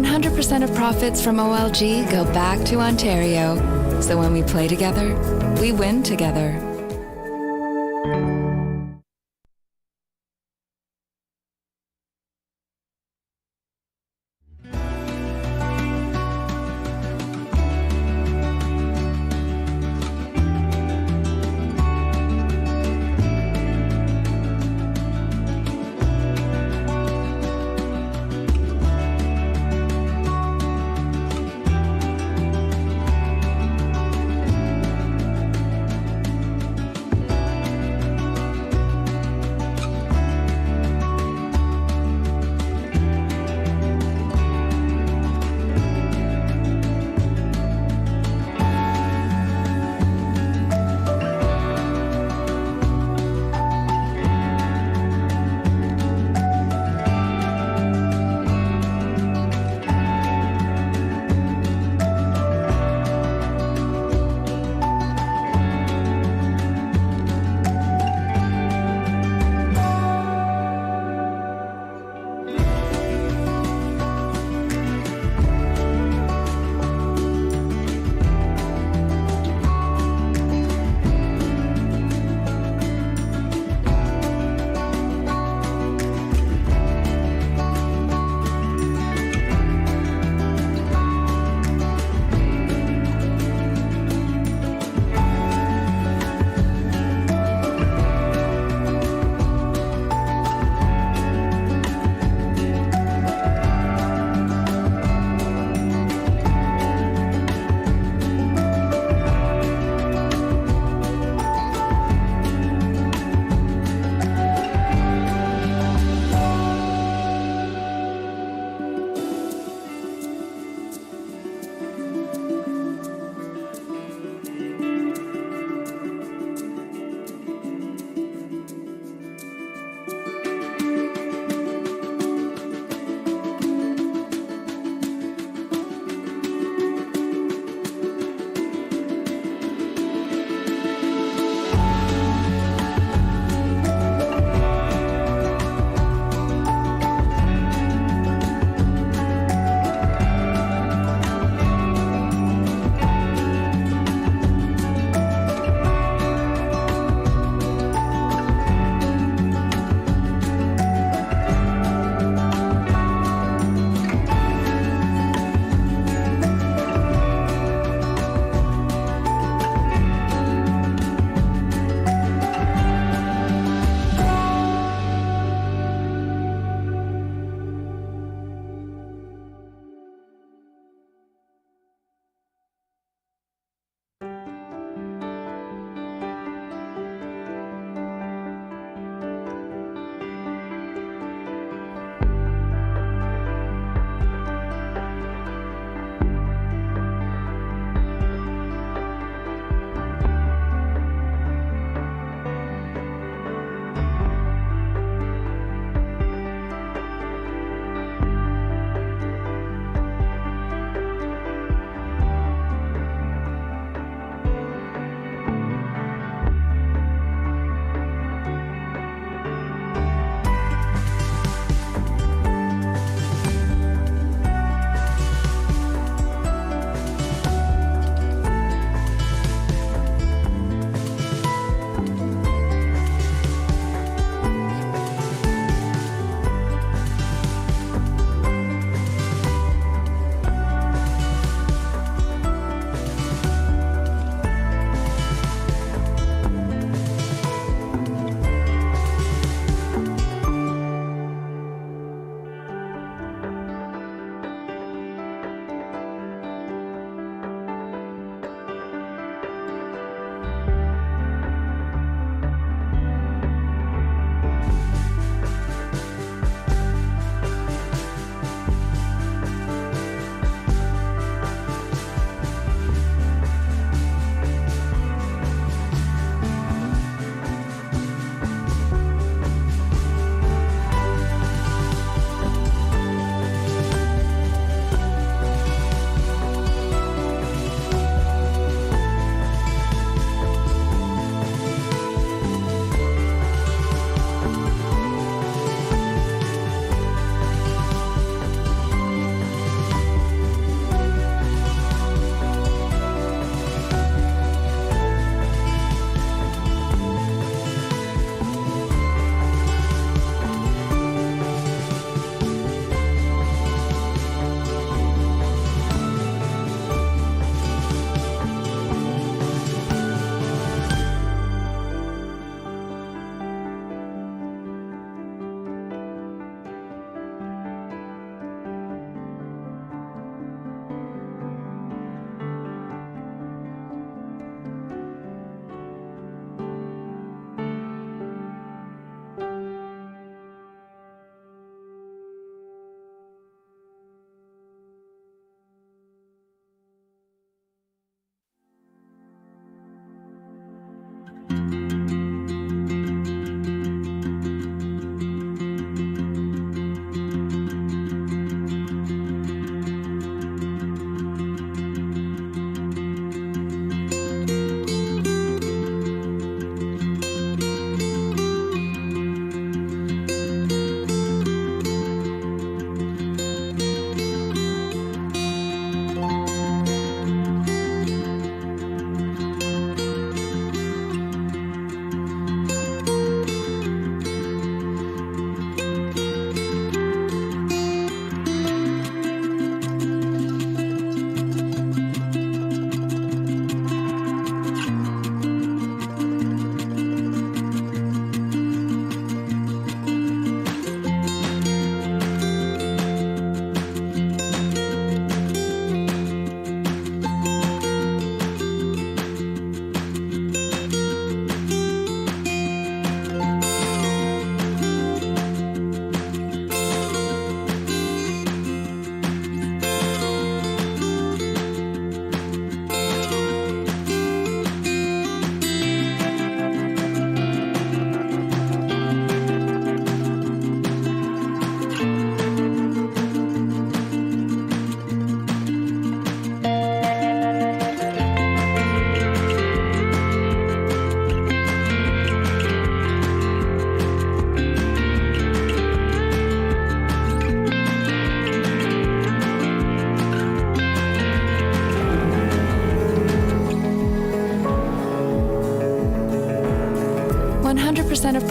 100% of profits from OLG go back to Ontario. So when we play together, we win together.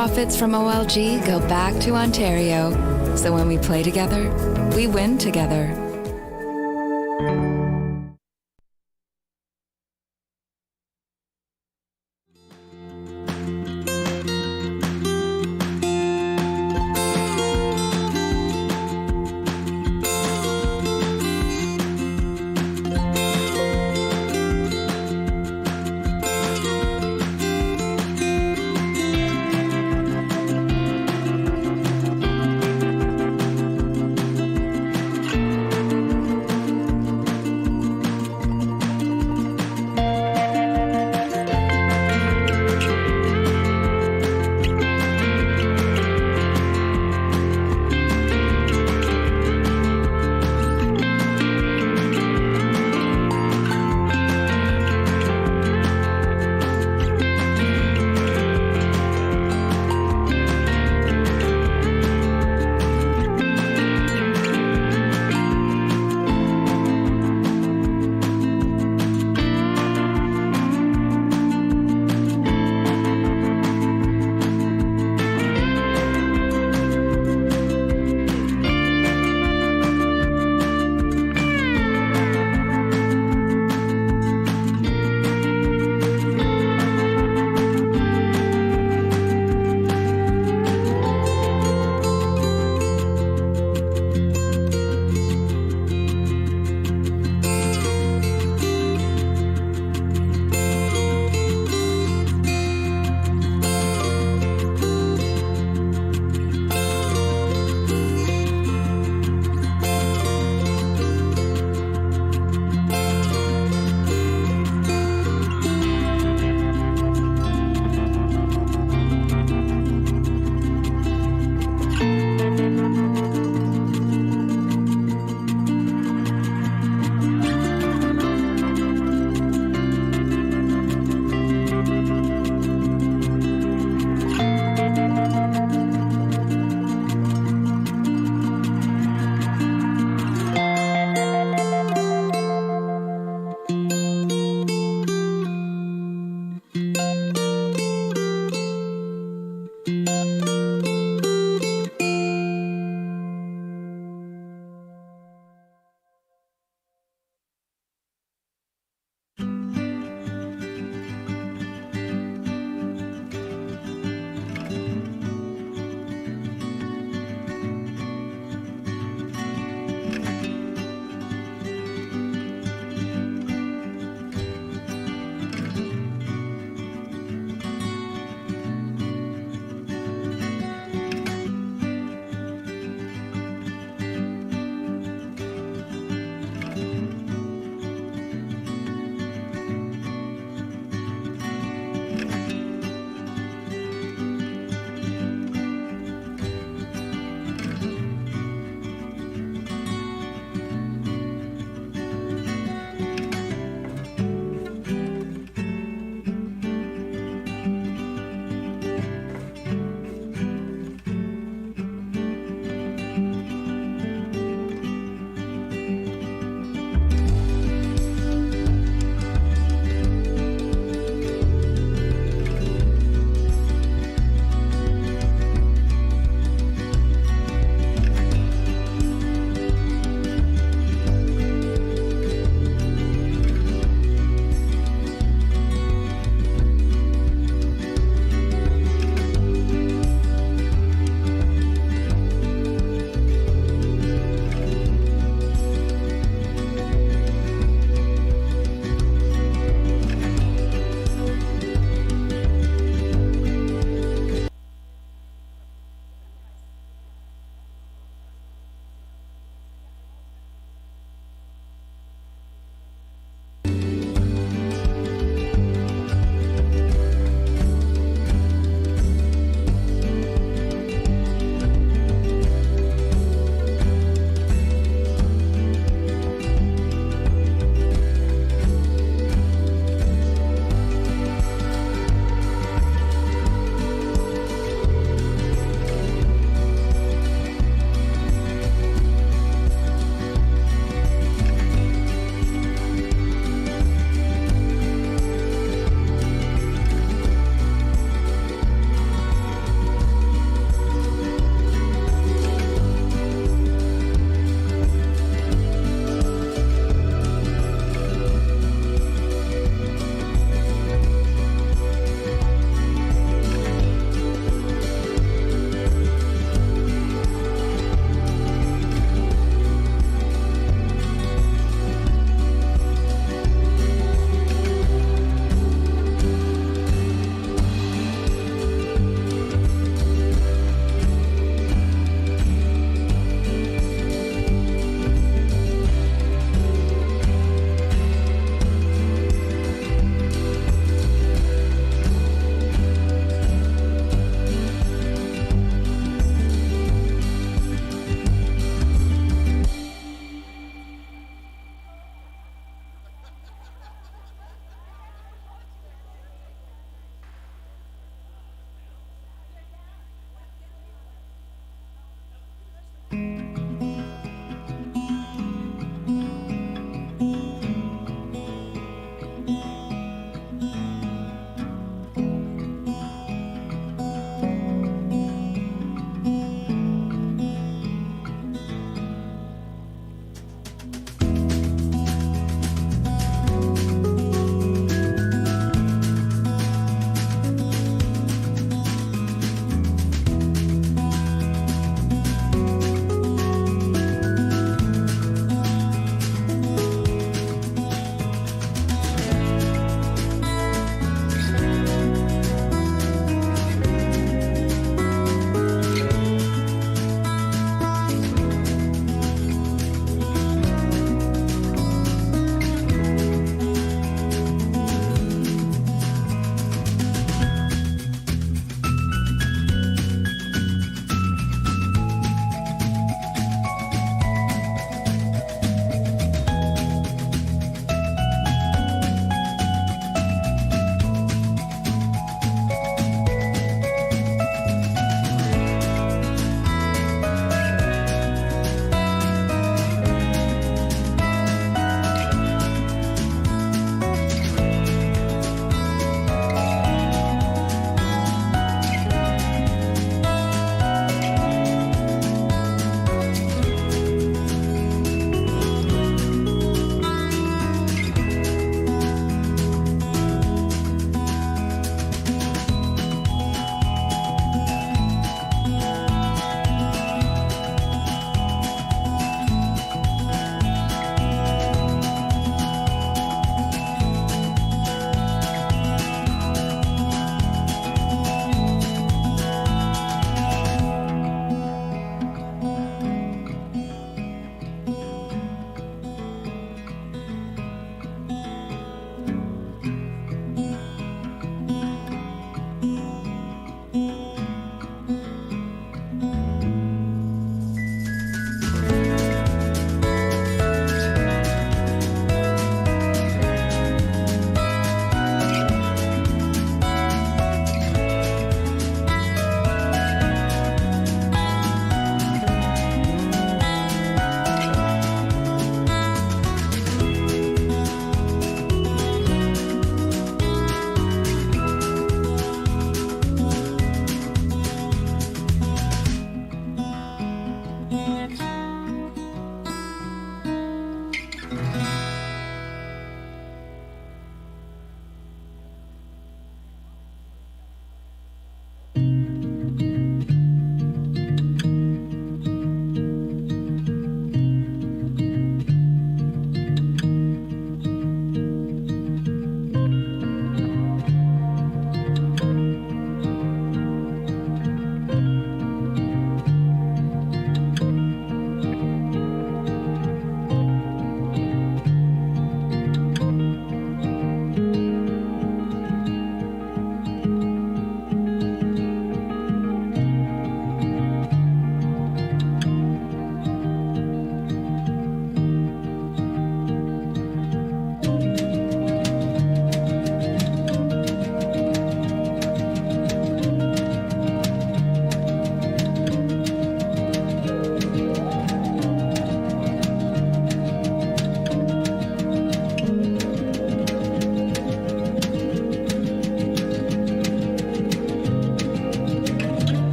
Profits from OLG go back to Ontario, so when we play together, we win together.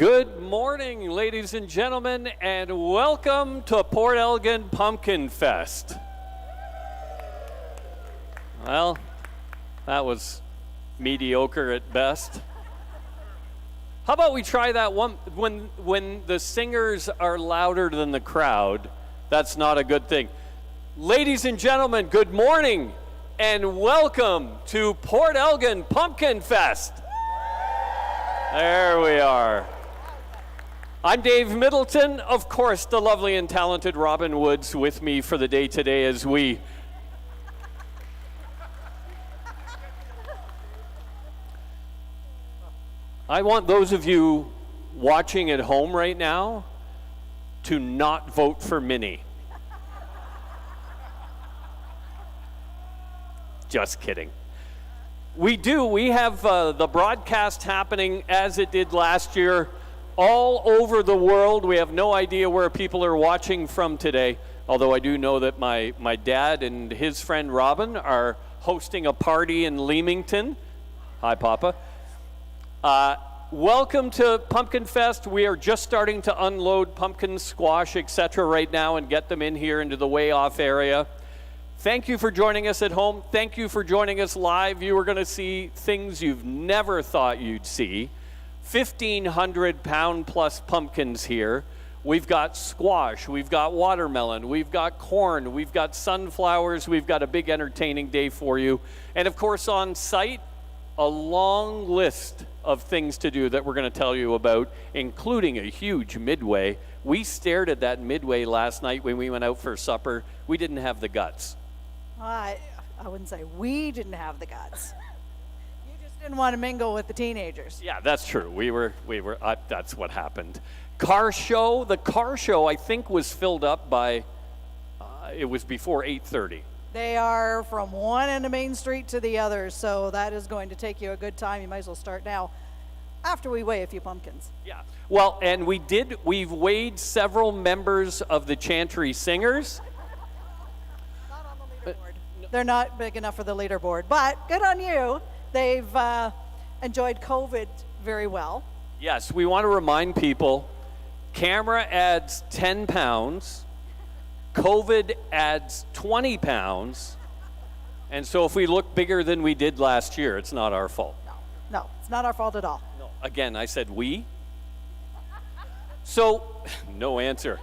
Good morning, ladies and gentlemen, and welcome to Port Elgin Pumpkinfest. Well, that was mediocre at best. How about we try that one? When the singers are louder than the crowd, that's not a good thing. Ladies and gentlemen, good morning, and welcome to Port Elgin Pumpkinfest. There we are. I'm Dave Middleton. Of course, the lovely and talented Robin Woods with me for the day today as we I want those of you watching at home right now to not vote for Minnie. Just kidding. We have the broadcast happening as it did last year all over the world. We have no idea where people are watching from today, although I do know that my dad and his friend Robin are hosting a party in Leamington. Hi, Papa. Welcome to Pumpkinfest. We are just starting to unload pumpkin, squash, etc. right now and get them in here into the way off area. Thank you for joining us at home. Thank you for joining us live. You are going to see things you've never thought you'd see. 1,500 pound plus pumpkins here. We've got squash, we've got watermelon, we've got corn, we've got sunflowers, we've got a big entertaining day for you. And of course on site, a long list of things to do that we're going to tell you about, including a huge Midway. We stared at that Midway last night when we went out for supper. We didn't have the guts. I wouldn't say we didn't have the guts. You just didn't want to mingle with the teenagers. Yeah, that's true. We were. That's what happened. Car show. The car show, I think, was filled up by. It was before 8:30. They are from one end of Main Street to the other, so that is going to take you a good time. You might as well start now, after we weigh a few pumpkins. Yeah. Well, and we've weighed several members of the Chantry Singers. Not on the leaderboard. They're not big enough for the leaderboard, but good on you. They've enjoyed COVID very well. Yes, we want to remind people, camera adds 10 pounds, COVID adds 20 pounds, and so if we look bigger than we did last year, it's not our fault. No, it's not our fault at all. No. Again, I said we. So, no answer.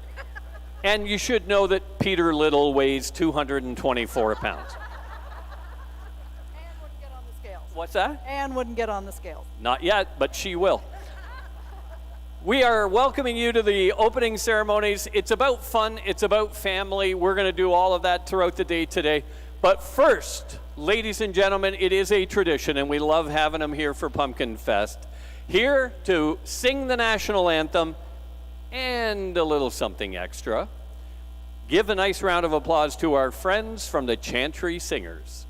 And you should know that Peter Little weighs 224 pounds. Anne wouldn't get on the scales. What's that? Anne wouldn't get on the scales. Not yet, but she will. We are welcoming you to the opening ceremonies. It's about fun. It's about family. We're going to do all of that throughout the day today. But first, ladies and gentlemen, it is a tradition, and we love having them here for Pumpkinfest. Here to sing the national anthem and a little something extra. Give a nice round of applause to our friends from the Chantry Singers.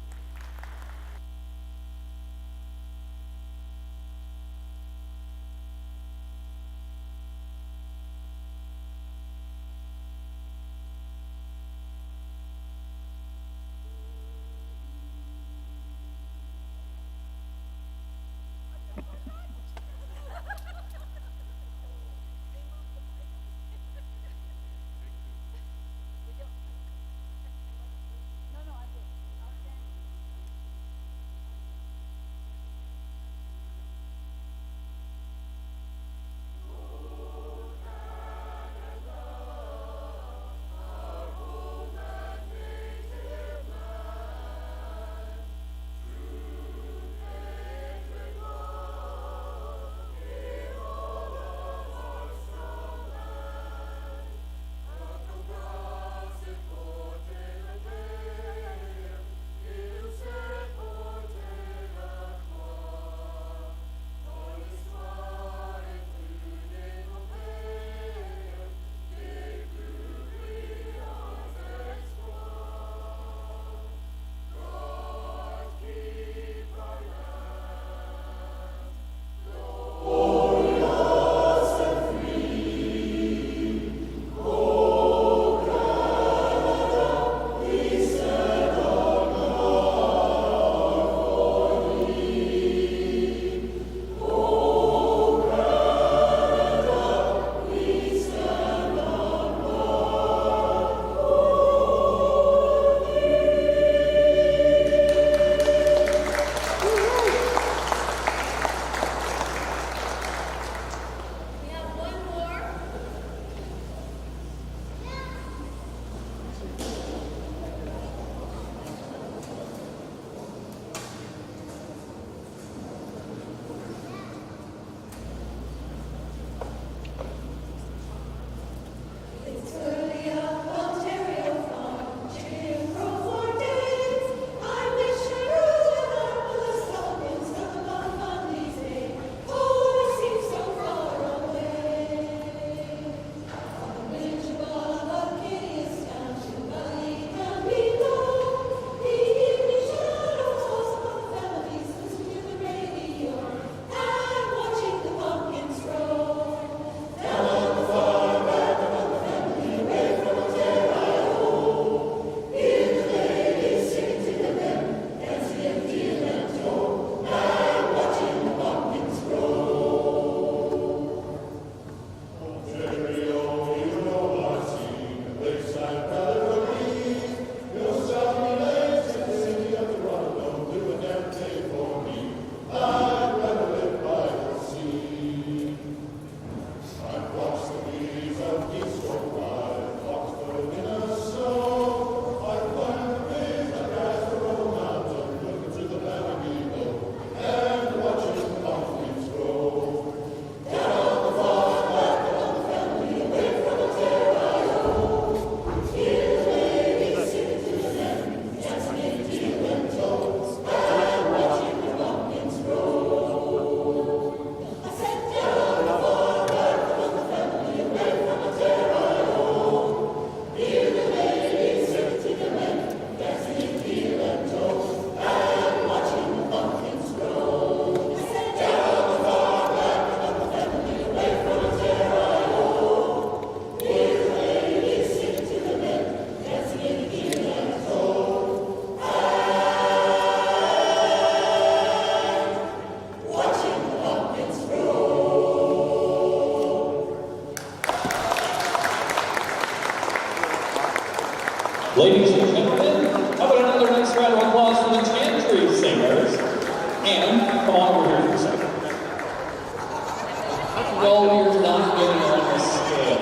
Ladies and gentlemen, how about another nice round of applause for the Chantry Singers? And come on over here for a second. No, you're not getting on the scale.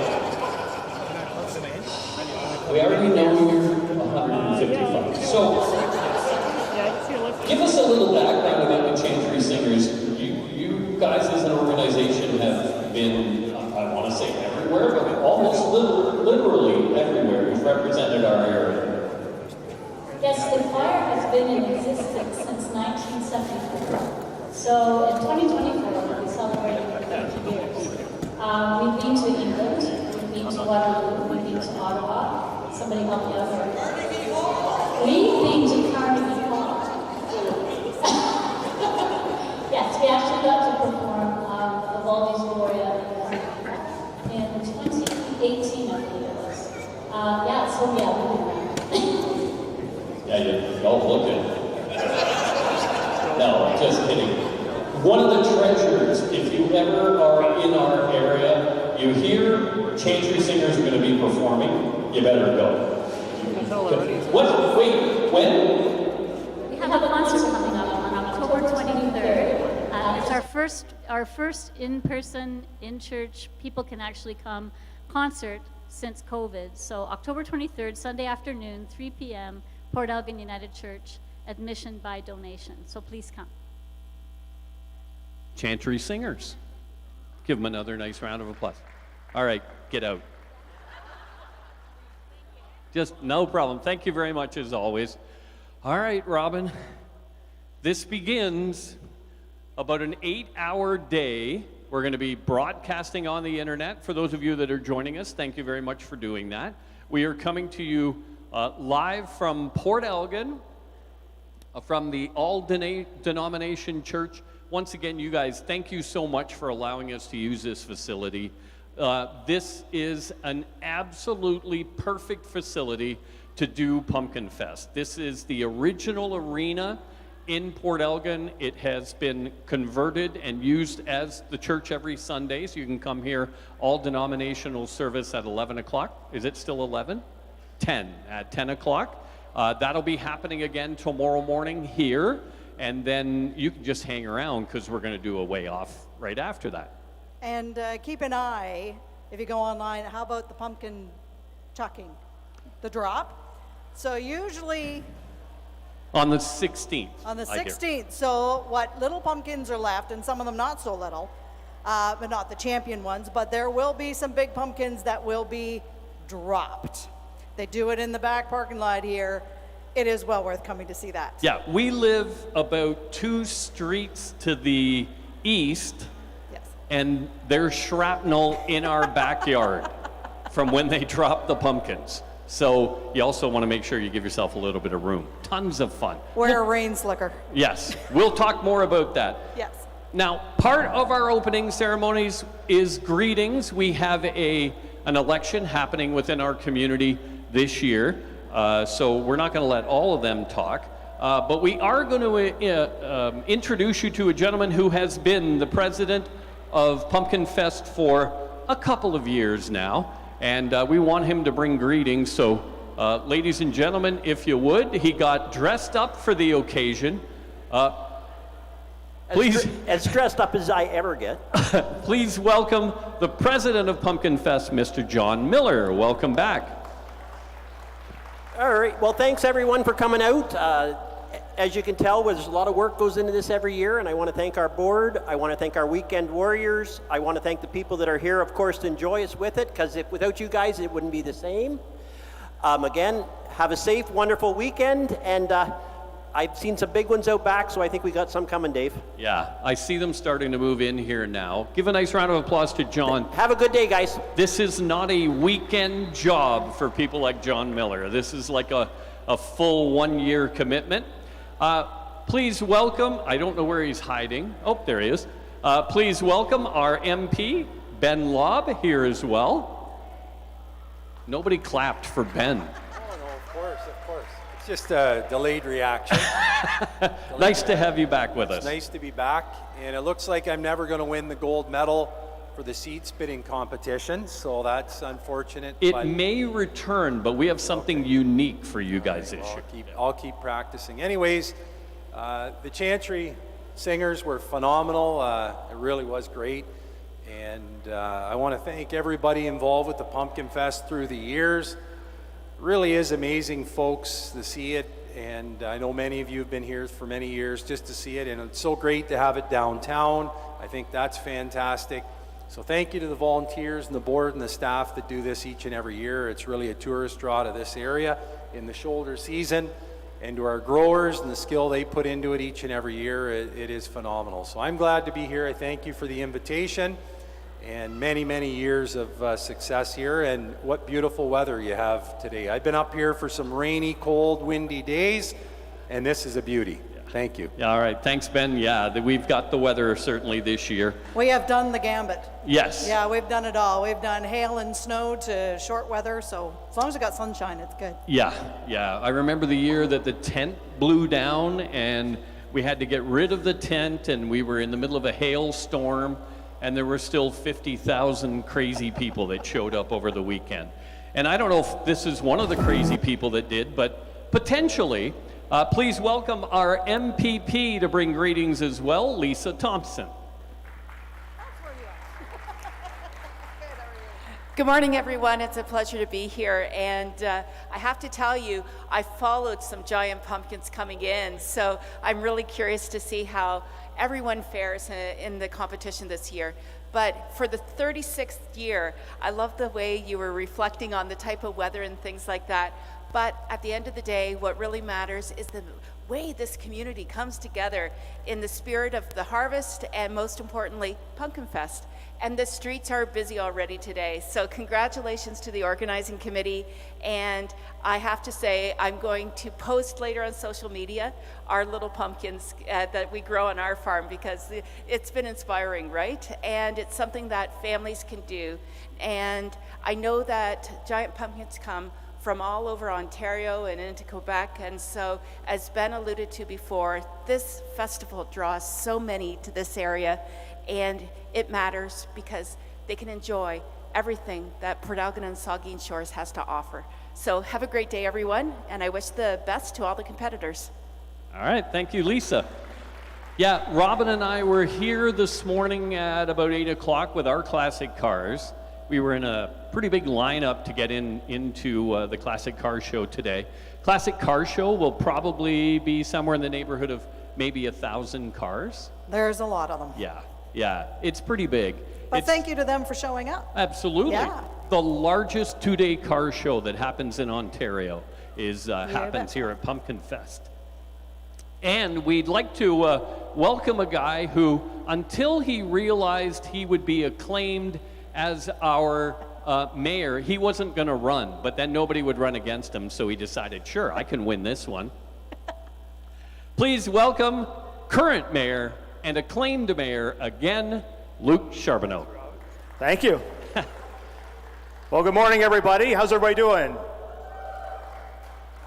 We already know you're 155. So, give us a little background about the Chantry Singers. You guys as an organization have been, I want to say everywhere, but almost literally everywhere. You've represented our area. Yes, the choir has been in existence since 1974. So in 2024, we celebrated 50 years. We've been to England, we've been to Waterloo, we've been to Ottawa. Somebody help me out here. We've been to Carnegie Hall. Yes, we actually got to perform the Valdes Gloria in 2018, I believe it was. We've been around. Yeah, y'all look it. No, just kidding. One of the treasures, if you ever are in our area, you hear Chantry Singers are going to be performing, you better go. What? Wait, when? We have a concert coming up on October 23rd. It's our first in-person, in-church, people can actually come concert since COVID. So October 23rd, Sunday afternoon, 3 p.m., Port Elgin United Church, admission by donation. So please come. Chantry Singers. Give them another nice round of applause. All right, get out. Just no problem. Thank you very much as always. All right, Robin. This begins about an 8-hour day. We're going to be broadcasting on the internet. For those of you that are joining us, thank you very much for doing that. We are coming to you live from Port Elgin, from the all-denomination church. Once again, you guys, thank you so much for allowing us to use this facility. This is an absolutely perfect facility to do Pumpkinfest. This is the original arena in Port Elgin. It has been converted and used as the church every Sunday, so you can come here, all denominational service at 11 o'clock. Is it still 11? 10, at 10 o'clock. That'll be happening again tomorrow morning here, and then you can just hang around because we're going to do a way off right after that. And keep an eye, if you go online, how about the pumpkin chucking, the drop? So usually on the 16th. On the 16th. So what little pumpkins are left, and some of them not so little, but not the champion ones, but there will be some big pumpkins that will be dropped. They do it in the back parking lot here. It is well worth coming to see that. Yeah, we live about 2 streets to the east, yes, and there's shrapnel in our backyard from when they drop the pumpkins. So you also want to make sure you give yourself a little bit of room. Tons of fun. Wear a rain slicker. Yes, we'll talk more about that. Yes. Now, part of our opening ceremonies is greetings. We have an election happening within our community this year, so we're not going to let all of them talk, but we are going to introduce you to a gentleman who has been the president of Pumpkinfest for a couple of years now, and we want him to bring greetings. So, ladies and gentlemen, if you would, he got dressed up for the occasion. Please, as dressed up as I ever get. Please welcome the president of Pumpkinfest, Mr. John Miller. Welcome back. All right, well, thanks everyone for coming out. As you can tell, there's a lot of work goes into this every year, and I want to thank our board. I want to thank our weekend warriors. I want to thank the people that are here, of course, to enjoy us with it, because without you guys, it wouldn't be the same. Again, have a safe, wonderful weekend, and I've seen some big ones out back, so I think we got some coming, Dave. Yeah, I see them starting to move in here now. Give a nice round of applause to John. Have a good day, guys. This is not a weekend job for people like John Miller. This is like a full 1-year commitment. Please welcome, I don't know where he's hiding. Oh, there he is. Please welcome our MP, Ben Lobb, here as well. Nobody clapped for Ben. Of course. It's just a delayed reaction. Nice to have you back with us. It's nice to be back, and it looks like I'm never going to win the gold medal for the seed spitting competition, so that's unfortunate. It but may return, but we have something unique for you guys this year. I'll keep practicing. Anyways, the Chantry singers were phenomenal. It really was great. And I want to thank everybody involved with the Pumpkinfest through the years. It really is amazing, folks, to see it. And I know many of you have been here for many years just to see it. And it's so great to have it downtown. I think that's fantastic. So thank you to the volunteers and the board and the staff that do this each and every year. It's really a tourist draw to this area in the shoulder season. And to our growers and the skill they put into it each and every year, it is phenomenal. So I'm glad to be here. I thank you for the invitation and many, many years of success here. And what beautiful weather you have today. I've been up here for some rainy, cold, windy days, and this is a beauty. Thank you. All right, thanks, Ben. Yeah, we've got the weather certainly this year. We have done the gambit. Yes. Yeah, we've done it all. We've done hail and snow to short weather, so as long as we got sunshine, it's good. Yeah. I remember the year that the tent blew down and we had to get rid of the tent and we were in the middle of a hailstorm and there were still 50,000 crazy people that showed up over the weekend. And I don't know if this is one of the crazy people that did, but potentially. Please welcome our MPP to bring greetings as well, Lisa Thompson. Good morning, everyone. It's a pleasure to be here. And I have to tell you, I followed some giant pumpkins coming in, so I'm really curious to see how everyone fares in the competition this year. But for the 36th year, I love the way you were reflecting on the type of weather and things like that. But at the end of the day, what really matters is the way this community comes together in the spirit of the harvest and, most importantly, Pumpkinfest. And the streets are busy already today. So congratulations to the organizing committee. And I have to say, I'm going to post later on social media our little pumpkins that we grow on our farm, because it's been inspiring, right? And it's something that families can do. And I know that giant pumpkins come from all over Ontario and into Quebec. And so, as Ben alluded to before, this festival draws so many to this area, and it matters because they can enjoy everything that Port Elgin and Saugeen Shores has to offer. So have a great day, everyone, and I wish the best to all the competitors. All right, thank you, Lisa. Yeah, Robin and I were here this morning at about 8 o'clock with our classic cars. We were in a pretty big lineup to get into the Classic Car Show today. Classic Car Show will probably be somewhere in the neighborhood of maybe 1,000 cars. There's a lot of them. Yeah, it's pretty big. But thank you to them for showing up. Absolutely. Yeah. The largest two-day car show that happens in Ontario happens here at Pumpkinfest. And we'd like to welcome a guy who, until he realized he would be acclaimed as our mayor, he wasn't going to run, but then nobody would run against him, so he decided, sure, I can win this one. Please welcome current mayor and acclaimed mayor again, Luke Charbonneau. Thank you. Well, good morning, everybody. How's everybody doing?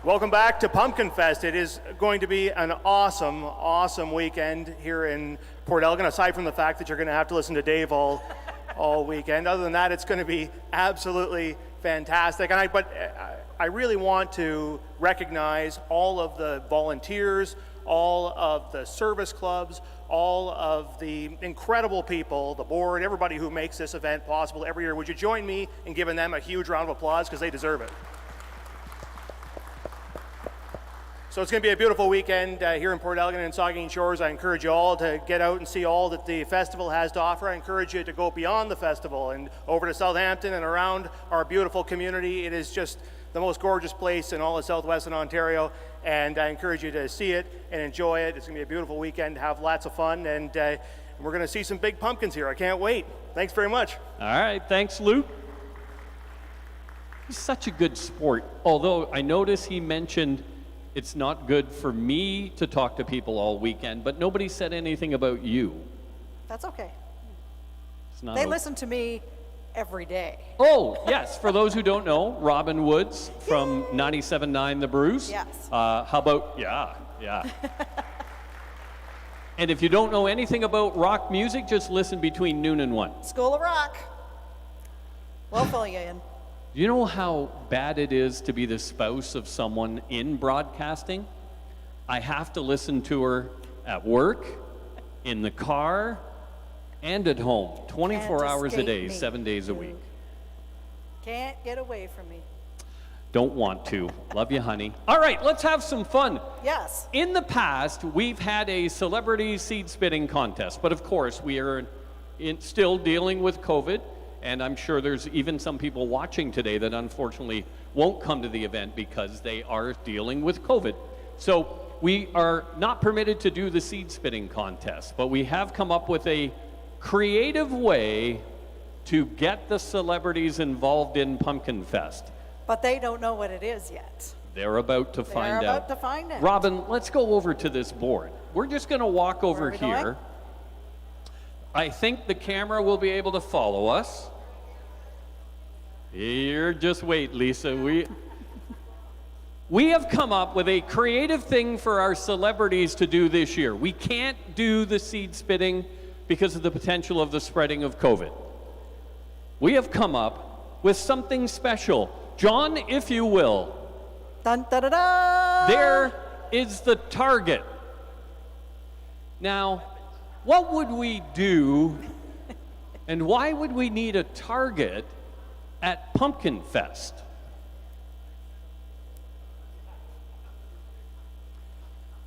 Welcome back to Pumpkinfest. It is going to be an awesome, awesome weekend here in Port Elgin, aside from the fact that you're going to have to listen to Dave all weekend. Other than that, it's going to be absolutely fantastic. But I really want to recognize all of the volunteers, all of the service clubs, all of the incredible people, the board, everybody who makes this event possible every year. Would you join me in giving them a huge round of applause, because they deserve it. So it's going to be a beautiful weekend here in Port Elgin and Saugeen Shores. I encourage you all to get out and see all that the festival has to offer. I encourage you to go beyond the festival and over to Southampton and around our beautiful community. It is just the most gorgeous place in all of southwestern Ontario, and I encourage you to see it and enjoy it. It's going to be a beautiful weekend, have lots of fun, and we're going to see some big pumpkins here. I can't wait. Thanks very much. All right, thanks, Luke. He's such a good sport, although I notice he mentioned it's not good for me to talk to people all weekend, but nobody said anything about you. That's okay. It's not They listen to me every day. Oh, yes. For those who don't know, Robin Woods from 97.9 The Bruce. Yes. How about, yeah. And if you don't know anything about rock music, just listen between noon and 1. School of Rock. We'll fill you in. You know how bad it is to be the spouse of someone in broadcasting? I have to listen to her at work, in the car, and at home, 24 Can't hours a escape day, me. 7 days a week. Can't get away from me. Don't want to. Love you, honey. All right, let's have some fun. Yes. In the past, we've had a celebrity seed spitting contest, but of course, we are still dealing with COVID, and I'm sure there's even some people watching today that unfortunately won't come to the event because they are dealing with COVID. So we are not permitted to do the seed spitting contest, but we have come up with a creative way to get the celebrities involved in Pumpkinfest. But they don't know what it is yet. They're about to find out. They're about to find out. Robin, let's go over to this board. We're just going to walk over Where are we here. going? I think the camera will be able to follow us. Here, just wait, Lisa. We have come up with a creative thing for our celebrities to do this year. We can't do the seed spitting because of the potential of the spreading of COVID. We have come up with something special. John, if you will. Dun, da, da, da. There is the target. Now, what would we do and why would we need a target at Pumpkinfest?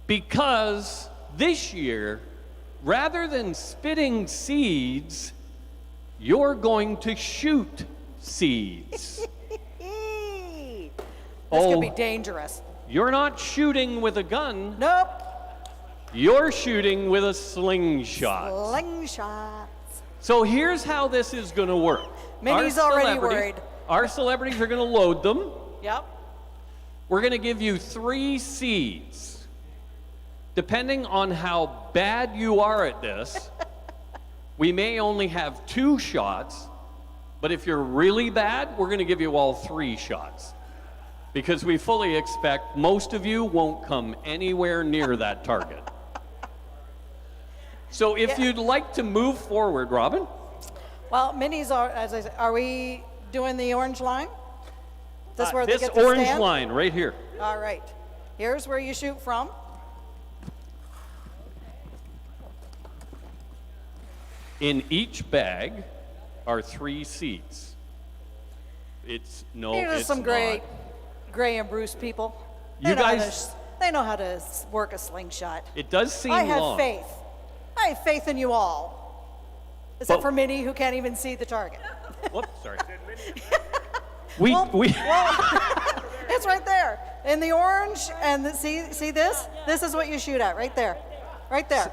Because this year, rather than spitting seeds, you're going to shoot seeds. This could be dangerous. You're not shooting with a gun. Nope. You're shooting with a slingshot. Slingshots. So here's how this is going to work. Minnie's Our already celebrities- worried. Our celebrities are going to load them. Yep. We're going to give you 3 seeds. Depending on how bad you are at this, we may only have 2 shots, but if you're really bad, we're going to give you all 3 shots. Because we fully expect most of you won't come anywhere near that target. So if you'd like to move forward, Robin. Well, Minnie's, as I said, are we doing the orange line? This where they This get to orange stand? line right here. All right. Here's where you shoot from. In each bag are 3 seeds. It's no, Here's it's some great not. Gray and Bruce people. You know how guys- they know how to work a slingshot. It does seem I have long. faith. I have faith in you all. Except But- for Minnie, who can't even see the target. Whoops, sorry. we It's right there in the orange. And see this? This is what you shoot at right there. Right there.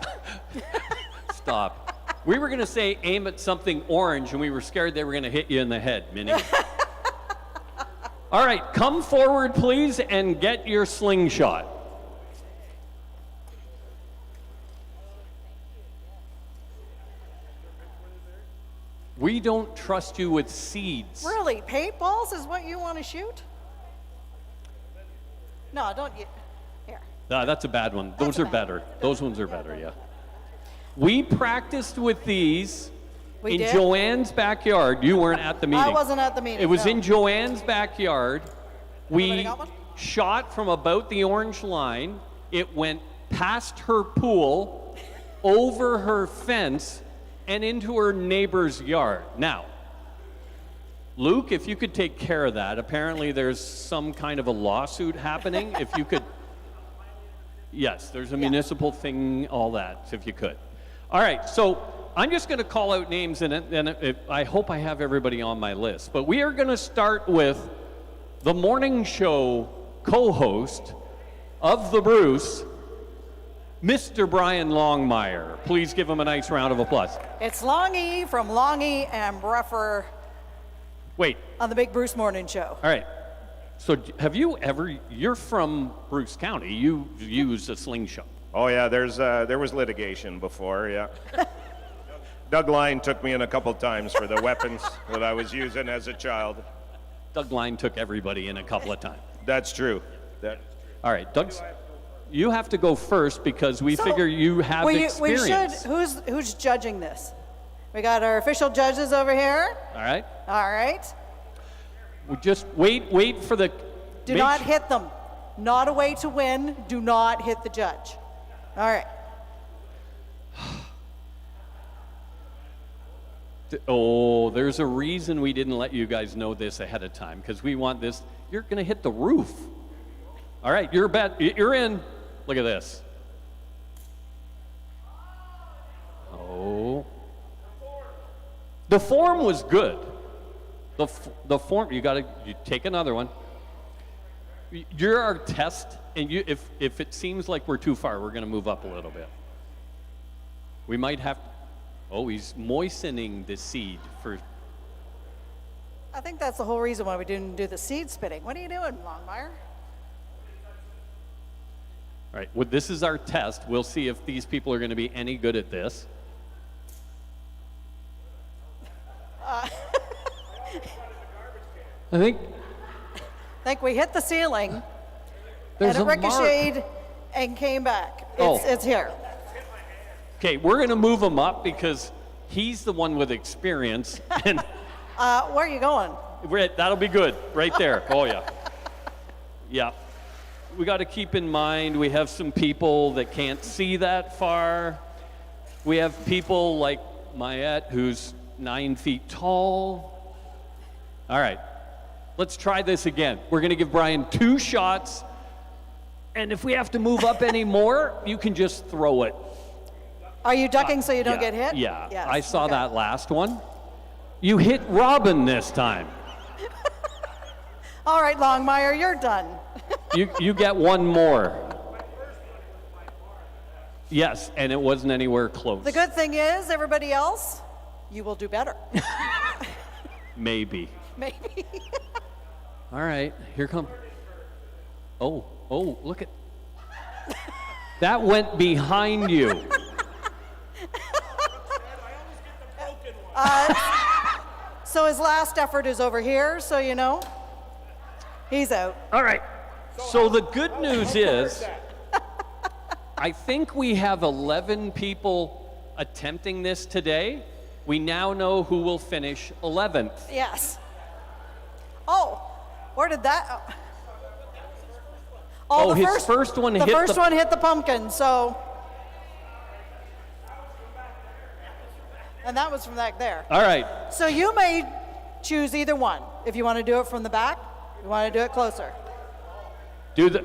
Stop. We were going to say aim at something orange, and we were scared they were going to hit you in the head, Minnie. All right, come forward, please, and get your slingshot. We don't trust you with seeds. Really? Paintballs is what you want to shoot? No, don't you. Here. No, that's a bad one. Those a are bad better. Those ones are better, yeah. We practiced with these We in did? Joanne's backyard. You weren't at the meeting. I wasn't at the meeting. It was no. in Joanne's backyard. Everybody We got one? shot from about the orange line. It went past her pool, over her fence, and into her neighbor's yard. Now, Luke, if you could take care of that. Apparently there's some kind of a lawsuit happening. If you could. Yes, there's a municipal thing, all that, if you could. All right, so I'm just going to call out names, and I hope I have everybody on my list. But we are going to start with the morning show co-host of the Bruce, Mr. Brian Longmire. Please give him a nice round of applause. It's Longy from Longy and Bruffer Wait, on the Big Bruce Morning Show. all right. So have you ever, you're from Bruce County, you used a slingshot. Oh yeah, there was litigation before, yeah. Doug Line took me in a couple times for the weapons that I was using as a child. Doug Line took everybody in a couple of times. That's true. All right, Doug's. you have to go first because we So, figure you have experience. Who's judging this? We got our official judges over here. All right. All right. We just wait for the. Do not hit them. Not a way to win. Do not hit the judge. All right. Oh, there's a reason we didn't let you guys know this ahead of time because we want this. You're going to hit the roof. All right, you're in. Look at this. Oh. The form was good. The form, you take another one. You're our test, and if it seems like we're too far, we're going to move up a little bit. We might have. Oh, he's moistening the seed for. I think that's the whole reason why we didn't do the seed spitting. What are you doing, Longmire? All right, well, this is our test. We'll see if these people are going to be any good at this. I think we hit the ceiling, there's and it a mark. ricocheted and came back. It's here. Okay, we're going to move him up because he's the one with experience. And where are you going? that'll be good, right there. Oh, yeah. Yeah. We got to keep in mind we have some people that can't see that far. We have people like Mayette, who's 9 feet tall. All right, let's try this again. We're going to give Brian 2 shots, and if we have to move up any more, you can just throw it. Are you ducking so you don't get hit? Yeah, Yes. I saw Okay. that last one. You hit Robin this time. All right, Longmire, you're done. You get one more. Yes, and it wasn't anywhere close. The good thing is, everybody else, you will do better. Maybe. Maybe. All right, here come. Oh, look at. That went behind you. So his last effort is over here, so you know. He's out. All right. So the good news is, I think we have 11 people attempting this today. We now know who will finish 11th. Yes. Oh, where did that? Oh, the his first one the hit first the- one hit the pumpkin, so. And that was from back there. All right. So you may choose either one. If you want to do it from the back, you want to do it closer. Do the.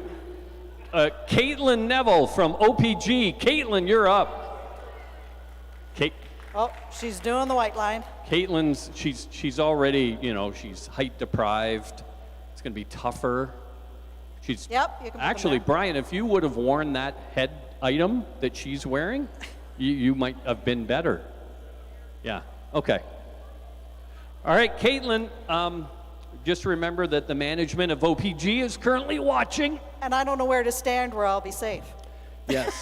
Caitlin Neville from OPG. Caitlin, you're up. Oh, she's doing the white line. Caitlin's, she's already, she's height deprived. It's going to be tougher. She's. Yep, you can put them Actually, there. Brian, if you would have worn that head item that she's wearing, you might have been better. Yeah, okay. All right, Caitlin, just remember that the management of OPG is currently watching. And I don't know where to stand where I'll be safe. Yes.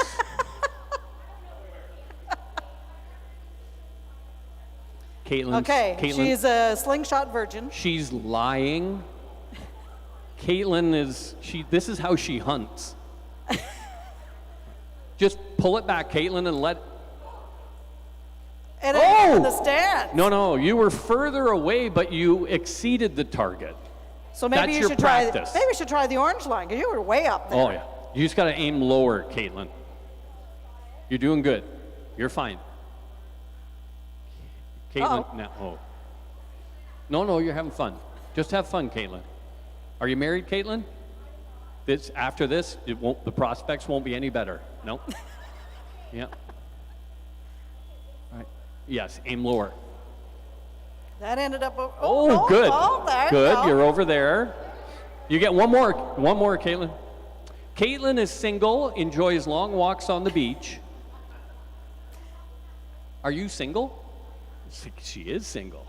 Okay, she's a slingshot virgin. She's lying. Caitlin this is how she hunts. Just pull it back, Caitlin, and let. It ain't in the stand. No, you were further away, but you exceeded the target. So maybe That's you your should practice. try. Maybe you should try the orange line because you were way up there. Oh, yeah. You just got to aim lower, Caitlin. You're doing good. You're fine. Caitlin, No, you're having fun. Just have fun, Caitlin. Are you married, Caitlin? After this, the prospects won't be any better. No? Yeah. All right. Yes, aim lower. That ended up. Good. Oh, there Good. you go. You're over there. You get one more, Caitlin. Caitlin is single, enjoys long walks on the beach. Are you single? She is single.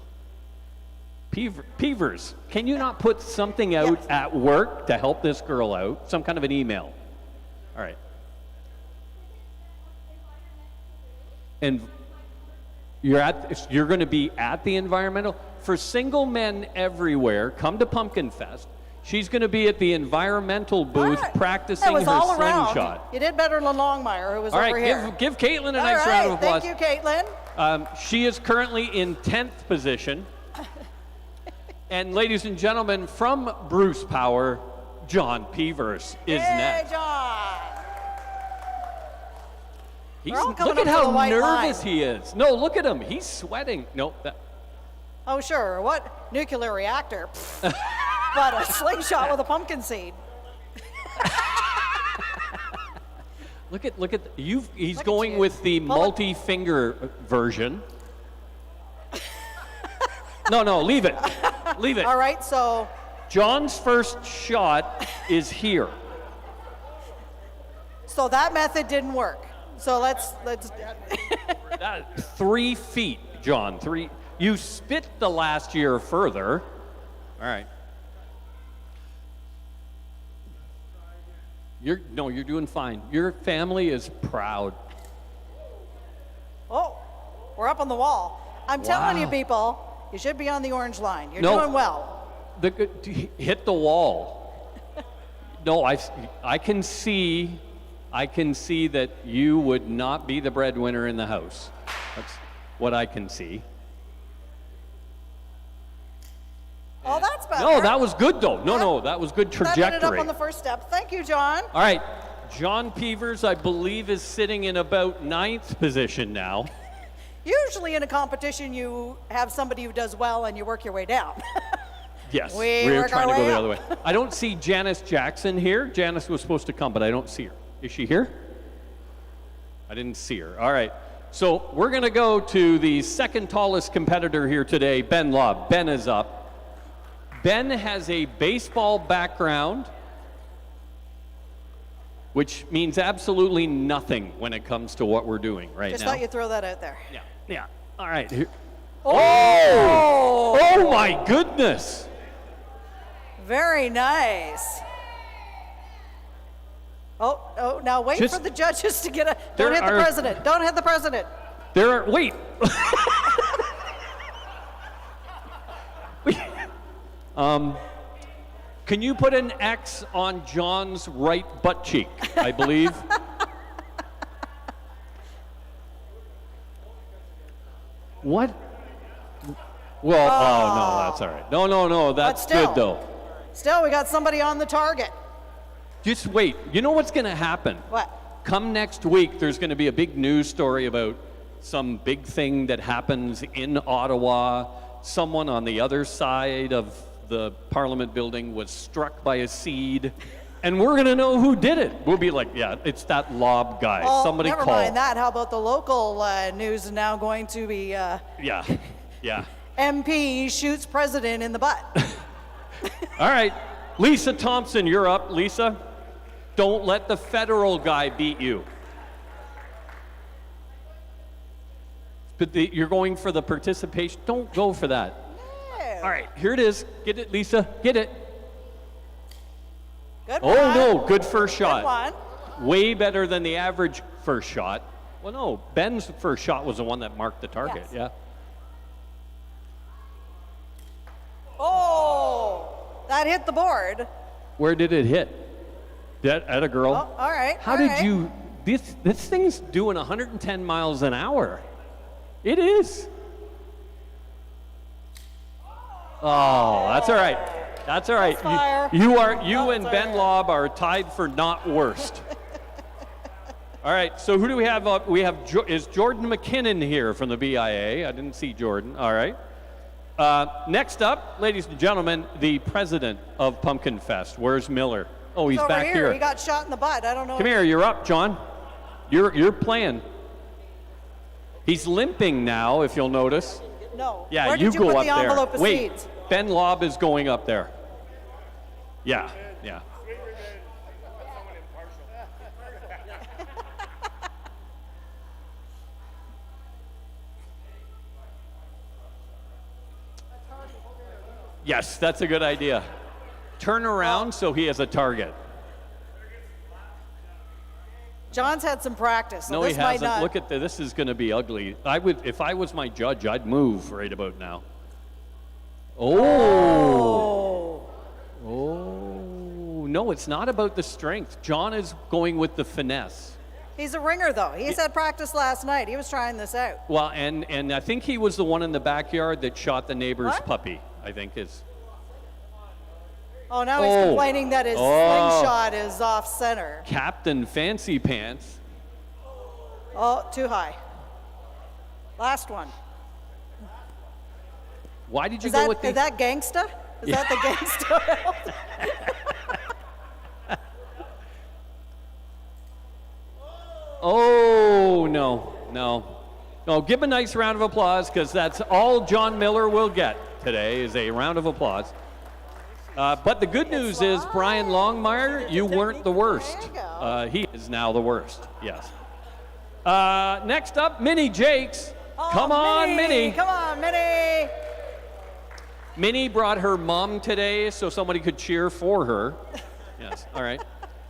Peavers, can you not put something out at work to help this girl out? Some kind of an email. All right. And you're going to be at the environmental. For single men everywhere, come to Pumpkinfest. She's going to be at the environmental booth practicing That was her all around. slingshot. You did better than Longmire, who was All over right, here. give Caitlin a All nice round of right, applause. thank you, Caitlin. She is currently in 10th position. And ladies and gentlemen, from Bruce Power, John Peevers is Hey, next. John. He's, all coming look at up to the how white nervous line. he is. No, look at him. He's sweating. No, Oh, sure. What nuclear reactor? Pfft. But a slingshot with a pumpkin seed. look at you. He's Look at going you. with the Pull it. multi-finger version. No, leave it. Leave it. All right, so John's first shot is here. that method didn't work. So let's 3 feet, John. 3. You spit the last year further. All right. You're doing fine. Your family is proud. Oh, we're up on the wall. I'm telling you, Wow. people, you should be on the orange line. You're No. doing well. Hit the wall. No, I can see that you would not be the breadwinner in the house. That's what I can see. Oh, that's better. No, that was good though. No, that was good That ended up trajectory. on the first step. Thank you, John. All right, John Peevers, I believe, is sitting in about 9th position now. Usually in a competition, you have somebody who does well and you work your way down. Yes, We we're work trying our to go way the up. other way. I don't see Janice Jackson here. Janice was supposed to come, but I don't see her. Is she here? I didn't see her. All right. So we're going to go to the second tallest competitor here today, Ben Lobb. Ben is up. Ben has a baseball background, which means absolutely nothing when it comes to what we're doing right Just now. thought you'd throw that out there. Yeah. All right. Oh my goodness. Very nice. Oh, now wait Just- for the judges to get a. There Don't hit the are- president. Don't hit the president. There are, wait. Can you put an X on John's right butt cheek, I believe? What? Well, oh no, that's all right. No, that's still. good though. Still, we got somebody on the target. Just wait. You know what's going to happen? What? Come next week, there's going to be a big news story about some big thing that happens in Ottawa. Someone on the other side of the Parliament building was struck by a seed, and we're going to know who did it. We'll be like, yeah, it's that Lobb guy. Oh, Somebody never call. mind that. How about the local news is now going to be Yeah. MP shoots president in the butt. All right. Lisa Thompson, you're up. Lisa, don't let the federal guy beat you. But you're going for the participation. Don't go for that. All right, here it is. Get it, Lisa. Get it. Good Oh, one. no. Good first Good shot. one. Way better than the average first shot. Well, no. Ben's first shot was the one that marked the target. Yes. Yeah. Oh, that hit the board. Where did it hit? At a girl. Oh, all right. How all did right. you? This thing's doing 110 miles an hour. It is. Oh, that's all right. That's all right. Fire. You That's and all Ben right. Lobb are tied for not worst. All right. So who do we have up? We have is Jordan McKinnon here from the BIA? I didn't see Jordan. All right. Next up, ladies and gentlemen, the president of Pumpkinfest. Where's Miller? Oh, he's over back here. He got shot in the butt. I don't know. Come here, you're up, John. You're playing. He's limping now, if you'll notice. No. Yeah, Where you did you go put up the envelope there. of Wait, seeds? Ben Lobb is going up there. Yeah. Yes, that's a good idea. Turn around so he has a target. John's had some practice. So No, this he might hasn't. not. Look at this is going to be ugly. If I was my judge, I'd move right about now. Oh. Oh. No, it's not about the strength. John is going with the finesse. He's a ringer, though. He's had practice last night. He was trying this out. Well, and I think he was the one in the backyard that shot the neighbor's What? puppy, I think is. Oh, now he's complaining that his slingshot is off center. Captain Fancy Pants. Oh, too high. Last one. Why did you Is go that, with the... is that gangsta? Is that the gangsta? Oh, no, give him a nice round of applause, because that's all John Miller will get today is a round of applause. But the good news is, Brian Longmire, you weren't the worst. He is now the worst, yes. Next up, Minnie Jakes. Come on, Minnie. Come on, Minnie. Minnie brought her mom today so somebody could cheer for her. Yes, all right.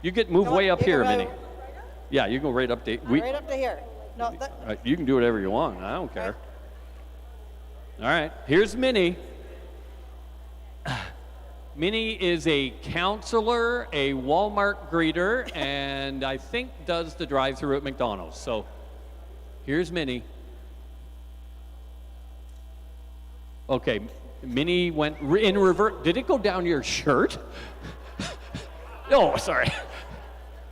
You move way up here, Minnie. Yeah, you go right up to... Right up to here. No, you can do whatever you want. I don't care. All right, here's Minnie. Minnie is a counselor, a Walmart greeter, and I think does the drive-thru at McDonald's. So here's Minnie. Okay, Minnie went in reverse. Did it go down your shirt? Oh, sorry.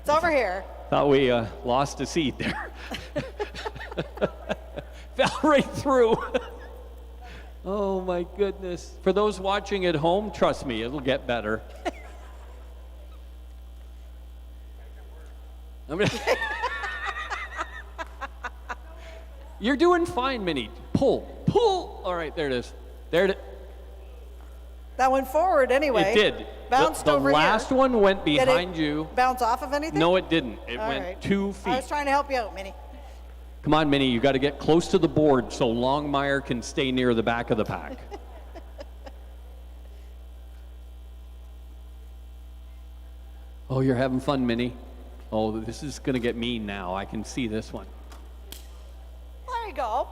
it's over here. Thought we lost a seed there. Fell right through. Oh my goodness. For those watching at home, trust me, it'll get better. You're doing fine, Minnie. Pull. All right, there it is. There it. That went forward anyway. It did. Bounced the over here. last one went behind Did it you. Bounce off of anything? No, it didn't. It All went right. 2 feet. I was trying to help you out, Minnie. Come on, Minnie, you got to get close to the board so Longmire can stay near the back of the pack. Oh, you're having fun, Minnie. Oh, this is going to get mean now. I can see this one. There you go.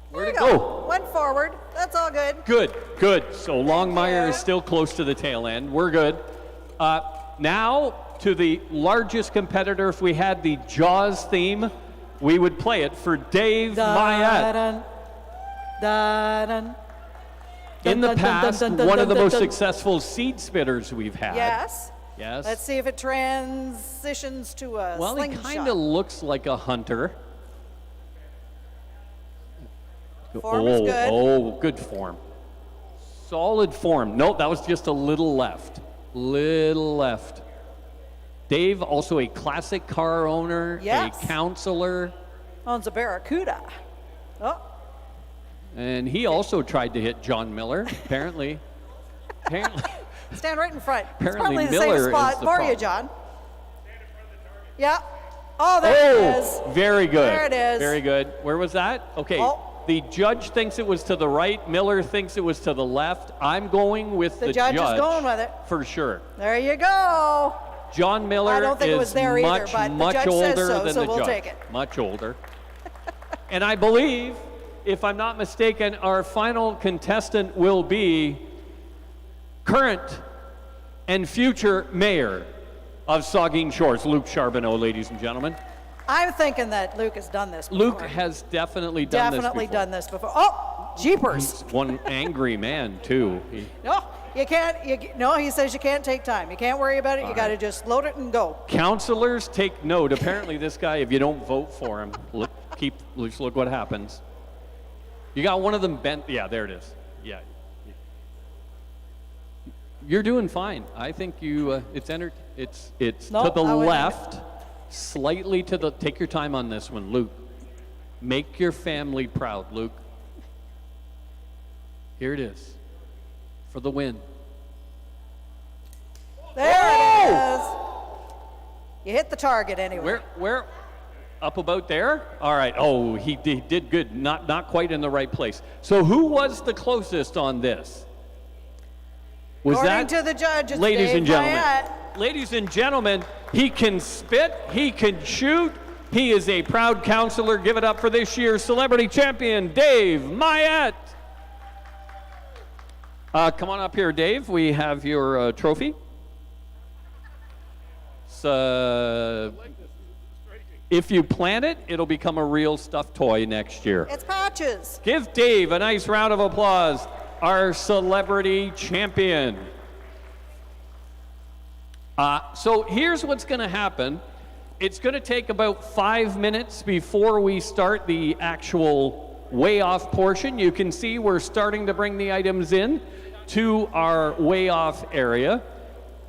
Where'd There it you go? Went forward. That's all good. Good. So Longmire you. is still close to the tail end. We're good. Now to the largest competitor. If we had the Jaws theme, we would play it for Dave Mayette. Da-dun, da-dun. In the Dun, dun, past, dun, dun, one dun, of the dun, most dun. successful seed spitters we've had. Yes. Yes. Let's see if it transitions to a Well, he slingshot. kind of looks like a hunter. Form is good. Oh, good form. Solid form. No, that was just a little left. Little left. Dave, also a classic car owner, Yes. a counselor, Owns a Barracuda. Oh, and he also tried to hit John Miller, apparently. stand right in front. It's Apparently probably the Miller same spot is the for you, problem. John. Yeah. Oh, there it is. Very good. There it is. Very good. Where was that? Okay. Oh. The judge thinks it was to the right. Miller thinks it was to the left. I'm going with the judge is going with it. For sure. There you go. John Miller I don't think is it was there either, much, but the much judge older says so, than so the we'll judge. take it. Much older. And I believe, if I'm not mistaken, our final contestant will be current and future mayor of Saugeen Shores, Luke Charbonneau, ladies and gentlemen. I'm thinking that Luke has done this before. Luke has definitely done Definitely this before. done this before. Oh, jeepers. He's one angry man, too. No, you can't. No, he says you can't take time. You can't worry about it. You got to just load it and go. Counselors, take note. Apparently, this guy, if you don't vote for him, just look what happens. You got one of them bent. Yeah, there it is. Yeah. You're doing fine. I think you. It's No, to the I wouldn't. left, slightly to the. Take your time on this one, Luke. Make your family proud, Luke. Here it is, for the win. There it is. You hit the target anyway. Where? Up about there? All right. Oh, he did good. Not quite in the right place. So who was the closest on this? Was According that, to the judge, it's ladies Dave and gentlemen? Mayette. Ladies and gentlemen, he can spit, he can shoot. He is a proud counselor. Give it up for this year's celebrity champion, Dave Mayette. Come on up here, Dave. We have your trophy. If you plant it, it'll become a real stuffed toy next year. It's patches. Give Dave a nice round of applause, our celebrity champion. So here's what's going to happen. It's going to take about 5 minutes before we start the actual weigh-off portion. You can see we're starting to bring the items in to our weigh-off area.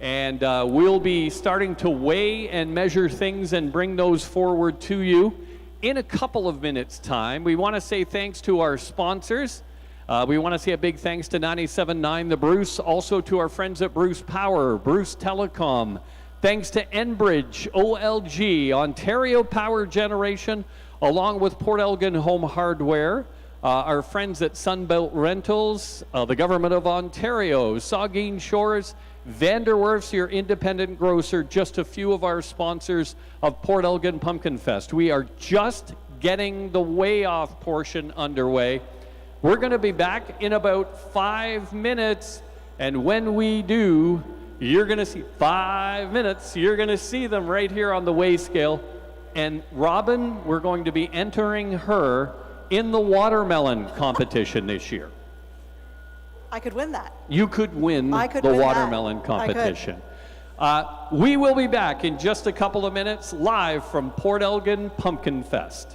And we'll be starting to weigh and measure things and bring those forward to you in a couple of minutes' time. We want to say thanks to our sponsors. We want to say a big thanks to 97.9 The Bruce, also to our friends at Bruce Power, Bruce Telecom. Thanks to Enbridge, OLG, Ontario Power Generation, along with Port Elgin Home Hardware. Our friends at Sunbelt Rentals, the Government of Ontario, Saugeen Shores, Vanderwerf's, your independent grocer, just a few of our sponsors of Port Elgin Pumpkinfest. We are just getting the weigh-off portion underway. We're going to be back in about 5 minutes, and when we do, you're going to see 5 minutes. You're going to see them right here on the weigh scale. And Robin, we're going to be entering her in the watermelon competition this year. I could win that. You could win the watermelon competition. We will be back in just a couple of minutes, live from Port Elgin Pumpkinfest.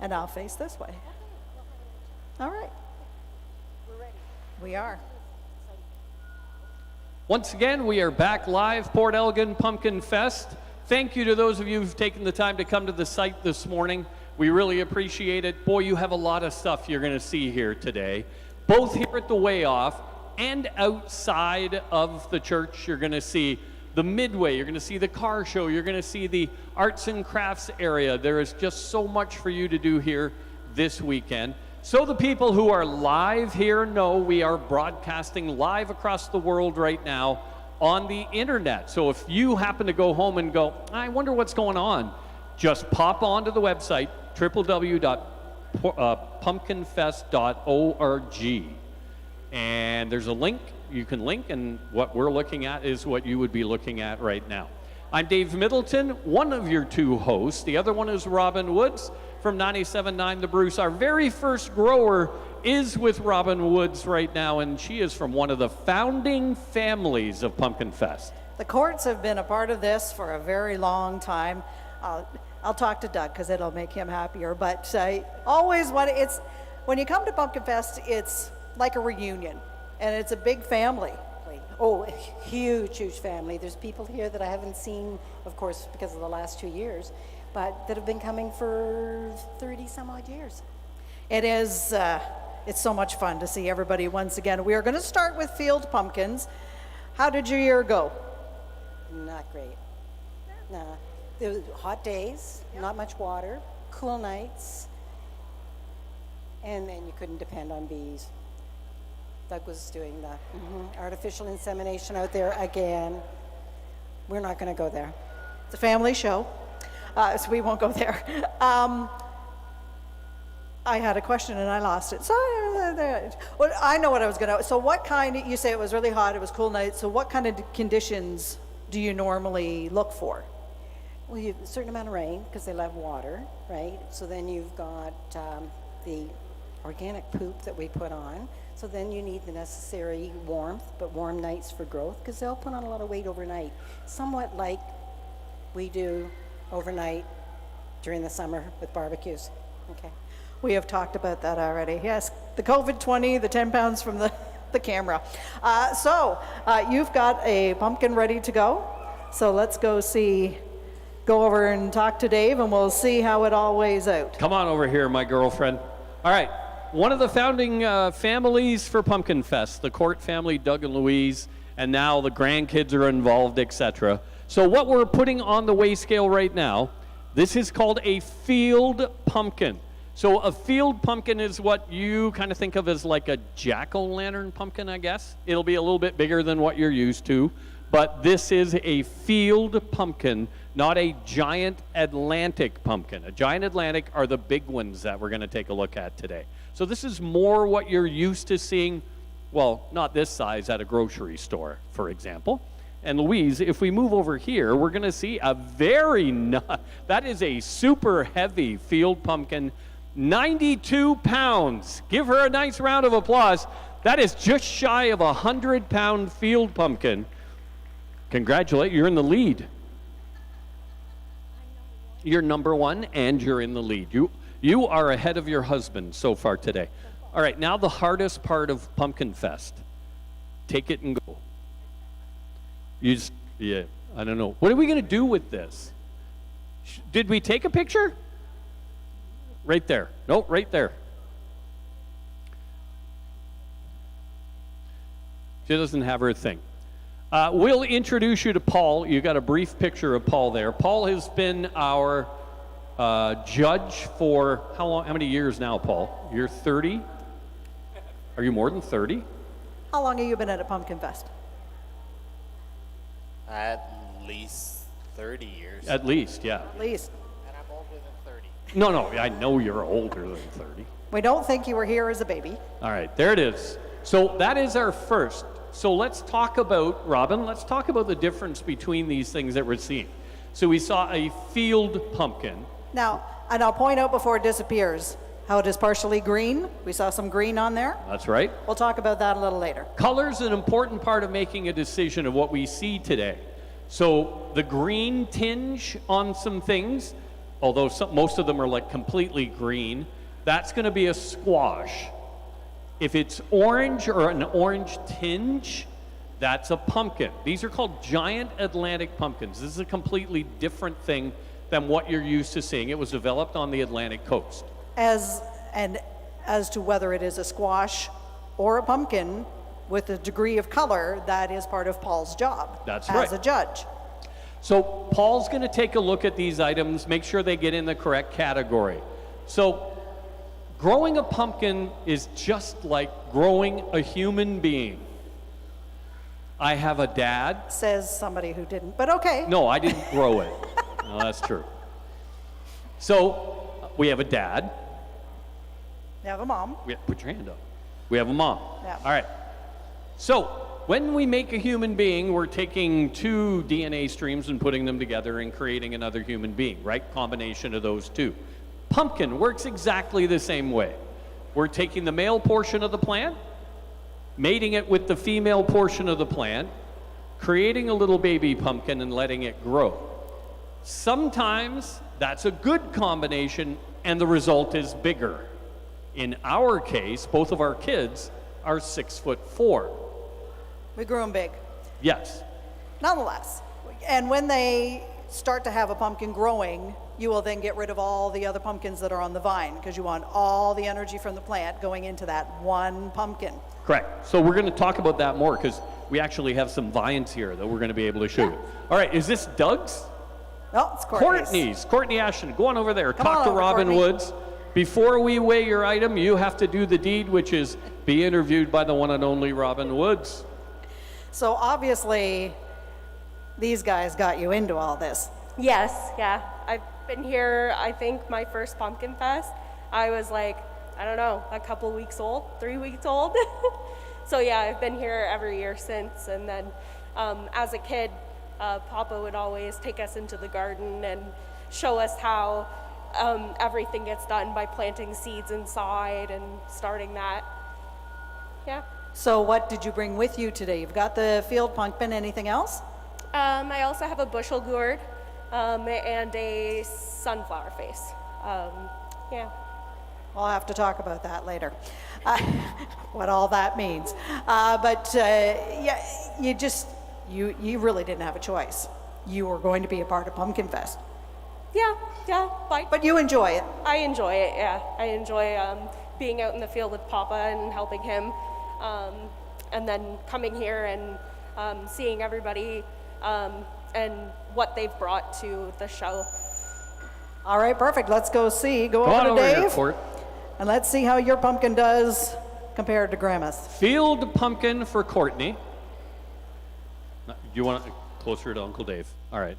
And I'll face this way. All right. We're ready. We are. Once again, we are back live, Port Elgin Pumpkin Fest. Thank you to those of you who've taken the time to come to the site this morning. We really appreciate it. Boy, you have a lot of stuff you're going to see here today, both here at the Way Off and outside of the church. You're going to see the Midway, you're going to see the car show, you're going to see the arts and crafts area. There is just so much for you to do here this weekend. So the people who are live here know we are broadcasting live across the world right now on the internet. So if you happen to go home and go, I wonder what's going on, just pop onto the website, www.pumpkinfest.org. And there's a link, you can link, and what we're looking at is what you would be looking at right now. I'm Dave Middleton, one of your two hosts. The other one is Robin Woods from 97.9 The Bruce. Our very first grower is with Robin Woods right now, and she is from one of the founding families of Pumpkinfest. The courts have been a part of this for a very long time. I'll talk to Doug because it'll make him happier. But always, when you come to Pumpkinfest, it's like a reunion, and it's a big family. Oh, a huge, huge family. There's people here that I haven't seen, of course, because of the last 2 years, but that have been coming for 30 some odd years. It is, it's so much fun to see everybody once again. We are going to start with field pumpkins. How did your year go? Not great. No, there was hot days, not much water, cool nights, and then you couldn't depend on bees. Doug was doing the artificial insemination out there again. We're not going to go there. It's a family show, so we won't go there. I had a question and I lost it. So well, I know what I was going to. So what kind, you say it was really hot, it was cool nights, so what kind of conditions do you normally look for? Well, you have a certain amount of rain because they love water, right? So then you've got the organic poop that we put on. So then you need the necessary warmth, but warm nights for growth, because they'll put on a lot of weight overnight, somewhat like we do overnight during the summer with barbecues. Okay. We have talked about that already. Yes, the COVID-20, the 10 pounds from the camera. So you've got a pumpkin ready to go. So let's go over and talk to Dave, and we'll see how it all weighs out. Come on over here, my girlfriend. All right. One of the founding families for Pumpkinfest, the Court family, Doug and Louise, and now the grandkids are involved, etc. So what we're putting on the weigh scale right now, this is called a field pumpkin. So a field pumpkin is what you kind of think of as like a jack-o'-lantern pumpkin, I guess. It'll be a little bit bigger than what you're used to, but this is a field pumpkin, not a giant Atlantic pumpkin. A giant Atlantic are the big ones that we're going to take a look at today. So this is more what you're used to seeing, well, not this size at a grocery store, for example. And Louise, if we move over here, we're going to see a that is a super heavy field pumpkin, 92 pounds. Give her a nice round of applause. That is just shy of a 100-pound field pumpkin. Congratulate, you're in the lead. You're number one, and you're in the lead. You are ahead of your husband so far today. All right, now the hardest part of Pumpkinfest. Take it and go. I don't know. What are we going to do with this? Did we take a picture? Right there. No, right there. She doesn't have her thing. We'll introduce you to Paul. You got a brief picture of Paul there. Paul has been our judge for how long? How many years now, Paul? You're 30? Are you more than 30? How long have you been at Pumpkinfest? At least 30 years. At least, yeah. At least. And I'm older than 30. No, I know you're older than 30. We don't think you were here as a baby. All right, there it is. So that is our first. So let's talk about, Robin, let's talk about the difference between these things that we're seeing. So we saw a field pumpkin. Now, and I'll point out before it disappears how it is partially green. We saw some green on there. That's right. We'll talk about that a little later. Color's an important part of making a decision of what we see today. So the green tinge on some things although most of them are like completely green, that's going to be a squash. If it's orange or an orange tinge, that's a pumpkin. These are called giant Atlantic pumpkins. This is a completely different thing than what you're used to seeing. It was developed on the Atlantic coast. As to whether it is a squash or a pumpkin with a degree of color, that is part of Paul's job. That's right. As a judge. So Paul's going to take a look at these items, make sure they get in the correct category. So growing a pumpkin is just like growing a human being. I have a dad. Says somebody who didn't, but okay. No, I didn't grow it. No, that's true. So we have a dad. You have a mom. Put your hand up. We have a mom. Yeah. All right. So when we make a human being, we're taking two DNA streams and putting them together and creating another human being, right? Combination of those two. Pumpkin works exactly the same way. We're taking the male portion of the plant, mating it with the female portion of the plant, creating a little baby pumpkin and letting it grow. Sometimes that's a good combination and the result is bigger. In our case, both of our kids are 6'4". We grew them big. Yes. Nonetheless. And when they start to have a pumpkin growing, you will then get rid of all the other pumpkins that are on the vine because you want all the energy from the plant going into that one pumpkin. Correct. So we're going to talk about that more because we actually have some vines here that we're going to be able to show you. All right, is this Doug's? No, it's Courtney's. Courtney's. Courtney Ashton, go on over there. Come Talk on to over, Robin Courtney. Woods. Before we weigh your item, you have to do the deed, which is be interviewed by the one and only Robin Woods. So obviously, these guys got you into all this. Yes, yeah. I've been here, I think, my first Pumpkinfest. I was like, I don't know, a couple weeks old, 3 weeks old. So yeah, I've been here every year since. And then as a kid, Papa would always take us into the garden and show us how everything gets done by planting seeds inside and starting that. Yeah. So what did you bring with you today? You've got the field pumpkin. Anything else? I also have a bushel gourd and a sunflower face. Yeah. I'll have to talk about that later, what all that means. Yeah, you really didn't have a choice. You were going to be a part of Pumpkinfest. Yeah, fine. But you enjoy it. I enjoy it, yeah. I enjoy being out in the field with Papa and helping him. And then coming here and seeing everybody and what they've brought to the show. All right, perfect. Let's go see. Go on over to over here, Dave. Court. And let's see how your pumpkin does compared to Grandma's. Field pumpkin for Courtney. You want it closer to Uncle Dave? All right.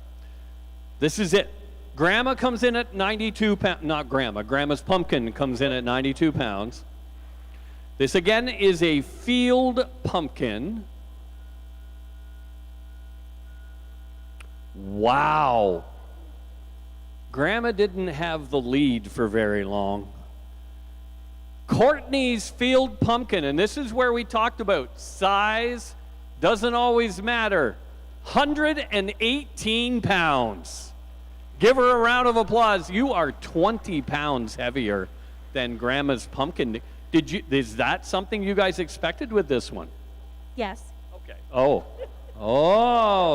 This is it. Grandma comes in at 92 pounds. Not Grandma. Grandma's pumpkin comes in at 92 pounds. This again is a field pumpkin. Wow. Grandma didn't have the lead for very long. Courtney's field pumpkin, and this is where we talked about size doesn't always matter. 118 pounds. Give her a round of applause. You are 20 pounds heavier than Grandma's pumpkin. Is that something you guys expected with this one? Yes. Okay. Oh.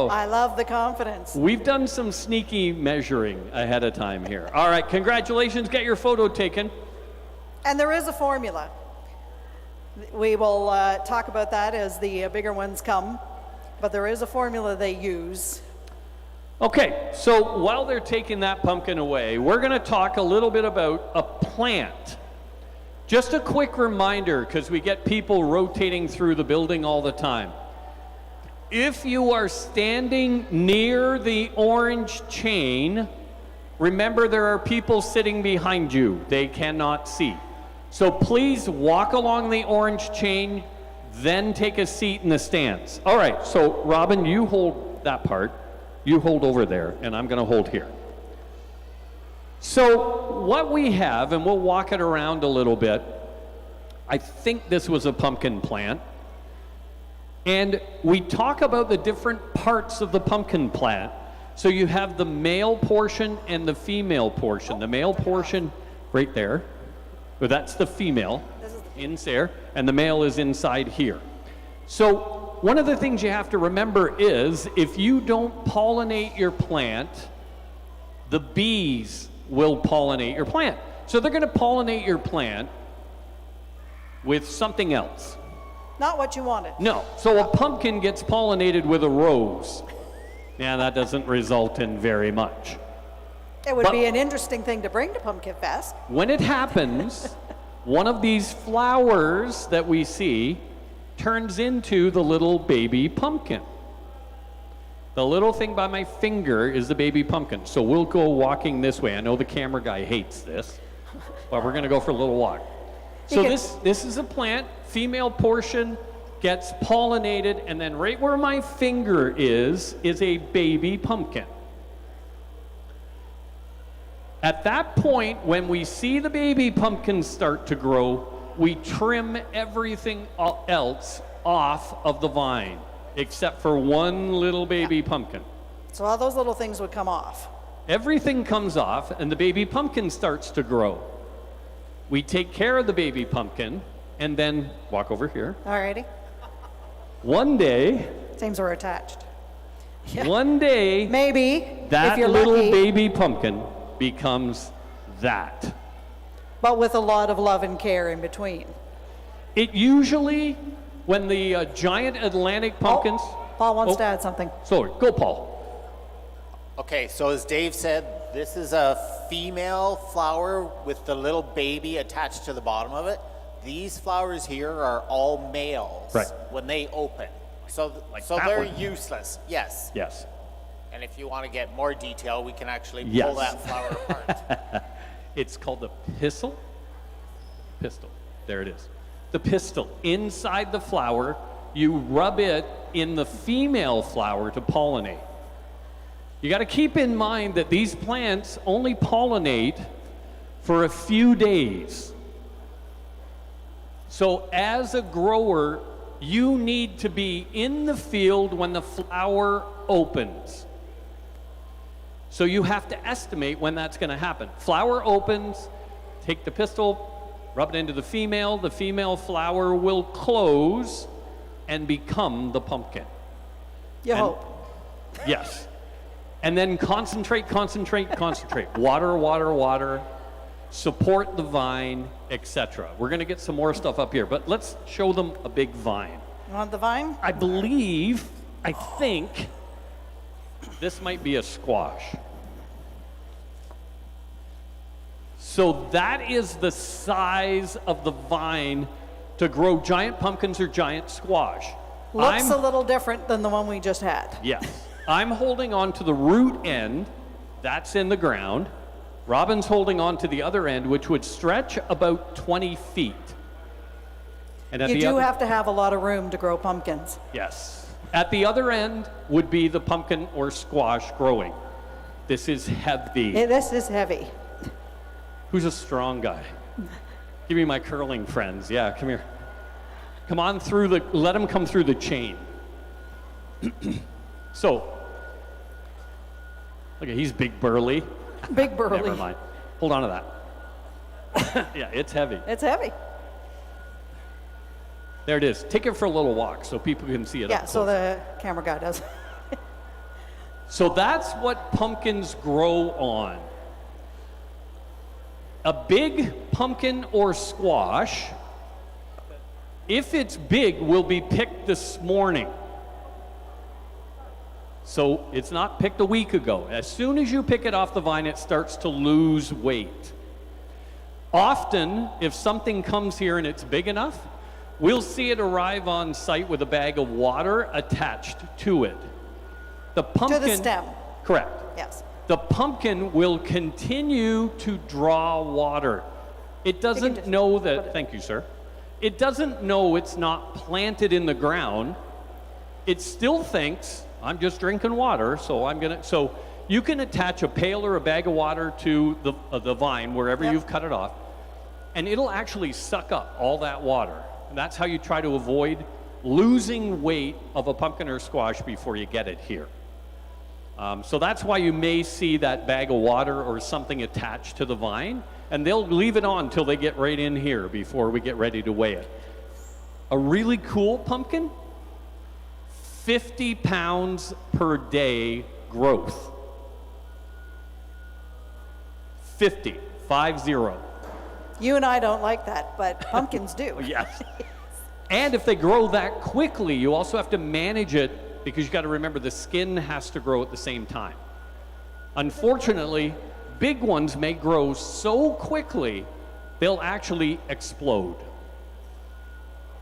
I love the confidence. We've done some sneaky measuring ahead of time here. All right, congratulations. Get your photo taken. And there is a formula. We will talk about that as the bigger ones come. But there is a formula they use. Okay, so while they're taking that pumpkin away, we're going to talk a little bit about a plant. Just a quick reminder, because we get people rotating through the building all the time. If you are standing near the orange chain, remember there are people sitting behind you. They cannot see. So please walk along the orange chain, then take a seat in the stands. All right, so Robin, you hold that part. You hold over there, and I'm going to hold here. So what we have, and we'll walk it around a little bit, I think this was a pumpkin plant. And we talk about the different parts of the pumpkin plant So you have the male portion and the female portion. The male portion right there, but that's the female in there, and the male is inside here. So one of the things you have to remember is if you don't pollinate your plant, the bees will pollinate your plant. So they're going to pollinate your plant with something else. Not what you wanted. No. So a pumpkin gets pollinated with a rose. Yeah, that doesn't result in very much. It would be an interesting thing to bring to Pumpkinfest. When it happens, one of these flowers that we see turns into the little baby pumpkin. The little thing by my finger is the baby pumpkin. So we'll go walking this way. I know the camera guy hates this, but we're going to go for a little walk. So this is a plant. Female portion gets pollinated, and then right where my finger is a baby pumpkin. At that point, when we see the baby pumpkins start to grow, we trim everything else off of the vine, except for one little baby pumpkin. So all those little things would come off. Everything comes off, and the baby pumpkin starts to grow. We take care of the baby pumpkin, and then walk over here. Alrighty. One day, Seems we're attached. Yeah. one day, Maybe, that if you're little lucky, baby pumpkin becomes that. but with a lot of love and care in between. It usually, when the giant Atlantic pumpkins... Paul wants to add something. Sorry, go Paul. Okay, so as Dave said, this is a female flower with the little baby attached to the bottom of it. These flowers here are all males when they open. So they're useless. Yes. Yes. And if you want to get more detail, we can actually pull Yes. that flower apart. It's called the pistil. There it is. The pistil. Inside the flower, you rub it in the female flower to pollinate. You got to keep in mind that these plants only pollinate for a few days. So as a grower, you need to be in the field when the flower opens. So you have to estimate when that's going to happen. Flower opens, take the pistil, rub it into the female flower will close and become the pumpkin. You hope. Yes. And then concentrate. Water, water, water. Support the vine, etc. We're going to get some more stuff up here, but let's show them a big vine. You want the vine? I think this might be a squash. So that is the size of the vine to grow giant pumpkins or giant squash. Looks a little different than the one we just had. Yes. I'm holding on to the root end. That's in the ground. Robin's holding on to the other end, which would stretch about 20 feet. And at You the do other, have to have a lot of room to grow pumpkins. Yes. At the other end would be the pumpkin or squash growing. This is heavy. This is heavy. Who's a strong guy? Give me my curling friends. Yeah, come here. Come on through let him come through the chain. So, look at, he's big burly. Big burly. Never mind. Hold on to that. Yeah, it's heavy. It's heavy. There it is. Take it for a little walk so people can see it Yeah, up so close. the camera guy does. So that's what pumpkins grow on. A big pumpkin or squash, if it's big, will be picked this morning. So it's not picked a week ago. As soon as you pick it off the vine, it starts to lose weight. Often, if something comes here and it's big enough, we'll see it arrive on site with a bag of water attached to it. The pumpkin, To the stem. Correct. Yes. The pumpkin will continue to draw water. It doesn't know that, thank you, sir. It doesn't know it's not planted in the ground. It still thinks, I'm just drinking water, so you can attach a pail or a bag of water to the vine, wherever you've cut it off, and it'll actually suck up all that water. And that's how you try to avoid losing weight of a pumpkin or squash before you get it here. So that's why you may see that bag of water or something attached to the vine, and they'll leave it on until they get right in here before we get ready to weigh it. A really cool pumpkin, 50 pounds per day growth. 50, 50. You and I don't like that, but pumpkins do. Yes. And if they grow that quickly, you also have to manage it because you got to remember the skin has to grow at the same time. Unfortunately, big ones may grow so quickly, they'll actually explode.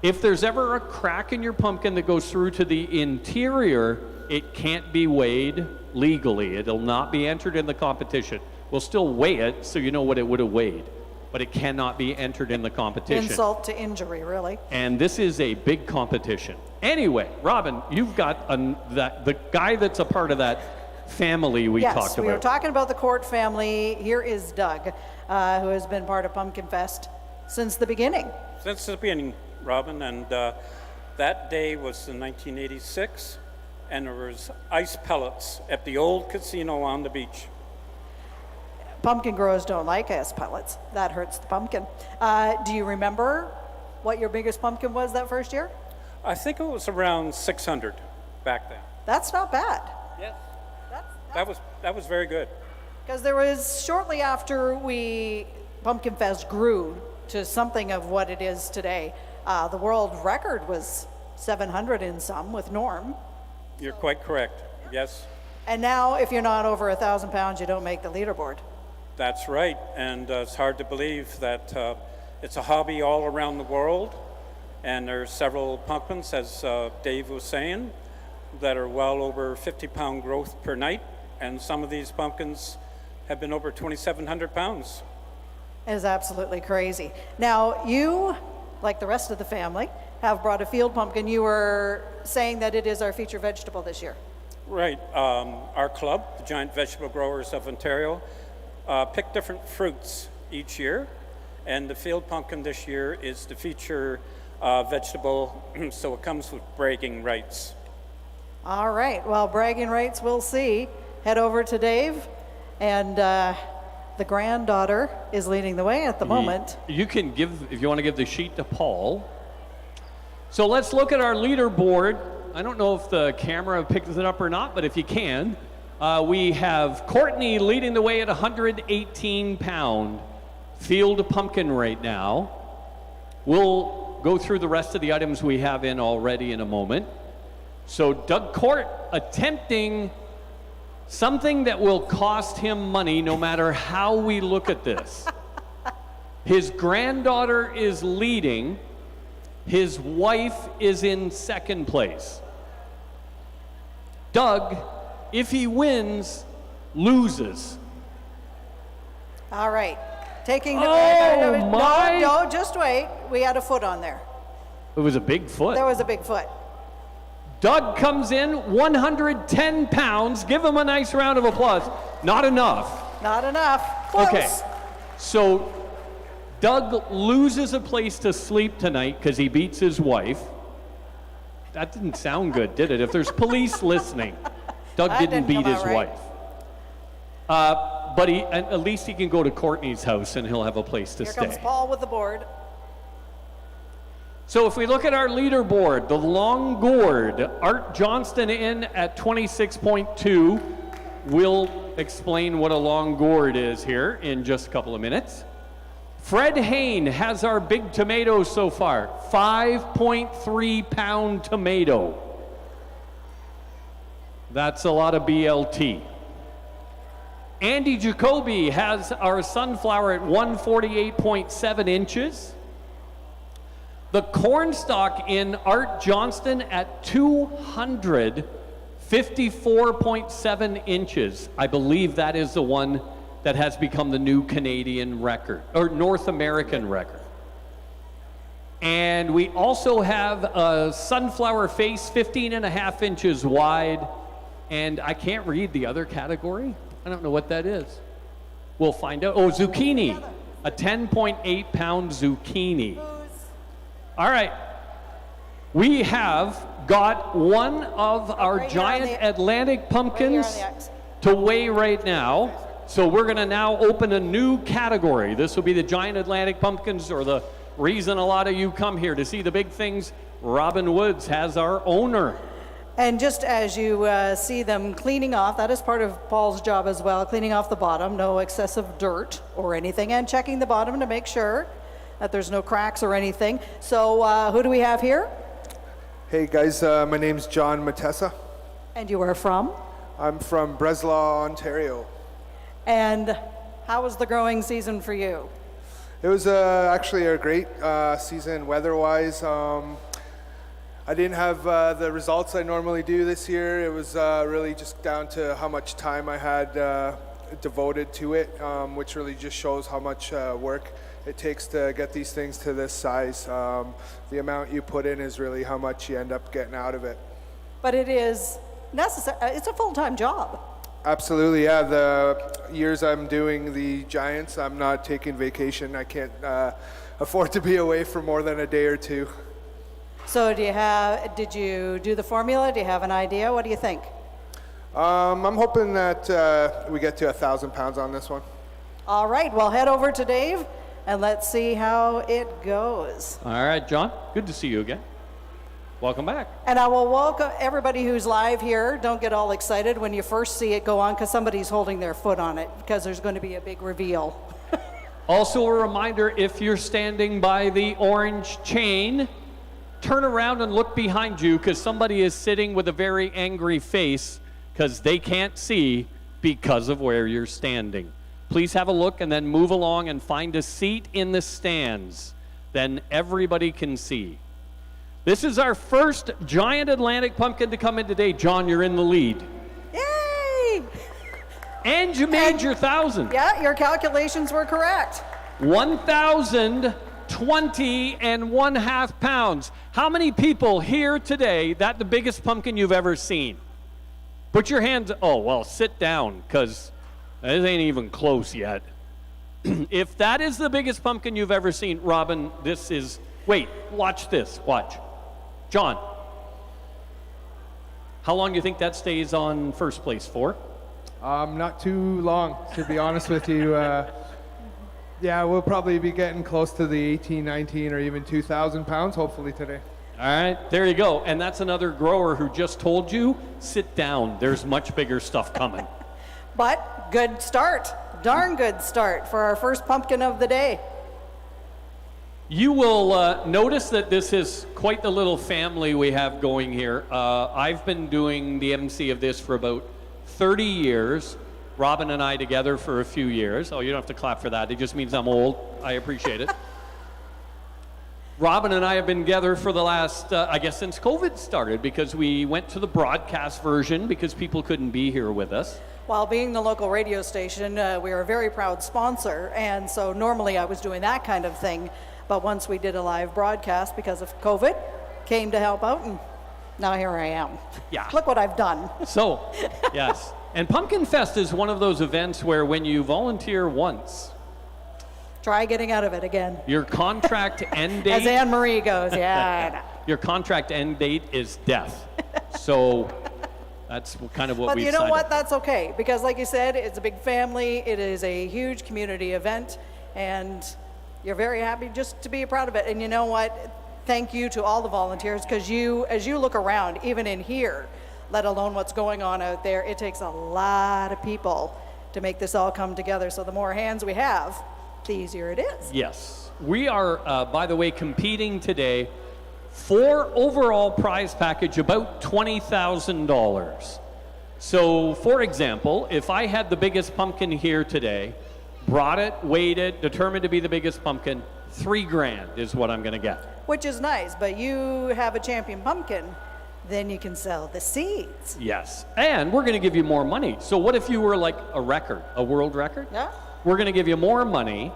If there's ever a crack in your pumpkin that goes through to the interior, it can't be weighed legally. It'll not be entered in the competition. We'll still weigh it so you know what it would have weighed, but it cannot be entered in the competition. Insult to injury, really. And this is a big competition. Anyway, Robin, you've got the guy that's a part of that family we talked about. Yes, we were talking about the Court family. Here is Doug, who has been part of Pumpkinfest since the beginning. Since the beginning, Robin, and that day was in 1986, and there was ice pellets at the old casino on the beach. Pumpkin growers don't like ice pellets. That hurts the pumpkin. Do you remember what your biggest pumpkin was that first year? I think it was around 600 back then. That's not bad. Yes. That was very good. Because there was, shortly after Pumpkinfest grew to something of what it is today, the world record was 700 in some with Norm. You're quite correct. Yes. And now, if you're not over 1,000 pounds, you don't make the leaderboard. That's right, and it's hard to believe that it's a hobby all around the world, and there's several pumpkins, as Dave was saying, that are well over 50-pound growth per night, and some of these pumpkins have been over 2,700 pounds. It is absolutely crazy. Now, you, like the rest of the family, have brought a field pumpkin. You were saying that it is our featured vegetable this year. Right. Our club, the Giant Vegetable Growers of Ontario, pick different fruits each year, and the field pumpkin this year is the feature vegetable, so it comes with bragging rights. All right, well, bragging rights, we'll see. Head over to Dave, and the granddaughter is leading the way at the moment. You can give, if you want to give the sheet to Paul. So let's look at our leaderboard. I don't know if the camera picks it up or not, but if you can, we have Courtney leading the way at 118 pound field pumpkin right now. We'll go through the rest of the items we have in already in a moment. So Doug Court attempting something that will cost him money no matter how we look at this. His granddaughter is leading. His wife is in second place. Doug, if he wins, loses. All right. Taking my. No, just wait. We had a foot on there. It was a big foot. There was a big foot. Doug comes in, 110 pounds. Give him a nice round of applause. Not enough. Not enough. Close. Okay. So Doug loses a place to sleep tonight because he beats his wife. That didn't sound good, did it? If there's police listening, Doug didn't beat his wife. But at least he can go to Courtney's house and he'll have a place to stay. Here comes Paul with the board. So if we look at our leaderboard, the long gourd, Art Johnston in at 26.2. We'll explain what a long gourd is here in just a couple of minutes. Fred Hain has our big tomato so far, 5.3 pound tomato. That's a lot of BLT. Andy Jacoby has our sunflower at 148.7 inches. The cornstalk in Art Johnston at 254.7 inches. I believe that is the one that has become the new Canadian record, or North American record. And we also have a sunflower face 15.5 inches wide, and I can't read the other category. I don't know what that is. We'll find out. Oh, zucchini, a 10.8 pound zucchini. All right, we have got one of our Right here on giant the- Atlantic pumpkins Right here on the X. to weigh right now. So we're going to now open a new category. This will be the giant Atlantic pumpkins, or the reason a lot of you come here to see the big things. Robin Woods has our owner. And just as you see them cleaning off, that is part of Paul's job as well, cleaning off the bottom, no excessive dirt or anything, and checking the bottom to make sure that there's no cracks or anything. So who do we have here? Hey guys, my name's John Matessa. And you are from? I'm from Breslau, Ontario. And how was the growing season for you? It was actually a great season weather-wise. I didn't have the results I normally do this year. It was really just down to how much time I had devoted to it, which really just shows how much work it takes to get these things to this size. The amount you put in is really how much you end up getting out of it. But it is necessary. It's a full-time job. Absolutely, yeah. The years I'm doing the Giants, I'm not taking vacation. I can't afford to be away for more than a day or two. So did you do the formula? Do you have an idea? What do you think? I'm hoping that we get to 1,000 pounds on this one. All right, well, head over to Dave and let's see how it goes. All right, John, good to see you again. Welcome back. And I will welcome everybody who's live here. Don't get all excited when you first see it go on, because somebody's holding their foot on it, because there's going to be a big reveal. Also a reminder, if you're standing by the orange chain, turn around and look behind you, because somebody is sitting with a very angry face because they can't see because of where you're standing. Please have a look and then move along and find a seat in the stands. Then everybody can see. This is our first giant Atlantic pumpkin to come in today. John, you're in the lead. Yay! And you made your 1,000. Yeah, your calculations were correct. 1,020 and 1/2 pounds. How many people here today, that the biggest pumpkin you've ever seen? Put your hands, oh, well, sit down, because this ain't even close yet. If that is the biggest pumpkin you've ever seen, Robin, this is, wait, watch this, watch. John, how long do you think that stays on first place for? Not too long, to be honest with you. Yeah, we'll probably be getting close to the 18, 19, or even 2,000 pounds, hopefully today. All right, there you go. And that's another grower who just told you, sit down, there's much bigger stuff coming. But good start, darn good start for our first pumpkin of the day. You will notice that this is quite the little family we have going here. I've been doing the MC of this for about 30 years. Robin and I together for a few years. Oh, you don't have to clap for that. It just means I'm old. I appreciate it. Robin and I have been together for the last, I guess, since COVID started, because we went to the broadcast version because people couldn't be here with us. While being the local radio station, we are a very proud sponsor, and so normally I was doing that kind of thing. But once we did a live broadcast because of COVID, came to help out, and now here I am. Yeah. Look what I've done. So, yes. And Pumpkinfest is one of those events where when you volunteer once, Try getting out of it again. your contract end date... As Anne Marie goes, yeah, I know. Your contract end date is death. So that's kind of what But we've you know signed what? up. That's okay, because like you said, it's a big family. It is a huge community event, and you're very happy just to be a proud of it. And you know what? Thank you to all the volunteers, because as you look around, even in here, let alone what's going on out there, it takes a lot of people to make this all come together. So the more hands we have, the easier it is. Yes. We are, by the way, competing today for overall prize package about $20,000. So, for example, if I had the biggest pumpkin here today, brought it, weighed it, determined to be the biggest pumpkin, $3,000 is what I'm going to get. Which is nice, but you have a champion pumpkin, then you can sell the seeds. Yes. And we're going to give you more money. So what if you were like a record, a world record? Yeah. We're going to give you more money.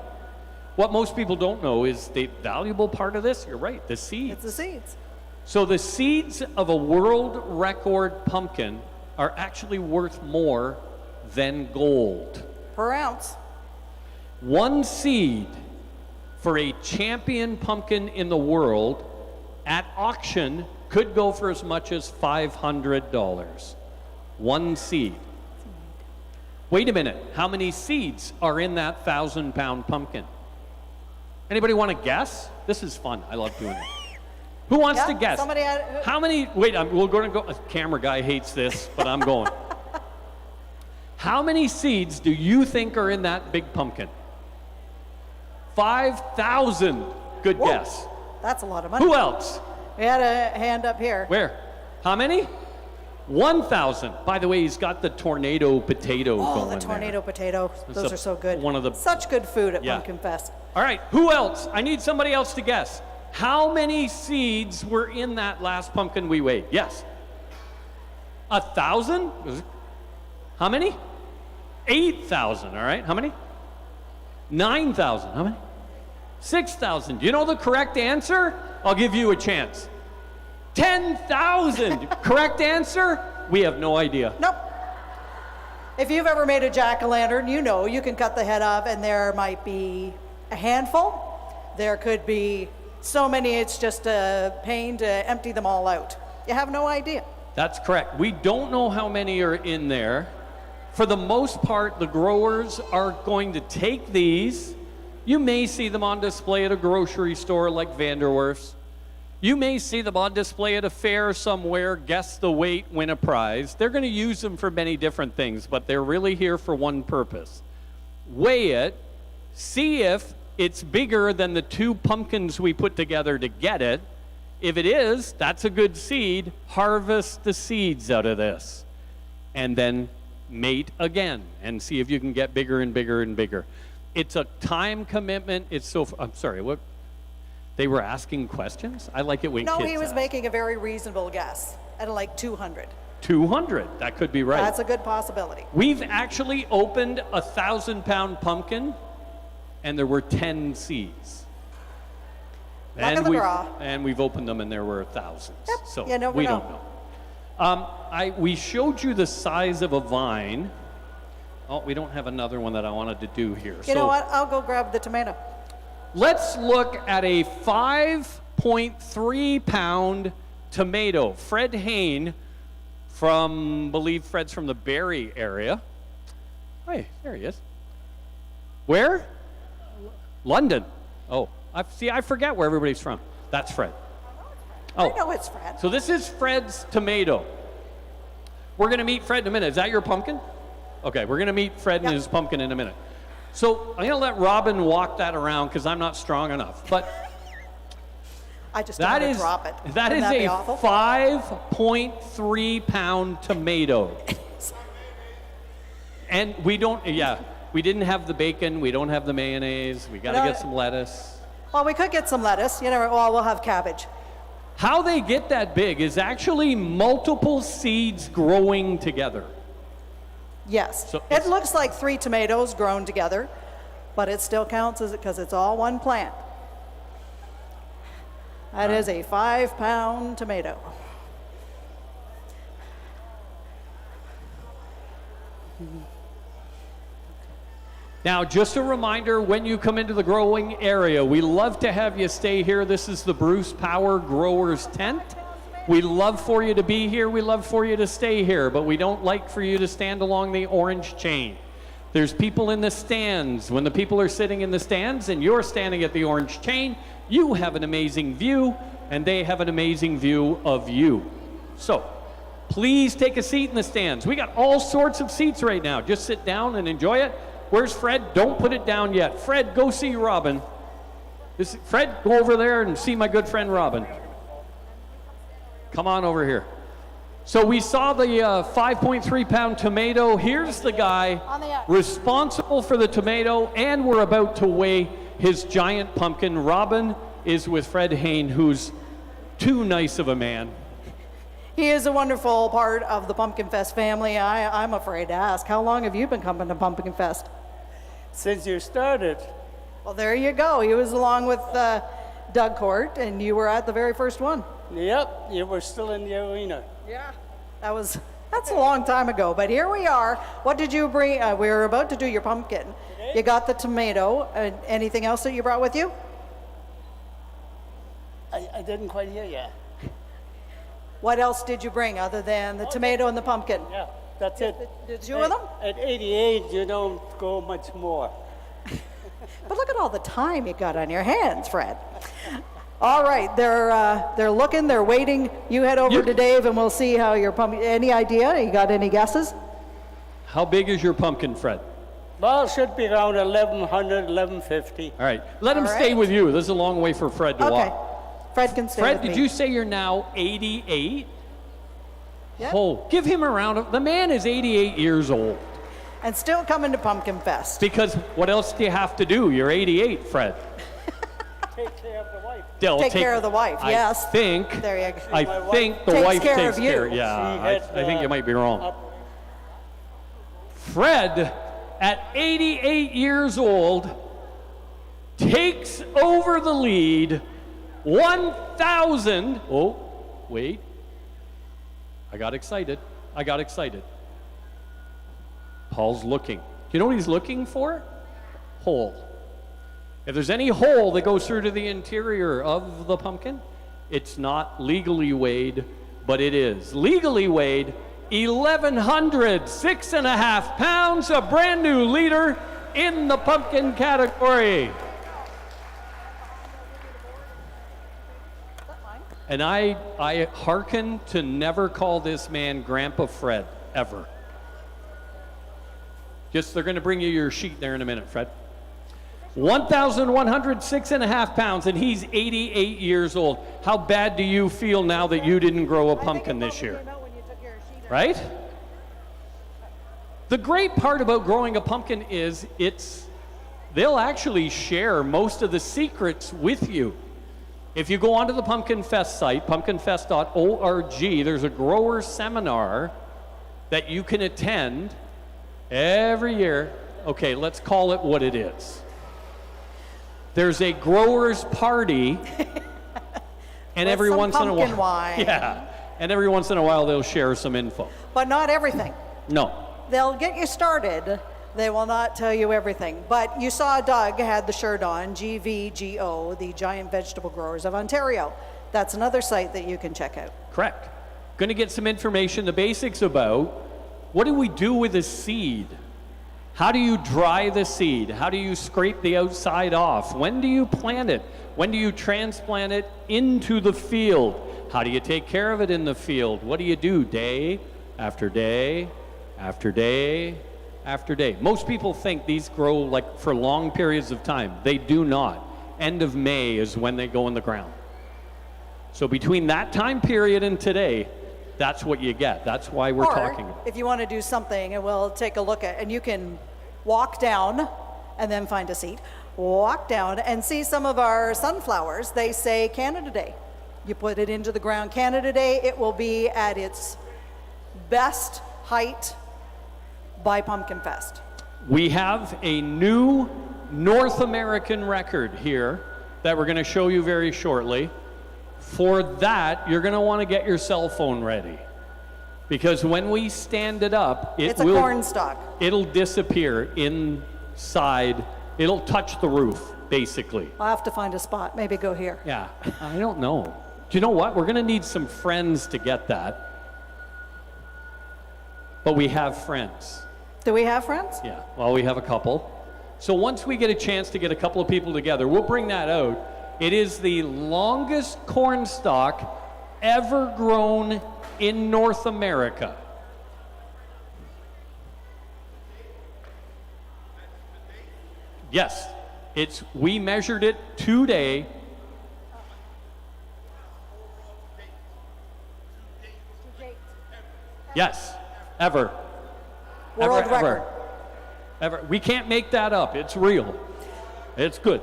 What most people don't know is the valuable part of this, you're right, the seeds. It's the seeds. So the seeds of a world record pumpkin are actually worth more than gold. Per ounce. One seed for a champion pumpkin in the world at auction could go for as much as $500. One seed. Wait a minute, how many seeds are in that 1,000-pound pumpkin? Anybody want to guess? This is fun, I love doing it. Who wants to guess? How many, wait, we're going to go, camera guy hates this, but I'm going. How many seeds do you think are in that big pumpkin? 5,000, good guess. That's a lot of money. Who else? We had a hand up here. Where? How many? 1,000. By the way, he's got the tornado potato going Oh, the tornado potato. Those are so good. One of the Such good food at Pumpkinfest. All right, who else? I need somebody else to guess. How many seeds were in that last pumpkin we weighed? Yes. 1,000? How many? 8,000, all right. How many? 9,000. How many? 6,000. Do you know the correct answer? I'll give you a chance. 10,000. Correct answer? We have no idea. Nope. If you've ever made a jack-o'-lantern, you know you can cut the head off and there might be a handful. There could be so many, it's just a pain to empty them all out. You have no idea. That's correct. We don't know how many are in there. For the most part, the growers are going to take these. You may see them on display at a grocery store like Vanderwerf's. You may see them on display at a fair somewhere, guess the weight, win a prize. They're going to use them for many different things, but they're really here for one purpose. Weigh it, see if it's bigger than the 2 pumpkins we put together to get it. If it is, that's a good seed. Harvest the seeds out of this. And then mate again and see if you can get bigger and bigger and bigger. It's a time commitment. It's so, I'm sorry, what? They were asking questions? I like it when kids No, he was ask. making a very reasonable guess at like 200. 200, that could be right. That's a good possibility. We've actually opened a 1,000-pound pumpkin, and there were 10 seeds. Luck of the draw. And we've opened them, and there were thousands. Yep. So You never we know. don't know. We showed you the size of a vine. Oh, we don't have another one that I wanted to do here. You know what? I'll go grab the tomato. Let's look at a 5.3-pound tomato. Fred Hain believe Fred's from the Barrie area. Hey, there he is. Where? London. Oh, I forget where everybody's from. That's Fred. I know it's Fred. So this is Fred's tomato. We're going to meet Fred in a minute. Is that your pumpkin? Okay, we're going to meet Fred and his pumpkin in a minute. So I'm going to let Robin walk that around because I'm not strong enough. But I just don't want to drop it. That Wouldn't is be a awful? 5.3-pound tomato. And we didn't have the bacon. We don't have the mayonnaise. We got to get some lettuce. Well, we could get some lettuce. We'll have cabbage. How they get that big is actually multiple seeds growing together. Yes. So it looks like 3 tomatoes grown together, but it still counts as because it's all one plant. That is a 5-pound tomato. Now, just a reminder, when you come into the growing area, we love to have you stay here. This is the Bruce Power Growers Tent. We love for you to be here. We love for you to stay here, but we don't like for you to stand along the orange chain. There's people in the stands. When the people are sitting in the stands and you're standing at the orange chain, you have an amazing view, and they have an amazing view of you. So, please take a seat in the stands. We got all sorts of seats right now. Just sit down and enjoy it. Where's Fred? Don't put it down yet. Fred, go see Robin. Fred, go over there and see my good friend Robin. Come on over here. So we saw the 5.3-pound tomato. Here's the guy responsible for the tomato, and we're about to weigh his giant pumpkin. Robin is with Fred Hain, who's too nice of a man. He is a wonderful part of the Pumpkinfest family. I'm afraid to ask, how long have you been coming to Pumpkinfest? Since you started. Well, there you go. He was along with Doug Court, and you were at the very first one. Yep, you were still in the arena. Yeah. That's a long time ago, but here we are. What did you bring? We were about to do your pumpkin. You got the tomato. Anything else that you brought with you? I didn't quite hear you. What else did you bring other than the tomato and the pumpkin? Yeah, that's it. The two of them? At 88, you don't go much more. But look at all the time you got on your hands, Fred. All right, they're looking, they're waiting. You head over to Dave and we'll see how your pumpkin, any idea? You got any guesses? How big is your pumpkin, Fred? Well, it should be around 1,100, 1,150. All right, let him stay with you. This is a long way for Fred to walk. Fred can stay Fred, with me. did you say you're now 88? Yeah. Oh, give him a round of, the man is 88 years old. And still coming to Pumpkinfest. Because what else do you have to do? You're 88, Fred. Take care of the wife. Take care of the wife, yes. I think the wife takes care of you. care. Yeah, I think you might be wrong. Fred, at 88 years old, takes over the lead. 1,000. Oh, wait. I got excited. Paul's looking. Do you know what he's looking for? Hole. If there's any hole that goes through to the interior of the pumpkin, it's not legally weighed, but it is. Legally weighed, 1,100, 6.5 pounds, a brand new leader in the pumpkin category. And I hearken to never call this man Grandpa Fred, ever. Just, they're going to bring you your sheet there in a minute, Fred. 1,106.5 pounds, and he's 88 years old. How bad do you feel now that you didn't grow a pumpkin this year? Right? The great part about growing a pumpkin is they'll actually share most of the secrets with you. If you go onto the Pumpkinfest site, pumpkinfest.org, there's a grower seminar that you can attend every year. Okay, let's call it what it is. There's a grower's party, and every once in a while, wine. and every once in a while they'll share some info. But not everything. No. They'll get you started. They will not tell you everything. But you saw Doug had the shirt on, GVGO, the Giant Vegetable Growers of Ontario. That's another site that you can check out. Correct. Going to get some information, the basics about what do we do with a seed? How do you dry the seed? How do you scrape the outside off? When do you plant it? When do you transplant it into the field? How do you take care of it in the field? What do you do day after day after day after day? Most people think these grow like for long periods of time. They do not. End of May is when they go in the ground. So between that time period and today, that's what you get. That's why we're talking about it. If you want to do something, and we'll take a look at, and you can walk down and then find a seat, walk down and see some of our sunflowers. They say Canada Day. You put it into the ground Canada Day, it will be at its best height by Pumpkinfest. We have a new North American record here that we're going to show you very shortly. For that, you're going to want to get your cell phone ready. Because when we stand it up, it's a corn stalk. It'll disappear inside. It'll touch the roof, basically. I'll have to find a spot. Maybe go here. Yeah, I don't know. Do you know what? We're going to need some friends to get that. But we have friends. Do we have friends? Yeah, well, we have a couple. So once we get a chance to get a couple of people together, we'll bring that out. It is the longest corn stalk ever grown in North America. Yes, we measured it today. Yes, ever. World record. Ever. We can't make that up. It's real. It's good.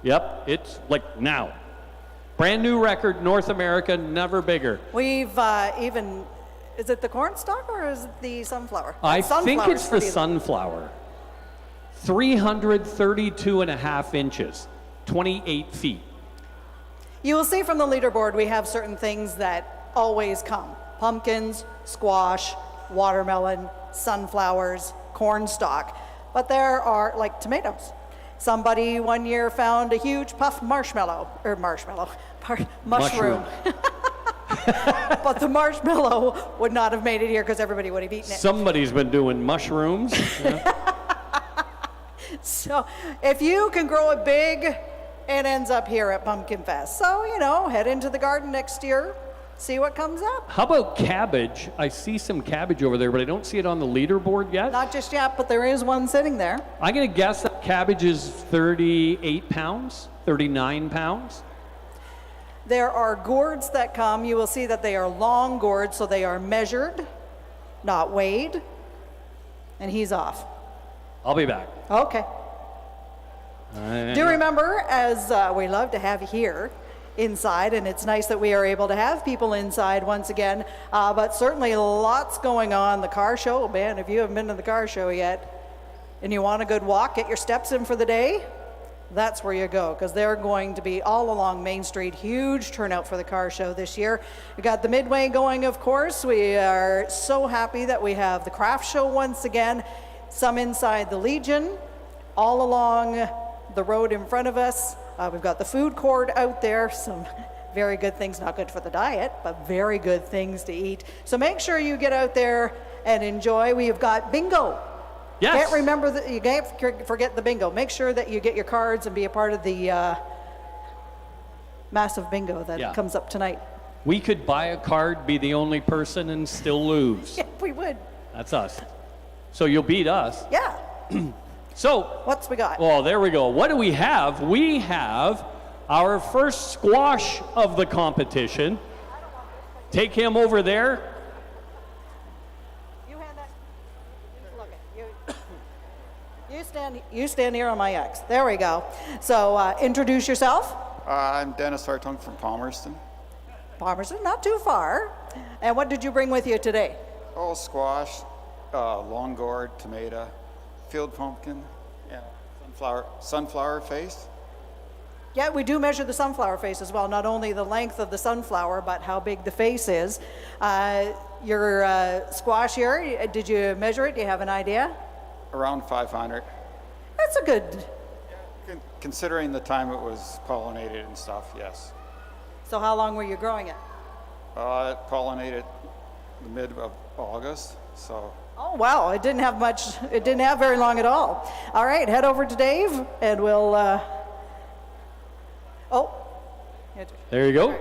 Yep, it's like now. Brand new record, North America, never bigger. We've even, is it the corn stalk or is it the sunflower? I think it's the sunflower. 332.5 inches, 28 feet. You will see from the leaderboard we have certain things that always come. Pumpkins, squash, watermelon, sunflowers, corn stalk. But there are, like tomatoes. Somebody one year found a huge puff mushroom. But the marshmallow would not have made it here because everybody would have eaten it. Somebody's been doing mushrooms. Yeah. So if you can grow it big, it ends up here at Pumpkinfest. So, you know, head into the garden next year, see what comes up. How about cabbage? I see some cabbage over there, but I don't see it on the leaderboard yet. Not just yet, but there is one sitting there. I'm going to guess that cabbage is 38 pounds, 39 pounds. There are gourds that come. You will see that they are long gourds, so they are measured, not weighed. And he's off. I'll be back. Okay. Do remember, as we love to have you here inside, and it's nice that we are able to have people inside once again, but certainly lots going on. The car show, man, if you haven't been to the car show yet and you want a good walk, get your steps in for the day, that's where you go, because they're going to be all along Main Street. Huge turnout for the car show this year. We got the Midway going, of course. We are so happy that we have the craft show once again, some inside the Legion, all along the road in front of us. We've got the food court out there, some very good things, not good for the diet, but very good things to eat. So make sure you get out there and enjoy. We've got bingo. Yes. Can't remember that, you can't forget the bingo. Make sure that you get your cards and be a part of the massive bingo that comes up tonight. We could buy a card, be the only person, and still lose. Yeah, we would. That's us. So you'll beat us. Yeah. So, what's we got? Oh, there we go. What do we have? We have our first squash of the competition. Take him over there. You hand that. Look at you. You stand here on my X. There we go. So introduce yourself. I'm Dennis Hartung from Palmerston. Palmerston, not too far. And what did you bring with you today? Oh, squash, long gourd, tomato, field pumpkin, yeah, sunflower face. Yeah, we do measure the sunflower face as well, not only the length of the sunflower, but how big the face is. Your squash here, did you measure it? Do you have an idea? Around 500. That's a good... Considering the time it was pollinated and stuff, yes. So how long were you growing it? It pollinated the mid of August, so... Oh, wow, it didn't have much, it didn't have very long at all. All right, head over to Dave, and we'll... There you go.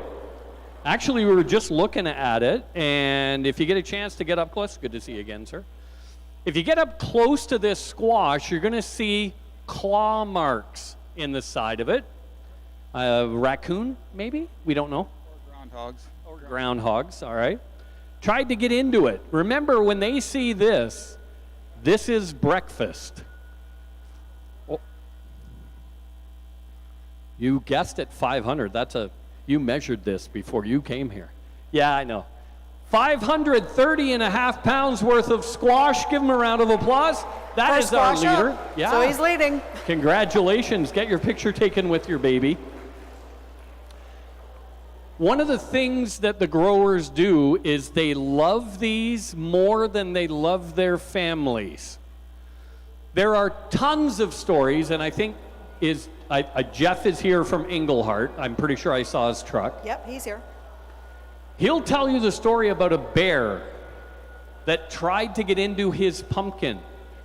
Actually, we were just looking at it, and if you get a chance to get up close, good to see you again, sir. If you get up close to this squash, you're going to see claw marks in the side of it. Raccoon, maybe? We don't know. Or groundhogs. Groundhogs, all right. Tried to get into it. Remember, when they see this, this is breakfast. Oh. You guessed it, 500. You measured this before you came here. Yeah, I know. 530 and a half pounds worth of squash. Give him a round of applause. That is our leader. Yeah. So he's leading. Congratulations. Get your picture taken with your baby. One of the things that the growers do is they love these more than they love their families. There are tons of stories, and I think Jeff is here from Englehart. I'm pretty sure I saw his truck. Yep, he's here. He'll tell you the story about a bear that tried to get into his pumpkin.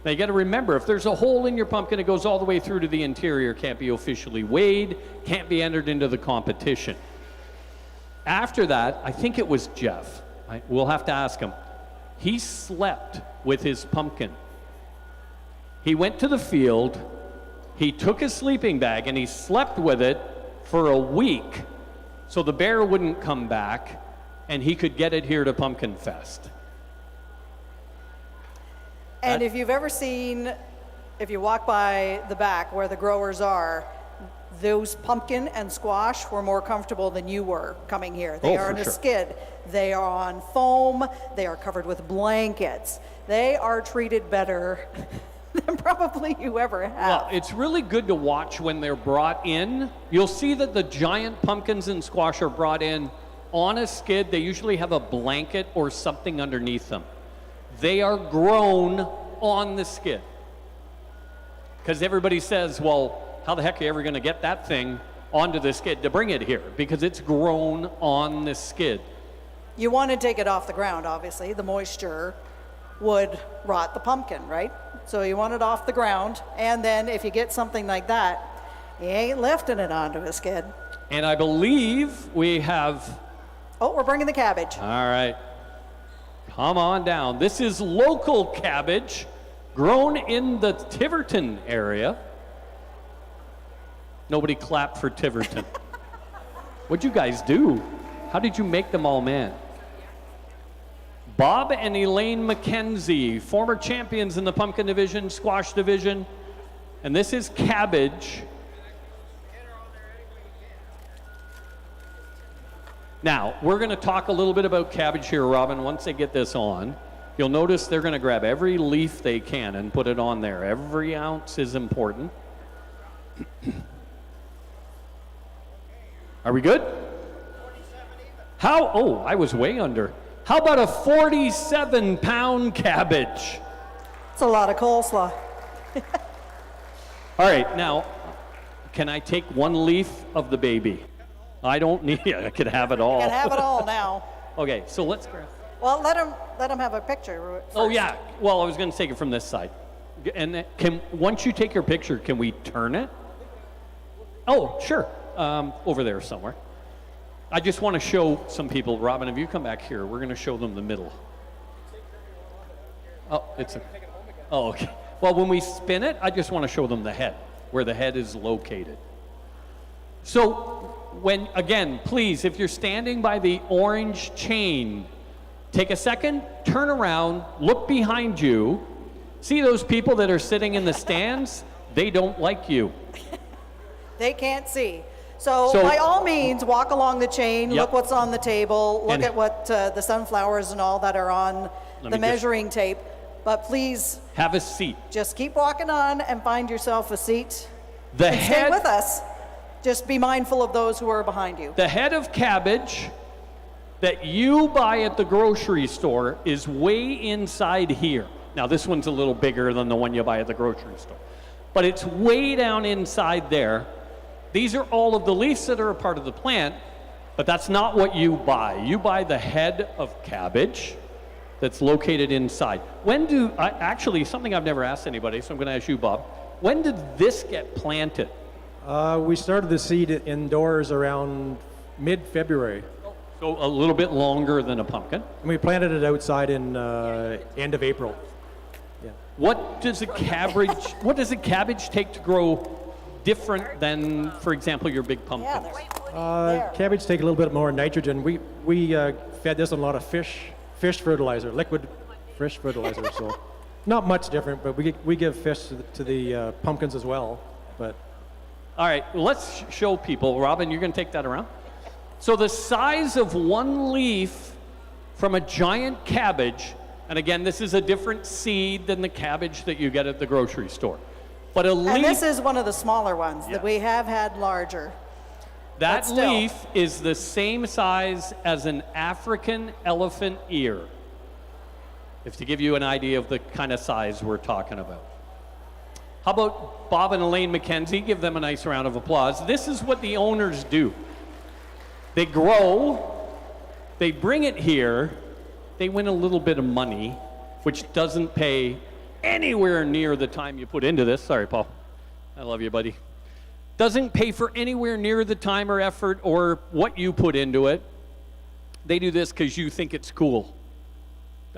Now you got to remember, if there's a hole in your pumpkin, it goes all the way through to the interior, can't be officially weighed, can't be entered into the competition. After that, I think it was Jeff. We'll have to ask him. He slept with his pumpkin. He went to the field, he took his sleeping bag, and he slept with it for a week so the bear wouldn't come back and he could get it here to Pumpkinfest. And if you've ever seen, if you walk by the back where the growers are, those pumpkin and squash were more comfortable than you were coming here. They are in a skid. They are on foam. They are covered with blankets. They are treated better than probably you ever have. Well, it's really good to watch when they're brought in. You'll see that the giant pumpkins and squash are brought in on a skid. They usually have a blanket or something underneath them. They are grown on the skid. Because everybody says, well, how the heck are you ever going to get that thing onto the skid to bring it here? Because it's grown on the skid. You want to take it off the ground, obviously. The moisture would rot the pumpkin, right? So you want it off the ground, and then if you get something like that, you ain't lifting it onto a skid. And I believe we have... Oh, we're bringing the cabbage. All right. Come on down. This is local cabbage grown in the Tiverton area. Nobody clapped for Tiverton. What'd you guys do? How did you make them all, man? Bob and Elaine McKenzie, former champions in the pumpkin division, squash division. And this is cabbage. Now, we're going to talk a little bit about cabbage here, Robin, once they get this on. You'll notice they're going to grab every leaf they can and put it on there. Every ounce is important. Are we good? How? Oh, I was way under. How about a 47-pound cabbage? It's a lot of coleslaw. All right, now, can I take one leaf of the baby? I don't need it. I could have it all. You can have it all now. Okay, so let's grab. Well, let him have a picture first. Oh, yeah. Well, I was going to take it from this side. And once you take your picture, can we turn it? Oh, sure. Over there somewhere. I just want to show some people. Robin, if you come back here, we're going to show them the middle. Oh, oh, okay. Well, when we spin it, I just want to show them the head, where the head is located. So, again, please, if you're standing by the orange chain, take a second, turn around, look behind you. See those people that are sitting in the stands? They don't like you. They can't see. So by all means, walk along the chain, look what's on the table, look at what the sunflowers and all that are on the measuring tape. But please have a seat. Just keep walking on and find yourself a seat. The and head, stay with us. Just be mindful of those who are behind you. The head of cabbage that you buy at the grocery store is way inside here. Now, this one's a little bigger than the one you buy at the grocery store. But it's way down inside there. These are all of the leaves that are a part of the plant, but that's not what you buy. You buy the head of cabbage that's located inside. Actually, something I've never asked anybody, so I'm going to ask you, Bob. When did this get planted? We started the seed indoors around mid-February. So a little bit longer than a pumpkin. And we planted it outside in end of April. Yeah. What does a cabbage take to grow different than, for example, your big pumpkins? Cabbage take a little bit more nitrogen. We fed this on a lot of fish fertilizer, liquid fish fertilizer. So not much different, but we give fish to the pumpkins as well. But all right, let's show people. Robin, you're going to take that around. So the size of one leaf from a giant cabbage, and again, this is a different seed than the cabbage that you get at the grocery store. But a leaf, and this is one of the smaller ones that we have had larger. That leaf is the same size as an African elephant ear, if to give you an idea of the kind of size we're talking about. How about Bob and Elaine McKenzie? Give them a nice round of applause. This is what the owners do. They grow, they bring it here, they win a little bit of money, which doesn't pay anywhere near the time you put into this. Sorry, Paul. I love you, buddy. Doesn't pay for anywhere near the time or effort or what you put into it. They do this because you think it's cool.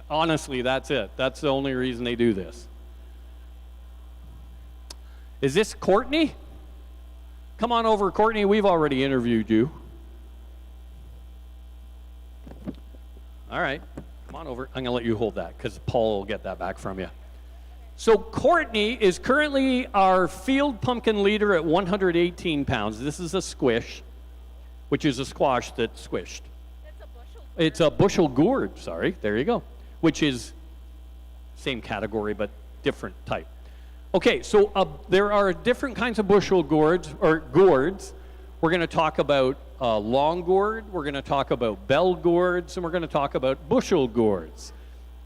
Honestly, that's it. That's the only reason they do this. Is this Courtney? Come on over, Courtney. We've already interviewed you. All right. Come on over. I'm going to let you hold that because Paul will get that back from you. So Courtney is currently our field pumpkin leader at 118 pounds. This is a squish, which is a squash that's squished. It's a bushel gourd, sorry. There you go. Which is same category but different type. Okay, so there are different kinds of bushel gourds, or gourds. We're going to talk about long gourd, we're going to talk about bell gourds, and we're going to talk about bushel gourds.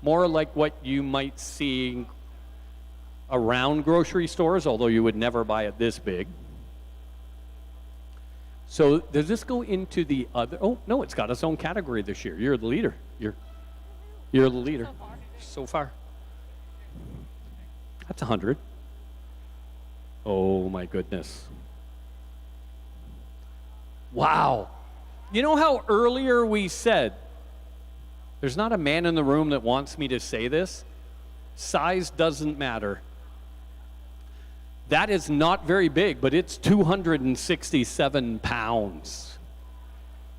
More like what you might see around grocery stores, although you would never buy it this big. So does this go into the other? Oh no, it's got its own category this year. You're the leader. You're the leader so far. That's 100. Oh my goodness. Wow. You know how earlier we said, there's not a man in the room that wants me to say this? Size doesn't matter. That is not very big, but it's 267 pounds.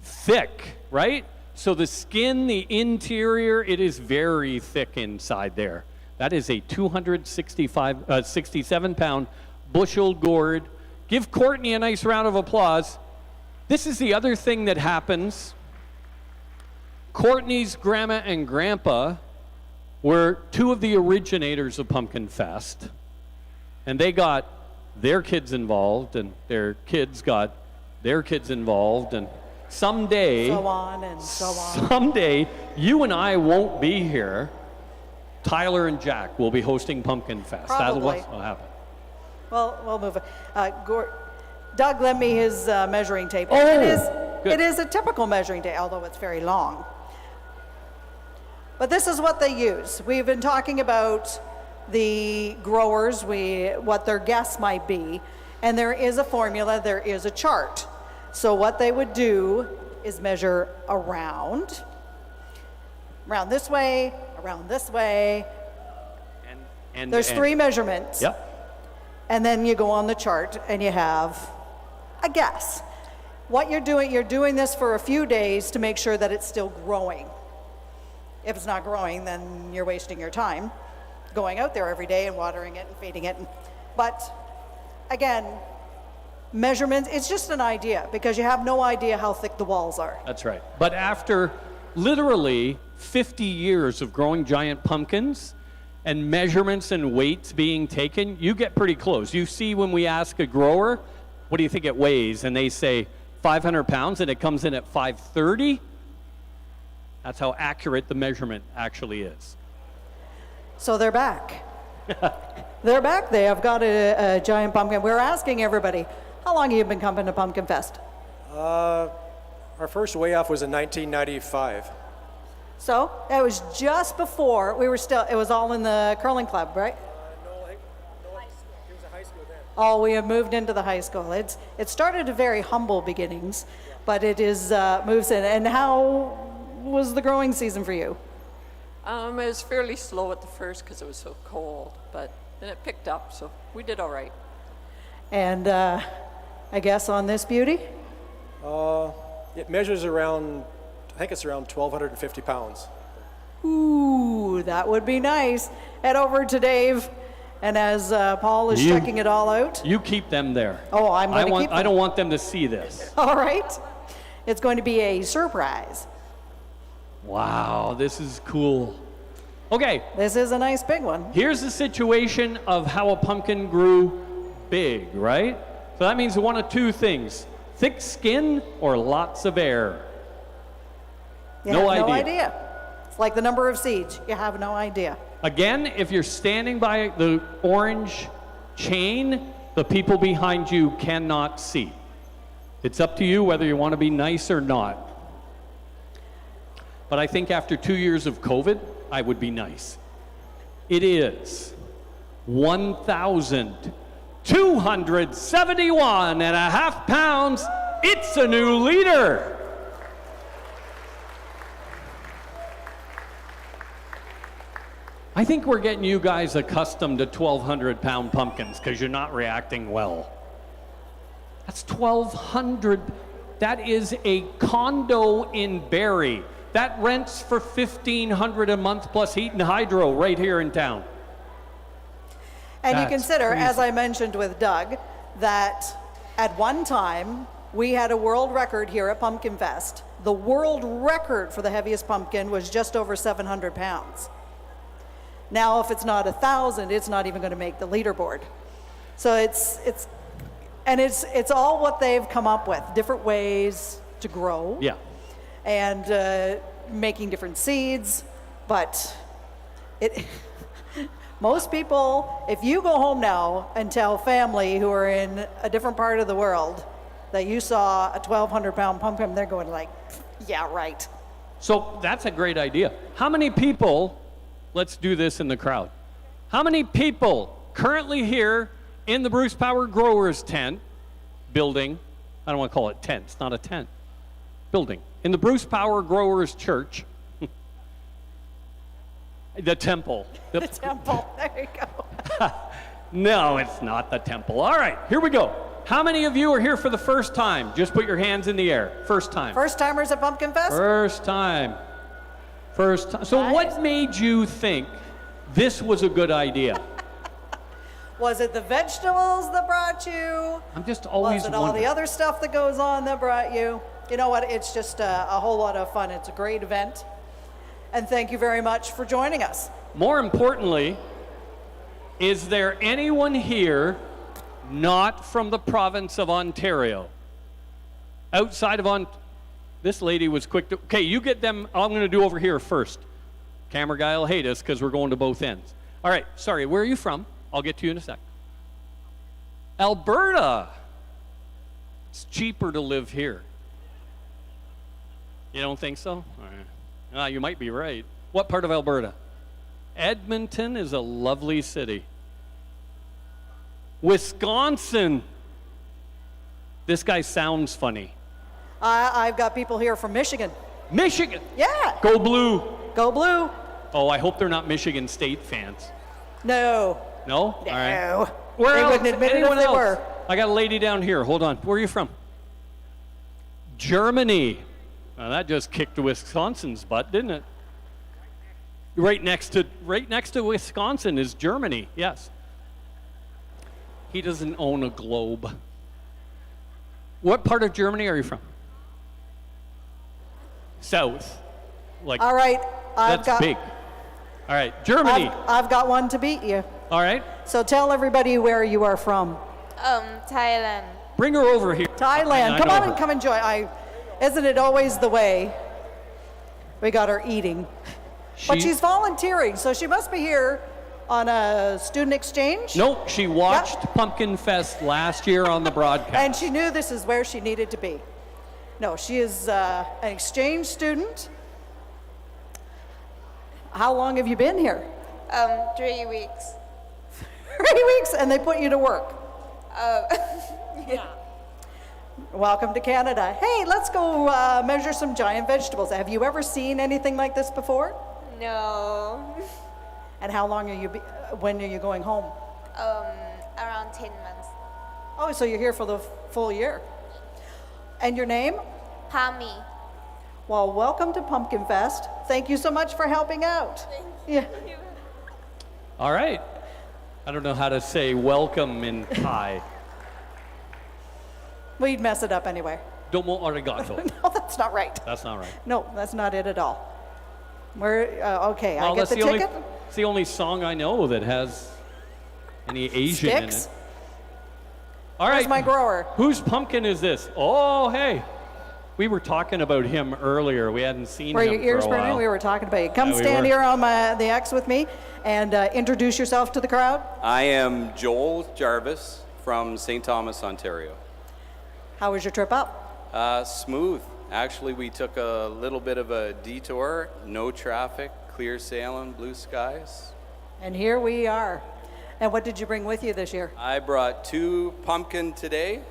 Thick, right? So the skin, the interior, it is very thick inside there. That is a 67-pound bushel gourd. Give Courtney a nice round of applause. This is the other thing that happens. Courtney's grandma and grandpa were two of the originators of Pumpkinfest. And they got their kids involved, and their kids got their kids involved, and someday, So on and so on. someday, you and I won't be here. Tyler and Jack will be hosting Pumpkinfest. That's Probably. what will happen. Well, we'll move it. Doug lent me his measuring tape. Oh, good. It is a typical measuring tape, although it's very long. But this is what they use. We've been talking about the growers, what their guess might be, and there is a formula, there is a chart. So what they would do is measure around this way, around this way. And There's three measurements. Yep. And then you go on the chart and you have a guess. What you're doing this for a few days to make sure that it's still growing. If it's not growing, then you're wasting your time going out there every day and watering it and feeding it. But again, measurements, it's just an idea because you have no idea how thick the walls are. That's right. But after literally 50 years of growing giant pumpkins and measurements and weights being taken, you get pretty close. You see when we ask a grower, what do you think it weighs? And they say 500 pounds and it comes in at 530. That's how accurate the measurement actually is. So they're back. They're back. They have got a giant pumpkin. We're asking everybody, how long have you been coming to Pumpkinfest? Our first way off was in 1995. So it was just before it was all in the curling club, right? It was a high school then. Oh, we have moved into the high school. It started at very humble beginnings, but it is moves in. And how was the growing season for you? It was fairly slow at the first because it was so cold, but then it picked up, so we did all right. And I guess on this beauty? It measures around, I think it's around 1,250 pounds. Ooh, that would be nice. Head over to Dave, and as Paul is checking it all out. You keep them there. Oh, I'm going to keep them. I don't want them to see this. All right. It's going to be a surprise. Wow, this is cool. Okay. This is a nice big one. Here's the situation of how a pumpkin grew big, right? So that means one of two things: thick skin or lots of air. No idea. It's like the number of seeds. You have no idea. Again, if you're standing by the orange chain, the people behind you cannot see. It's up to you whether you want to be nice or not. But I think after 2 years of COVID, I would be nice. It is 1,271.5 pounds. It's a new leader. I think we're getting you guys accustomed to 1,200-pound pumpkins because you're not reacting well. That's 1,200. That is a condo in Barrie. That rents for $1,500 a month plus heat and hydro right here in town. And That's you consider, crazy. as I mentioned with Doug, that at one time we had a world record here at Pumpkinfest. The world record for the heaviest pumpkin was just over 700 pounds. Now, if it's not 1,000, it's not even going to make the leaderboard. So it's all what they've come up with, different ways to grow. Yeah. And making different seeds, but most people, if you go home now and tell family who are in a different part of the world that you saw a 1,200-pound pumpkin, they're going like, yeah, right. So that's a great idea. How many people, let's do this in the crowd. How many people currently here in the Bruce Power Growers tent building, I don't want to call it tent, it's not a tent, building, in the Bruce Power Growers Church, the temple. The temple, there you go. No, it's not the temple. All right, here we go. How many of you are here for the first time? Just put your hands in the air. First time. First timers at Pumpkinfest? First time. First time. So what made you think this was a good idea? Was it the vegetables that brought you? I'm just always Was it all the other stuff that goes on that brought you? You know what? It's just a whole lot of fun. It's a great event. And thank you very much for joining us. More importantly, is there anyone here not from the province of Ontario? Outside of this lady was quick to, okay, you get them, I'm going to do over here first. Camera guy will hate us because we're going to both ends. All right, sorry, where are you from? I'll get to you in a sec. Alberta. It's cheaper to live here. You don't think so? All right. You might be right. What part of Alberta? Edmonton is a lovely city. Wisconsin. This guy sounds funny. I've got people here from Michigan. Michigan? Yeah. Go Blue. Go Blue. Oh, I hope they're not Michigan State fans. No. No? All right. No. Where They else? wouldn't admit it if Anyone they else? were. I got a lady down here. Hold on. Where are you from? Germany. Now, that just kicked Wisconsin's butt, didn't it? Right next to Wisconsin is Germany. Yes. He doesn't own a globe. What part of Germany are you from? South. Like. All right. That's big. All right, Germany. I've got one to beat you. All right. So tell everybody where you are from. Thailand. Bring her over here. Thailand. I Come know on her. and come enjoy. Isn't it always the way? We got her eating. But she's volunteering, so she must be here on a student exchange. No, she watched Pumpkinfest last year on the broadcast. And she knew this is where she needed to be. No, she is an exchange student. How long have you been here? 3 weeks. 3 weeks, and they put you to work. Yeah. Welcome to Canada. Hey, let's go measure some giant vegetables. Have you ever seen anything like this before? No. And how long when are you going home? Around 10 months. Oh, so you're here for the full year. And your name? Pami. Well, welcome to Pumpkinfest. Thank you so much for helping out. Yeah. All right. I don't know how to say welcome in Thai. We'd mess it up anyway. Domo arigato. No, that's not right. That's not right. No, that's not it at all. We're, okay, Well, I get that's the ticket. It's the only song I know that has any Asian Sticks? in it. All Where's right. my grower? Whose pumpkin is this? Oh, hey. We were talking about him earlier. We hadn't seen Were him your ears for a burning? while. We were talking about you. Come Yeah, we stand were. here on the X with me and introduce yourself to the crowd. I am Joel Jarvis from St. Thomas, Ontario. How was your trip up? Smooth. Actually, we took a little bit of a detour, no traffic, clear sailing, blue skies. And here we are. And what did you bring with you this year? I brought 2 pumpkin today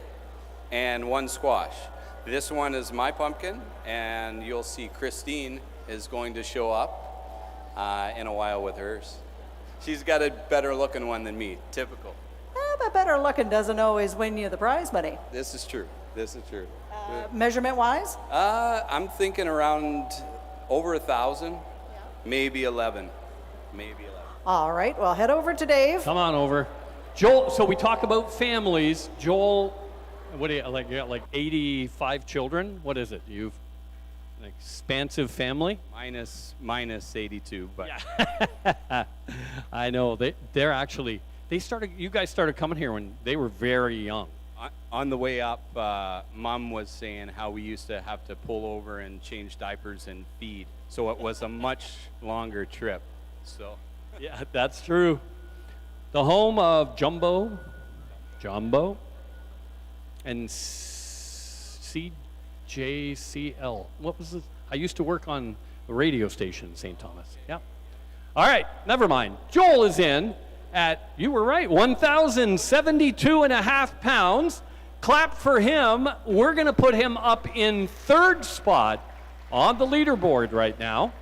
and 1 squash. This one is my pumpkin, and you'll see Christine is going to show up in a while with hers. She's got a better looking one than me, typical. But better looking doesn't always win you the prize money. This is true. This is true. Measurement wise? I'm thinking around over 1,000, maybe 11, maybe 11. All right, well, head over to Dave. Come on over. Joel, so we talk about families. Joel, what do you, like, you got like 85 children? What is it? You've an expansive family? Minus 82, but. Yeah. I know, they're actually, you guys started coming here when they were very young. On the way up, Mom was saying how we used to have to pull over and change diapers and feed. So it was a much longer trip. So. Yeah, that's true. The home of Jumbo, and CJCL. What was this? I used to work on a radio station in St. Thomas. Yeah. All right, never mind. Joel is in at, you were right, 1,072.5 pounds. Clap for him. We're going to put him up in third spot on the leaderboard right now.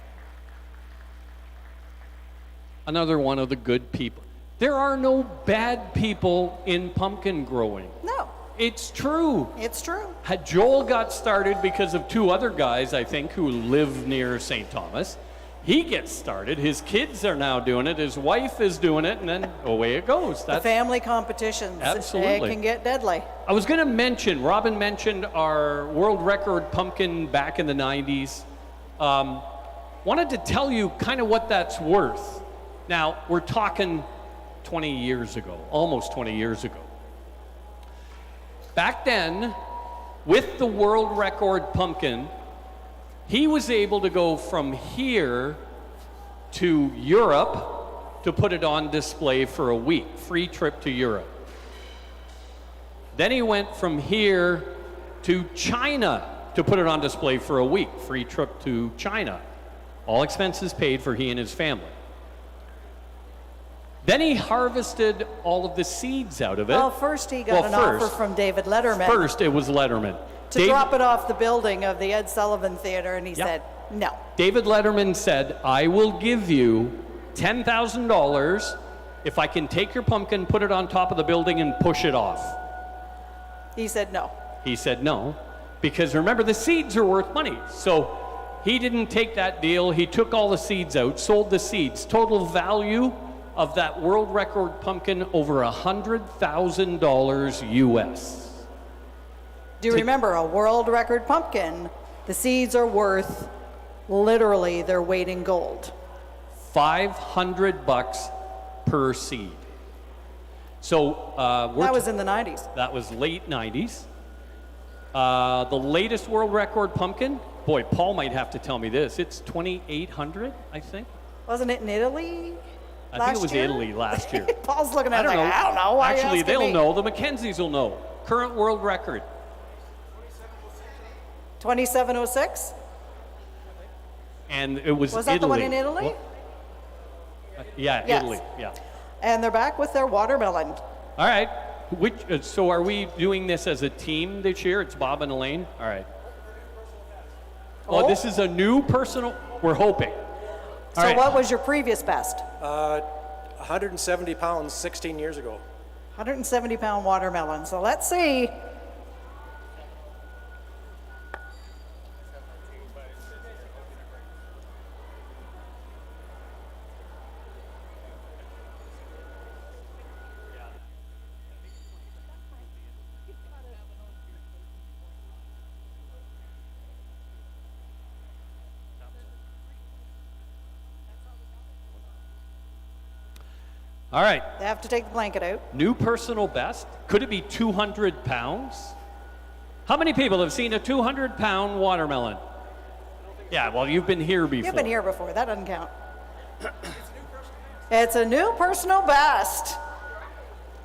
Another one of the good people. There are no bad people in pumpkin growing. No. It's true. It's true. Joel got started because of two other guys, I think, who live near St. Thomas. He gets started. His kids are now doing it. His wife is doing it, and then away it goes. The family competitions. Absolutely. It can get deadly. I was going to mention, Robin mentioned our world record pumpkin back in the 90s. Wanted to tell you kind of what that's worth. Now, we're talking 20 years ago, almost 20 years ago. Back then, with the world record pumpkin, he was able to go from here to Europe to put it on display for a week, free trip to Europe. Then he went from here to China to put it on display for a week, free trip to China. All expenses paid for he and his family. Then he harvested all of the seeds out of it. Well, first he got an offer from David Letterman. First, it was Letterman. To drop it off the building of the Ed Sullivan Theater, and he said, no. David Letterman said, I will give you $10,000 if I can take your pumpkin, put it on top of the building, and push it off. He said no. He said no, because remember, the seeds are worth money. So he didn't take that deal. He took all the seeds out, sold the seeds. Total value of that world record pumpkin, over $100,000 US. Do you remember a world record pumpkin? The seeds are worth literally their weight in gold. $500 per seed. So that was in the 90s. That was late 90s. The latest world record pumpkin, boy, Paul might have to tell me this. It's 2,800, I think. Wasn't it in Italy? I think it was Italy last year. Paul's looking at it like, know. I don't know. Why Actually, are you asking they'll me? know. The Mackenzies will know. Current world record. 2706? And it was that Italy. the one in Italy? Well, yeah, Yes. Italy. Yeah. And they're back with their watermelon. All right. So are we doing this as a team this year? It's Bob and Elaine? All right. Well, this is a new personal, we're hoping. All So right. what was your previous best? 170 pounds 16 years ago. 170-pound watermelon. So let's see. All right. They have to take the blanket out. New personal best. Could it be 200 pounds? How many people have seen a 200-pound watermelon? Yeah, well, you've been here before. You've been here before. That doesn't count. It's a new personal best.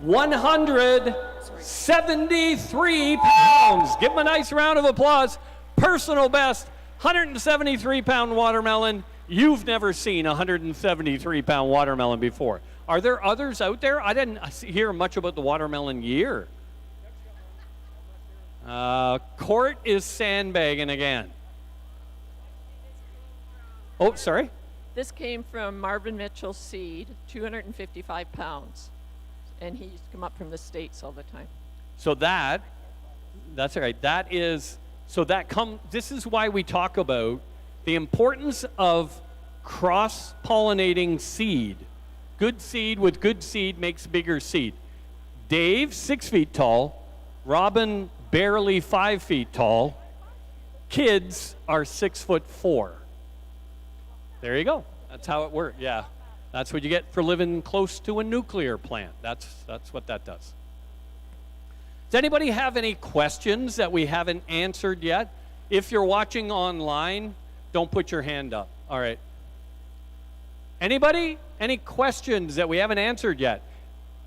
173 pounds. Give him a nice round of applause. Personal best, 173-pound watermelon. You've never seen a 173-pound watermelon before. Are there others out there? I didn't hear much about the watermelon year. Court is sandbagging again. Oh, sorry? This came from Marvin Mitchell's seed, 255 pounds. And he used to come up from the States all the time. So that's all right. That is, so that this is why we talk about the importance of cross-pollinating seed. Good seed with good seed makes bigger seed. Dave, 6 feet tall. Robin, barely 5 feet tall. Kids are 6'4". There you go. That's how it works. Yeah. That's what you get for living close to a nuclear plant. That's what that does. Does anybody have any questions that we haven't answered yet? If you're watching online, don't put your hand up. All right. Anybody? Any questions that we haven't answered yet?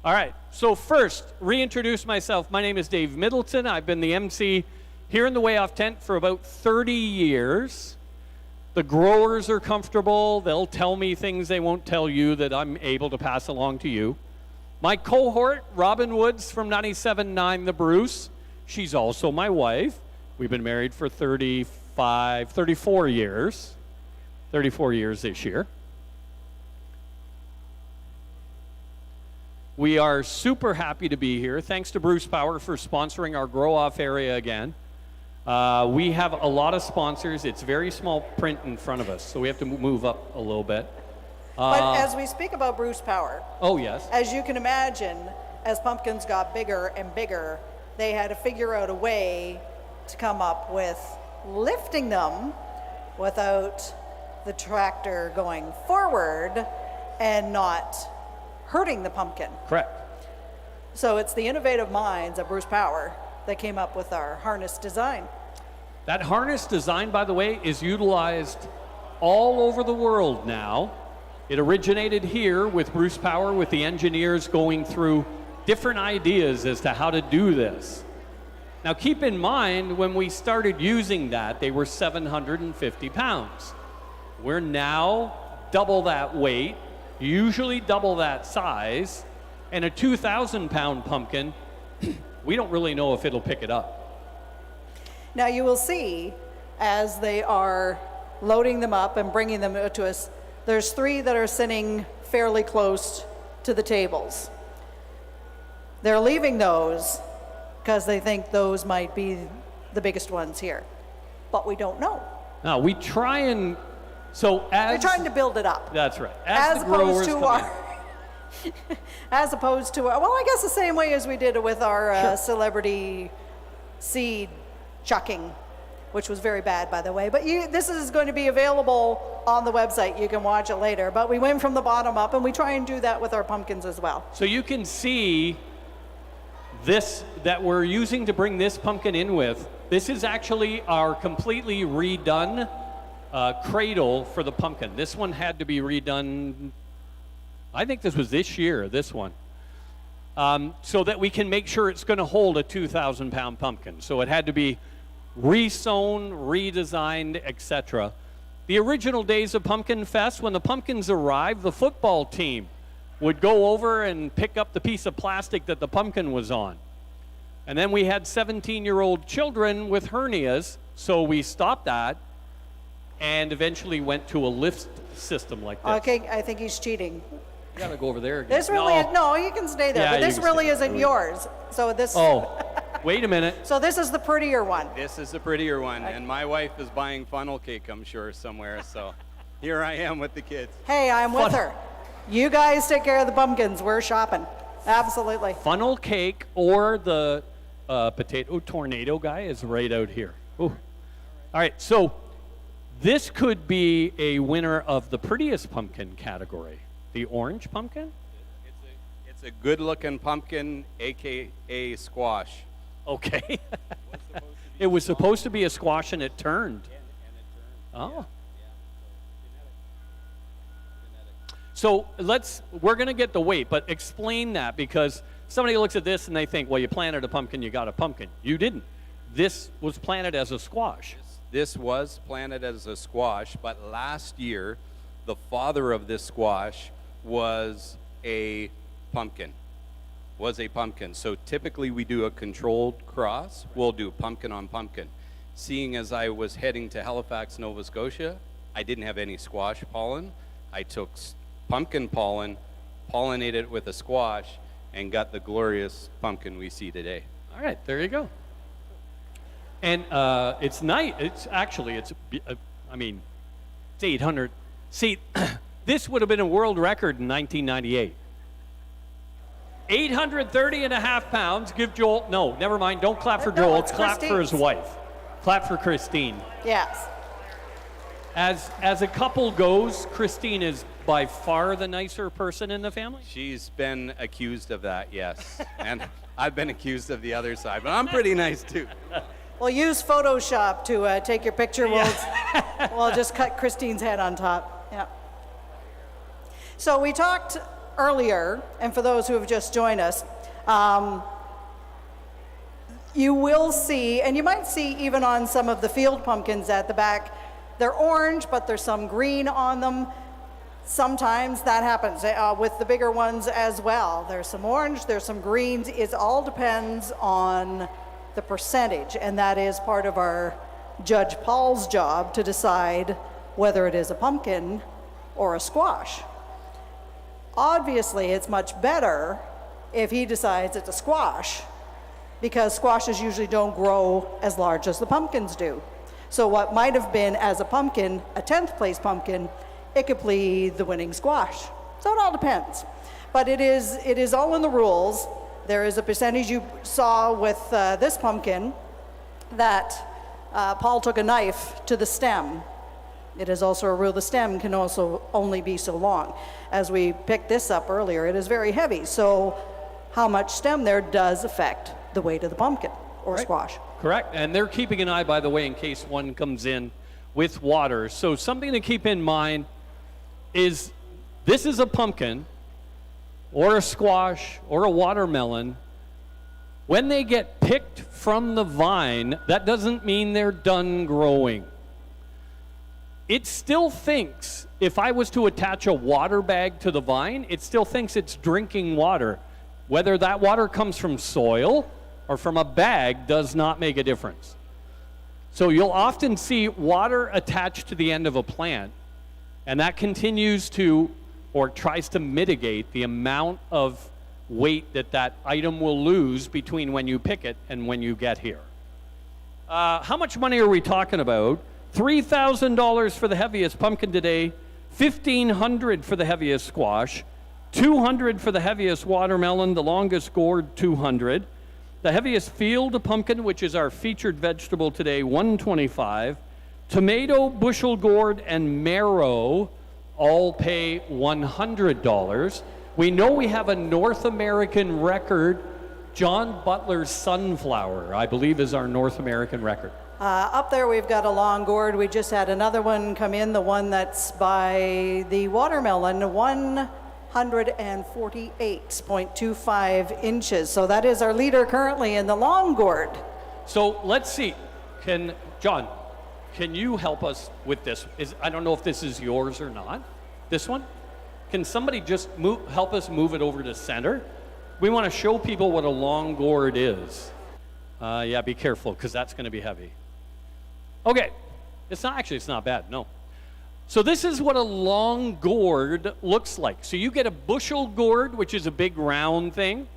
All right. So first, reintroduce myself. My name is Dave Middleton. I've been the MC here in the Way Off tent for about 30 years. The growers are comfortable. They'll tell me things they won't tell you that I'm able to pass along to you. My cohort, Robin Woods from 97.9 The Bruce, she's also my wife. We've been married for 34 years. 34 years this year. We are super happy to be here. Thanks to Bruce Power for sponsoring our Grow Off area again. We have a lot of sponsors. It's very small print in front of us, so we have to move up a little bit. But as we speak about Bruce Power, oh yes, as you can imagine, as pumpkins got bigger and bigger, they had to figure out a way to come up with lifting them without the tractor going forward and not hurting the pumpkin. Correct. So it's the innovative minds of Bruce Power that came up with our harness design. That harness design, by the way, is utilized all over the world now. It originated here with Bruce Power, with the engineers going through different ideas as to how to do this. Now keep in mind, when we started using that, they were 750 pounds. We're now double that weight, usually double that size, and a 2,000-pound pumpkin, we don't really know if it'll pick it up. Now you will see, as they are loading them up and bringing them to us, there's 3 that are sitting fairly close to the tables. They're leaving those because they think those might be the biggest ones here, but we don't know. Now we try and, so as... We're trying to build it up. That's right. As the growers opposed to come our... As opposed to, well, I guess the same way as we did with our celebrity seed chucking, which was very bad, by the way. But this is going to be available on the website. You can watch it later. But we went from the bottom up, and we try and do that with our pumpkins as well. So you can see this that we're using to bring this pumpkin in with. This is actually our completely redone cradle for the pumpkin. This one had to be redone, I think this was this year, this one. So that we can make sure it's going to hold a 2,000-pound pumpkin. So it had to be re-sewn, redesigned, etc. The original days of Pumpkinfest, when the pumpkins arrived, the football team would go over and pick up the piece of plastic that the pumpkin was on. And then we had 17-year-old children with hernias, so we stopped that and eventually went to a lift system like this. Okay, I think he's cheating. You gotta go over there again. This really, no, you can stay there, Yeah, but you this can really stay isn't there. yours. So this. Oh, wait a minute. So this is the prettier one. This is the prettier one, and my wife is buying funnel cake, I'm sure, somewhere, so here I am with the kids. Hey, I'm with her. You guys take care of the pumpkins. We're shopping. Absolutely. Funnel cake or the potato tornado guy is right out here. Ooh. All right, so this could be a winner of the prettiest pumpkin category. The orange pumpkin? It's a good-looking pumpkin, AKA squash. Okay. It was supposed to be a squash and it turned. Oh. So we're going to get the weight, but explain that, because somebody looks at this and they think, well, you planted a pumpkin, you got a pumpkin. You didn't. This was planted as a squash. This was planted as a squash, but last year, the father of this squash was a pumpkin. So typically we do a controlled cross. We'll do pumpkin on pumpkin. Seeing as I was heading to Halifax, Nova Scotia, I didn't have any squash pollen. I took pumpkin pollen, pollinated it with a squash, and got the glorious pumpkin we see today. All right, there you go. And it's nice. It's 800. See, this would have been a world record in 1998. 830 and a half pounds. Give Joel, no, never mind. Don't clap for Joel. it's Clap for his Christine's. wife. Clap for Christine. Yes. As a couple goes, Christine is by far the nicer person in the family. She's been accused of that, yes. And I've been accused of the other side, but I'm pretty nice too. We'll use Photoshop to take your picture. We'll just cut Christine's head on top. Yeah. So we talked earlier, and for those who have just joined us, you will see, and you might see even on some of the field pumpkins at the back, they're orange, but there's some green on them. Sometimes that happens with the bigger ones as well. There's some orange, there's some greens. It all depends on the percentage, and that is part of our Judge Paul's job to decide whether it is a pumpkin or a squash. Obviously, it's much better if he decides it's a squash, because squashes usually don't grow as large as the pumpkins do. So what might have been as a pumpkin, a 10th place pumpkin, it could be the winning squash. So it all depends. But it is all in the rules. There is a percentage you saw with this pumpkin that Paul took a knife to the stem. It is also a rule the stem can also only be so long. As we picked this up earlier, it is very heavy. So how much stem there does affect the weight of the pumpkin or squash. Correct. And they're keeping an eye, by the way, in case one comes in with water. So something to keep in mind is this is a pumpkin or a squash or a watermelon. When they get picked from the vine, that doesn't mean they're done growing. It still thinks, if I was to attach a water bag to the vine, it still thinks it's drinking water. Whether that water comes from soil or from a bag does not make a difference. So you'll often see water attached to the end of a plant, and that continues to, or tries to mitigate the amount of weight that that item will lose between when you pick it and when you get here. How much money are we talking about? $3,000 for the heaviest pumpkin today, $1,500 for the heaviest squash, $200 for the heaviest watermelon, the longest gourd, $200. The heaviest field pumpkin, which is our featured vegetable today, $125. Tomato, bushel gourd, and marrow all pay $100. We know we have a North American record. John Butler's sunflower, I believe, is our North American record. Up there we've got a long gourd. We just had another one come in, the one that's by the watermelon, 148.25 inches. So that is our leader currently in the long gourd. So let's see. John, can you help us with this? I don't know if this is yours or not. This one? Can somebody just help us move it over to center? We want to show people what a long gourd is. Yeah, be careful, because that's going to be heavy. Okay. It's not bad, no. So this is what a long gourd looks like. So you get a bushel gourd, which is a big round thing.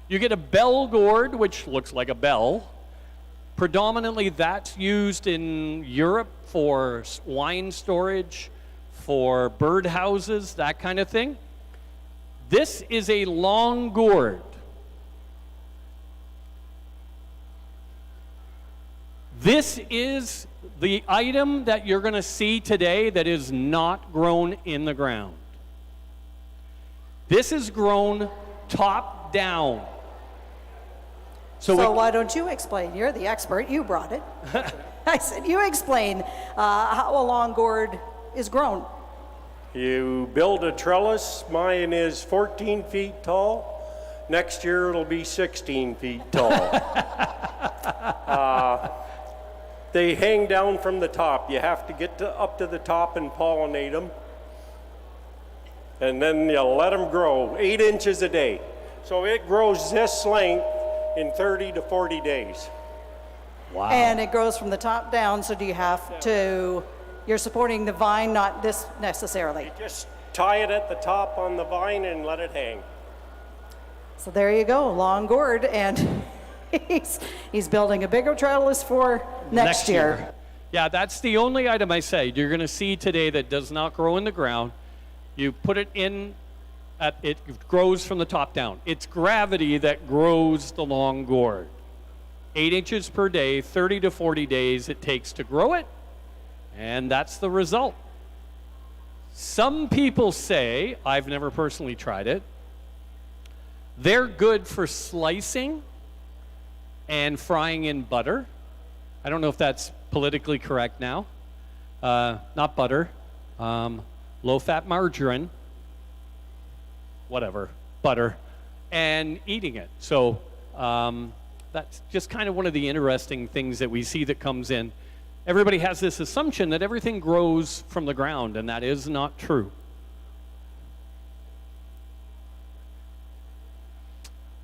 You get a bell gourd, which looks like a bell. Predominantly that's used in Europe for wine storage, for bird houses, that kind of thing. This is a long gourd. This is the item that you're going to see today that is not grown in the ground. This is grown top down. So why don't you explain? You're the expert. You brought it. I said, you explain how a long gourd is grown. You build a trellis. Mine is 14 feet tall. Next year it'll be 16 feet tall. They hang down from the top. You have to get up to the top and pollinate them. And then you let them grow 8 inches a day. So it grows this length in 30 to 40 days. Wow. And it grows from the top down, so do you have to, you're supporting the vine, not this necessarily? You just tie it at the top on the vine and let it hang. So there you go, long gourd, and he's building a bigger trellis for next year. Yeah, that's the only item I say you're going to see today that does not grow in the ground. You put it in, it grows from the top down. It's gravity that grows the long gourd. 8 inches per day, 30 to 40 days it takes to grow it, and that's the result. Some people say, I've never personally tried it, they're good for slicing and frying in butter. I don't know if that's politically correct now. Not butter, low-fat margarine, whatever, butter, and eating it. So That's just kind of one of the interesting things that we see that comes in. Everybody has this assumption that everything grows from the ground, and that is not true.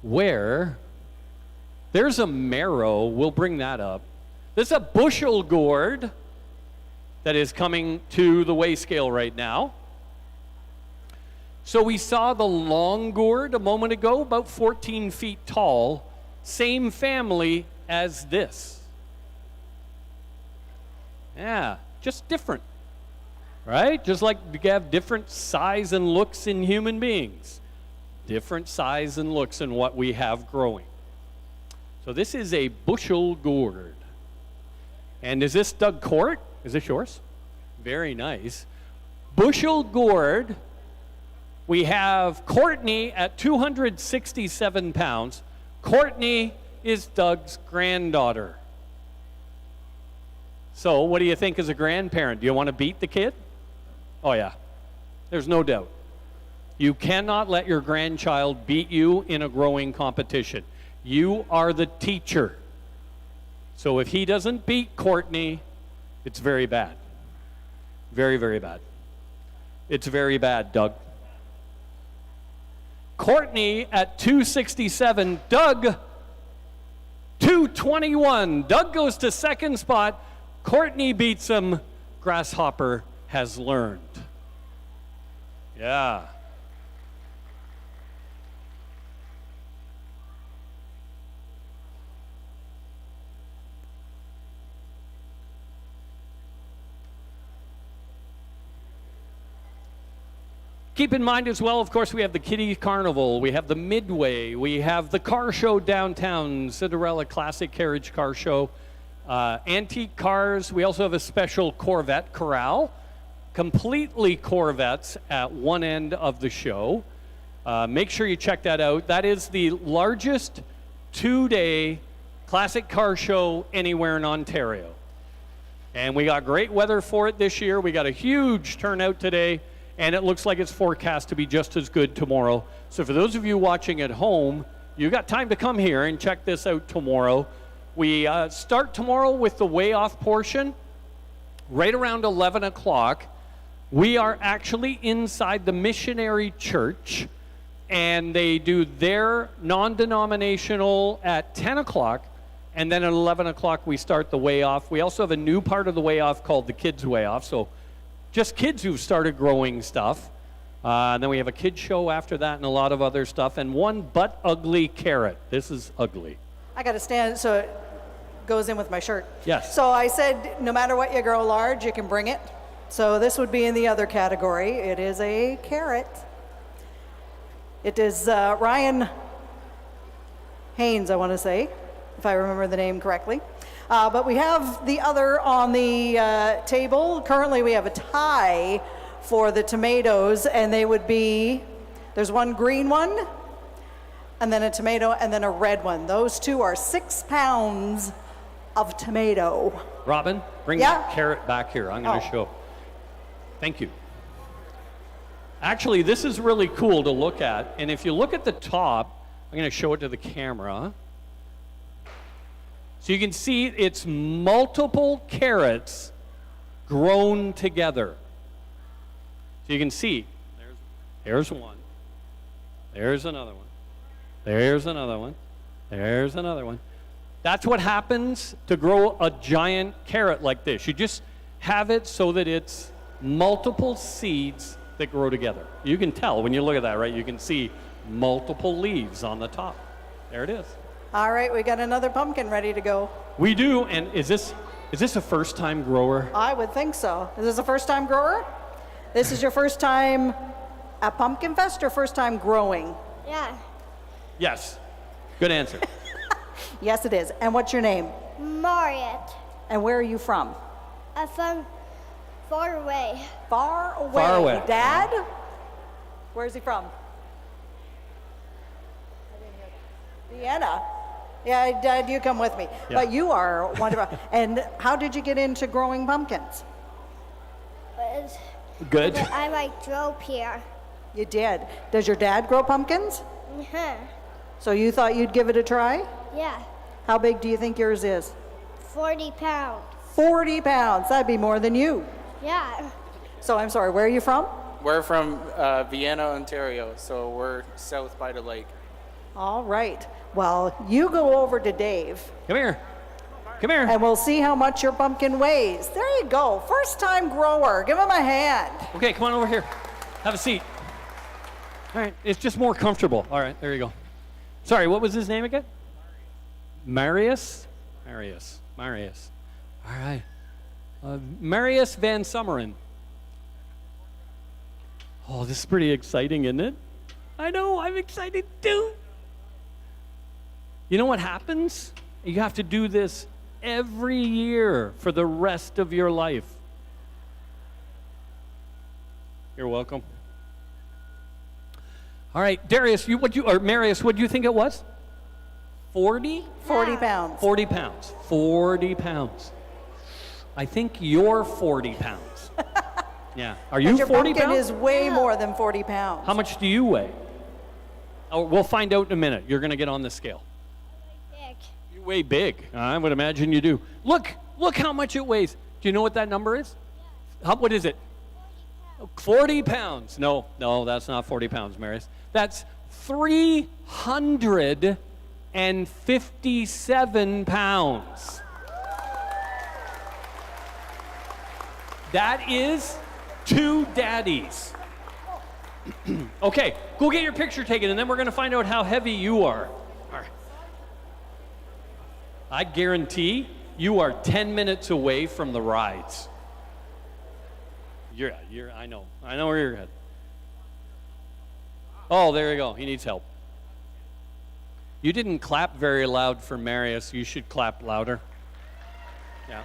Where there's a marrow, we'll bring that up. There's a bushel gourd that is coming to the weigh scale right now. So we saw the long gourd a moment ago, about 14 feet tall, same family as this. Yeah, just different, right? Just like you have different size and looks in human beings. Different size and looks in what we have growing. So this is a bushel gourd. And is this Doug Court? Is this yours? Very nice. Bushel gourd, we have Courtney at 267 pounds. Courtney is Doug's granddaughter. So what do you think as a grandparent? Do you want to beat the kid? Oh yeah, there's no doubt. You cannot let your grandchild beat you in a growing competition. You are the teacher. So if he doesn't beat Courtney, it's very bad. Very, very bad. It's very bad, Doug. Courtney at 267, Doug 221. Doug goes to second spot. Courtney beats him. Grasshopper has learned. Yeah. Keep in mind as well, of course, we have the Kiddie Carnival, we have the Midway, we have the car show downtown, Cinderella Classic Carriage Car Show, antique cars. We also have a special Corvette corral, completely Corvettes at one end of the show. Make sure you check that out. That is the largest two-day classic car show anywhere in Ontario. And we got great weather for it this year. We got a huge turnout today. And it looks like it's forecast to be just as good tomorrow. So for those of you watching at home, you got time to come here and check this out tomorrow. We start tomorrow with the weigh-off portion, right around 11 o'clock. We are actually inside the missionary church, and they do their non-denominational at 10 o'clock, and then at 11 o'clock we start the weigh-off. We also have a new part of the weigh-off called the kids' weigh-off, so just kids who've started growing stuff. And then we have a kids show after that and a lot of other stuff. And one butt ugly carrot. This is ugly. I got to stand so it goes in with my shirt. Yes. So I said, no matter what you grow large, you can bring it. So this would be in the other category. It is a carrot. It is Ryan Haynes, I want to say, if I remember the name correctly. But we have the other on the table. Currently, we have a tie for the tomatoes, and they would be, there's one green one, and then a tomato, and then a red one. Those two are 6 pounds of tomato. Robin, bring that carrot back here. I'm going to show. Thank you. Actually, this is really cool to look at. And if you look at the top, I'm going to show it to the camera. So you can see it's multiple carrots grown together. So you can see, there's one, there's another one, there's another one, there's another one. That's what happens to grow a giant carrot like this. You just have it so that it's multiple seeds that grow together. You can tell when you look at that, right? You can see multiple leaves on the top. There it is. All right, we got another pumpkin ready to go. We do, and is this a first-time grower? I would think so. Is this a first-time grower? This is your first time at Pumpkinfest or first time growing? Yeah. Yes. Good answer. Yes, it is. And what's your name? Mariette. And where are you from? I'm from far away. Far away. Far away. Dad? Where's he from? Vienna. Yeah, Dad, you come with me. Yeah. But you are wonderful. And how did you get into growing pumpkins? Good. I drove here. You did. Does your dad grow pumpkins? Uh-huh. So you thought you'd give it a try? Yeah. How big do you think yours is? 40 pounds. 40 pounds. That'd be more than you. Yeah. So I'm sorry, where are you from? We're from Vienna, Ontario, so we're south by the lake. All right. Well, you go over to Dave. Come here. Come here. And we'll see how much your pumpkin weighs. There you go. First time grower. Give him a hand. Okay, come on over here. Have a seat. All right, it's just more comfortable. All right, there you go. Sorry, what was his name again? Marius? Marius. All right. Marius Van Summeren. Oh, this is pretty exciting, isn't it? I know, I'm excited too. You know what happens? You have to do this every year for the rest of your life. You're welcome. All right, Darius, Marius, what do you think it was? 40? 40 pounds. 40 pounds. 40 pounds. I think you're 40 pounds. Yeah. Are you But your 40 pumpkin pounds? is way more than 40 pounds. How much do you weigh? Oh, we'll find out in a minute. You're going to get on the scale. Big. You weigh big. I would imagine you do. Look how much it weighs. Do you know what that number is? What is it? 40 pounds. No, that's not 40 pounds, Marius. That's 357 pounds. That is 2 daddies. Okay, go get your picture taken, and then we're going to find out how heavy you are. All right. I guarantee you are 10 minutes away from the rides. I know where you're headed. Oh, there you go. He needs help. You didn't clap very loud for Marius. You should clap louder. Yeah.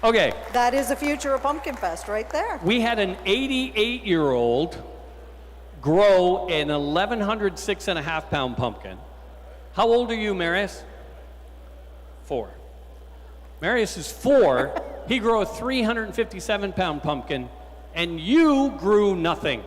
Okay. That is the future of Pumpkinfest right there. We had an 88-year-old grow an 1,100 6.5-pound pumpkin. How old are you, Marius? 4. Marius is 4. He grew a 357-pound pumpkin, and you grew nothing.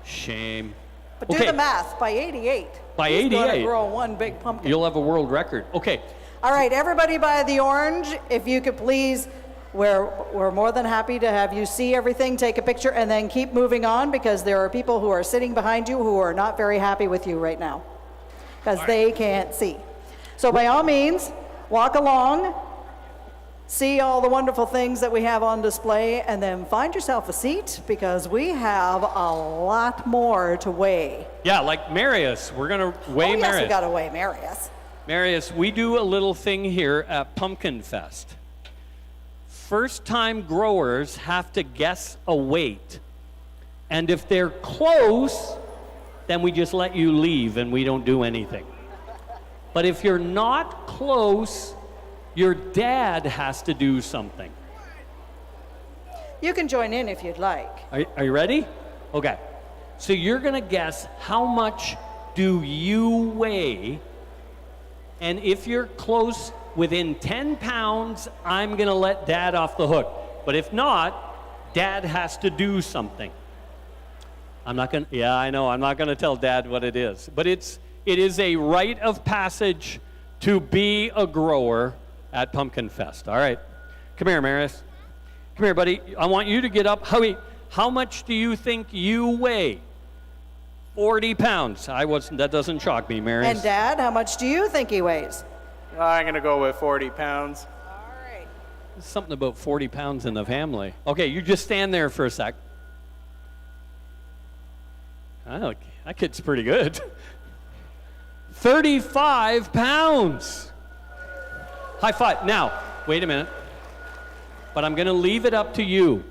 Shame. But do the math. By 88. By he's 88. going to grow one big pumpkin. You'll have a world record. Okay. All right, everybody by the orange, if you could please, we're more than happy to have you see everything, take a picture, and then keep moving on because there are people who are sitting behind you who are not very happy with you right now because they can't see. So by all means, walk along, see all the wonderful things that we have on display, and then find yourself a seat because we have a lot more to weigh. Yeah, like Marius. We're going to weigh Marius. Marius. We got to weigh Marius. Marius, we do a little thing here at Pumpkinfest. First-time growers have to guess a weight. And if they're close, then we just let you leave and we don't do anything. But if you're not close, your dad has to do something. You can join in if you'd like. Are you ready? Okay. So you're going to guess how much do you weigh. And if you're close, within 10 pounds, I'm going to let Dad off the hook. But if not, Dad has to do something. I'm not going to, yeah, I know, I'm not going to tell Dad what it is. But it is a rite of passage to be a grower at Pumpkinfest. All right. Come here, Marius. Come here, buddy. I want you to get up. How much do you think you weigh? 40 pounds. That doesn't shock me, Marius. And Dad, how much do you think he weighs? I'm going to go with 40 pounds. There's something about 40 pounds in the family. Okay, you just stand there for a sec. Oh, that kid's pretty good. 35 pounds. High five. Now, wait a minute. But I'm going to leave it up to you.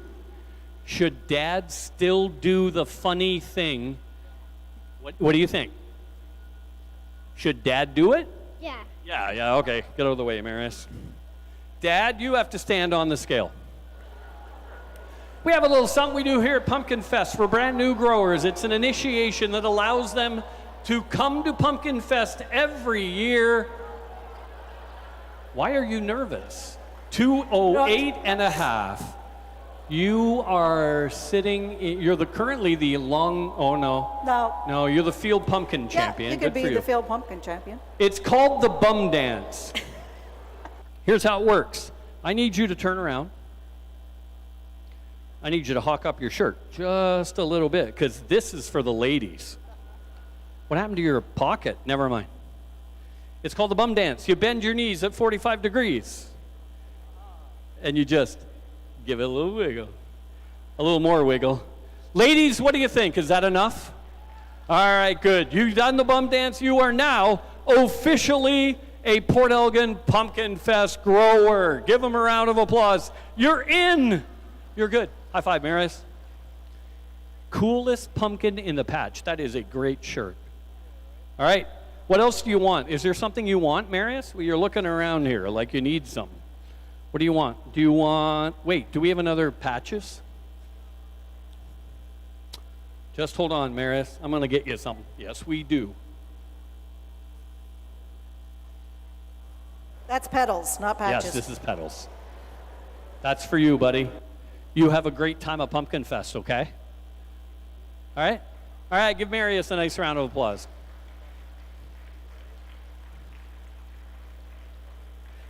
Should Dad still do the funny thing? What do you think? Should Dad do it? Yeah. Yeah, okay. Get out of the way, Marius. Dad, you have to stand on the scale. We have a little something we do here at Pumpkinfest for brand new growers. It's an initiation that allows them to come to Pumpkinfest every year. Why are you nervous? 208 and a half. You are sitting, you're currently the long, oh no. No. No, you're the field pumpkin champion. Yeah, you could Good be for the field pumpkin champion. It's called the bum dance. Here's how it works. I need you to turn around. I need you to hawk up your shirt just a little bit, because this is for the ladies. What happened to your pocket? Never mind. It's called the bum dance. You bend your knees at 45 degrees. And you just give it a little wiggle. A little more wiggle. Ladies, what do you think? Is that enough? All right, good. You've done the bum dance. You are now officially a Port Elgin Pumpkinfest grower. Give them a round of applause. You're in. You're good. High five, Marius. Coolest pumpkin in the patch. That is a great shirt. All right. What else do you want? Is there something you want, Marius? Well, you're looking around here like you need something. What do you want? Do you want, wait, do we have another patches? Just hold on, Marius. I'm going to get you something. Yes, we do. That's petals, not patches. Yes, this is petals. That's for you, buddy. You have a great time at Pumpkinfest, okay? All right? All right, give Marius a nice round of applause.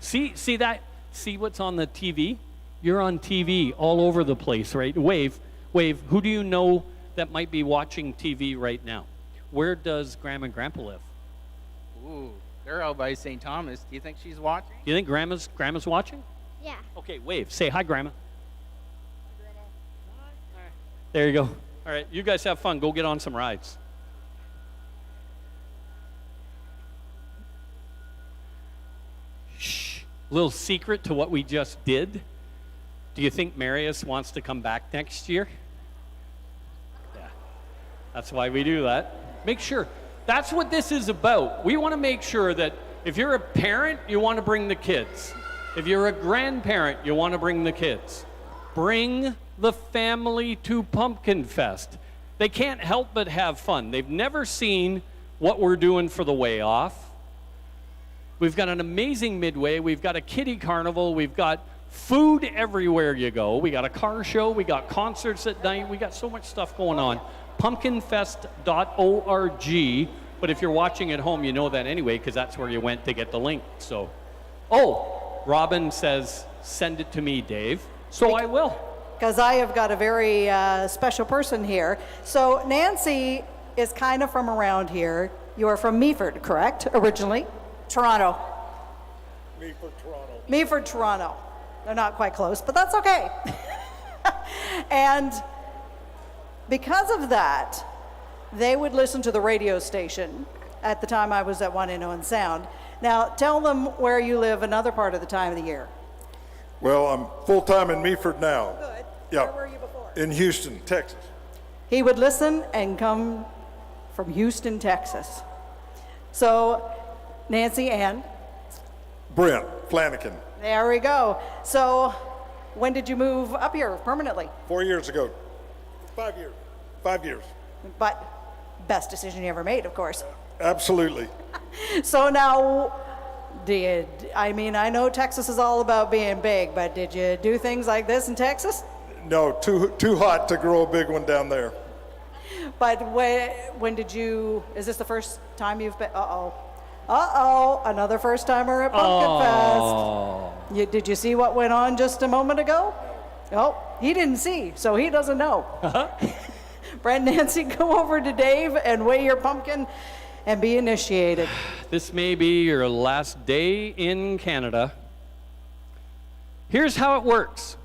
See that? See what's on the TV? You're on TV all over the place, right? Wave, who do you know that might be watching TV right now? Where does Grandma and Grandpa live? Ooh, they're out by St. Thomas. Do you think she's watching? Do you think Grandma's watching? Yeah. Okay, wave. Say hi, Grandma. There you go. All right, you guys have fun. Go get on some rides. Shh. Little secret to what we just did. Do you think Marius wants to come back next year? Yeah. That's why we do that. Make sure. That's what this is about. We want to make sure that if you're a parent, you want to bring the kids. If you're a grandparent, you want to bring the kids. Bring the family to Pumpkinfest. They can't help but have fun. They've never seen what we're doing for the way off. We've got an amazing midway. We've got a kiddie carnival. We've got food everywhere you go. We got a car show. We got concerts at night. We got so much stuff going on. Pumpkinfest.org. But if you're watching at home, you know that anyway, because that's where you went to get the link. So, Robin says, send it to me, Dave. So I will. Because I have got a very special person here. So Nancy is kind of from around here. You are from Meaford, correct, originally? Toronto. Meaford, Toronto. They're not quite close, but that's okay. And because of that, they would listen to the radio station at the time I was at 1NO Sound. Now, tell them where you live another part of the time of the year. Well, I'm full-time in Meaford now. Good. Yeah. Where were you before? In Houston, Texas. He would listen and come from Houston, Texas. So, Nancy and? Brent Flanagan. There we go. So, when did you move up here permanently? 4 years ago. 5 years. 5 years. But best decision you ever made, of course. Absolutely. So now, I know Texas is all about being big, but did you do things like this in Texas? No, too hot to grow a big one down there. But when did you, is this the first time you've been, another first timer at Pumpkinfest. Did you see what went on just a moment ago? Oh, he didn't see, so he doesn't know. Brent, Nancy, go over to Dave and weigh your pumpkin and be initiated. This may be your last day in Canada. Here's how it works.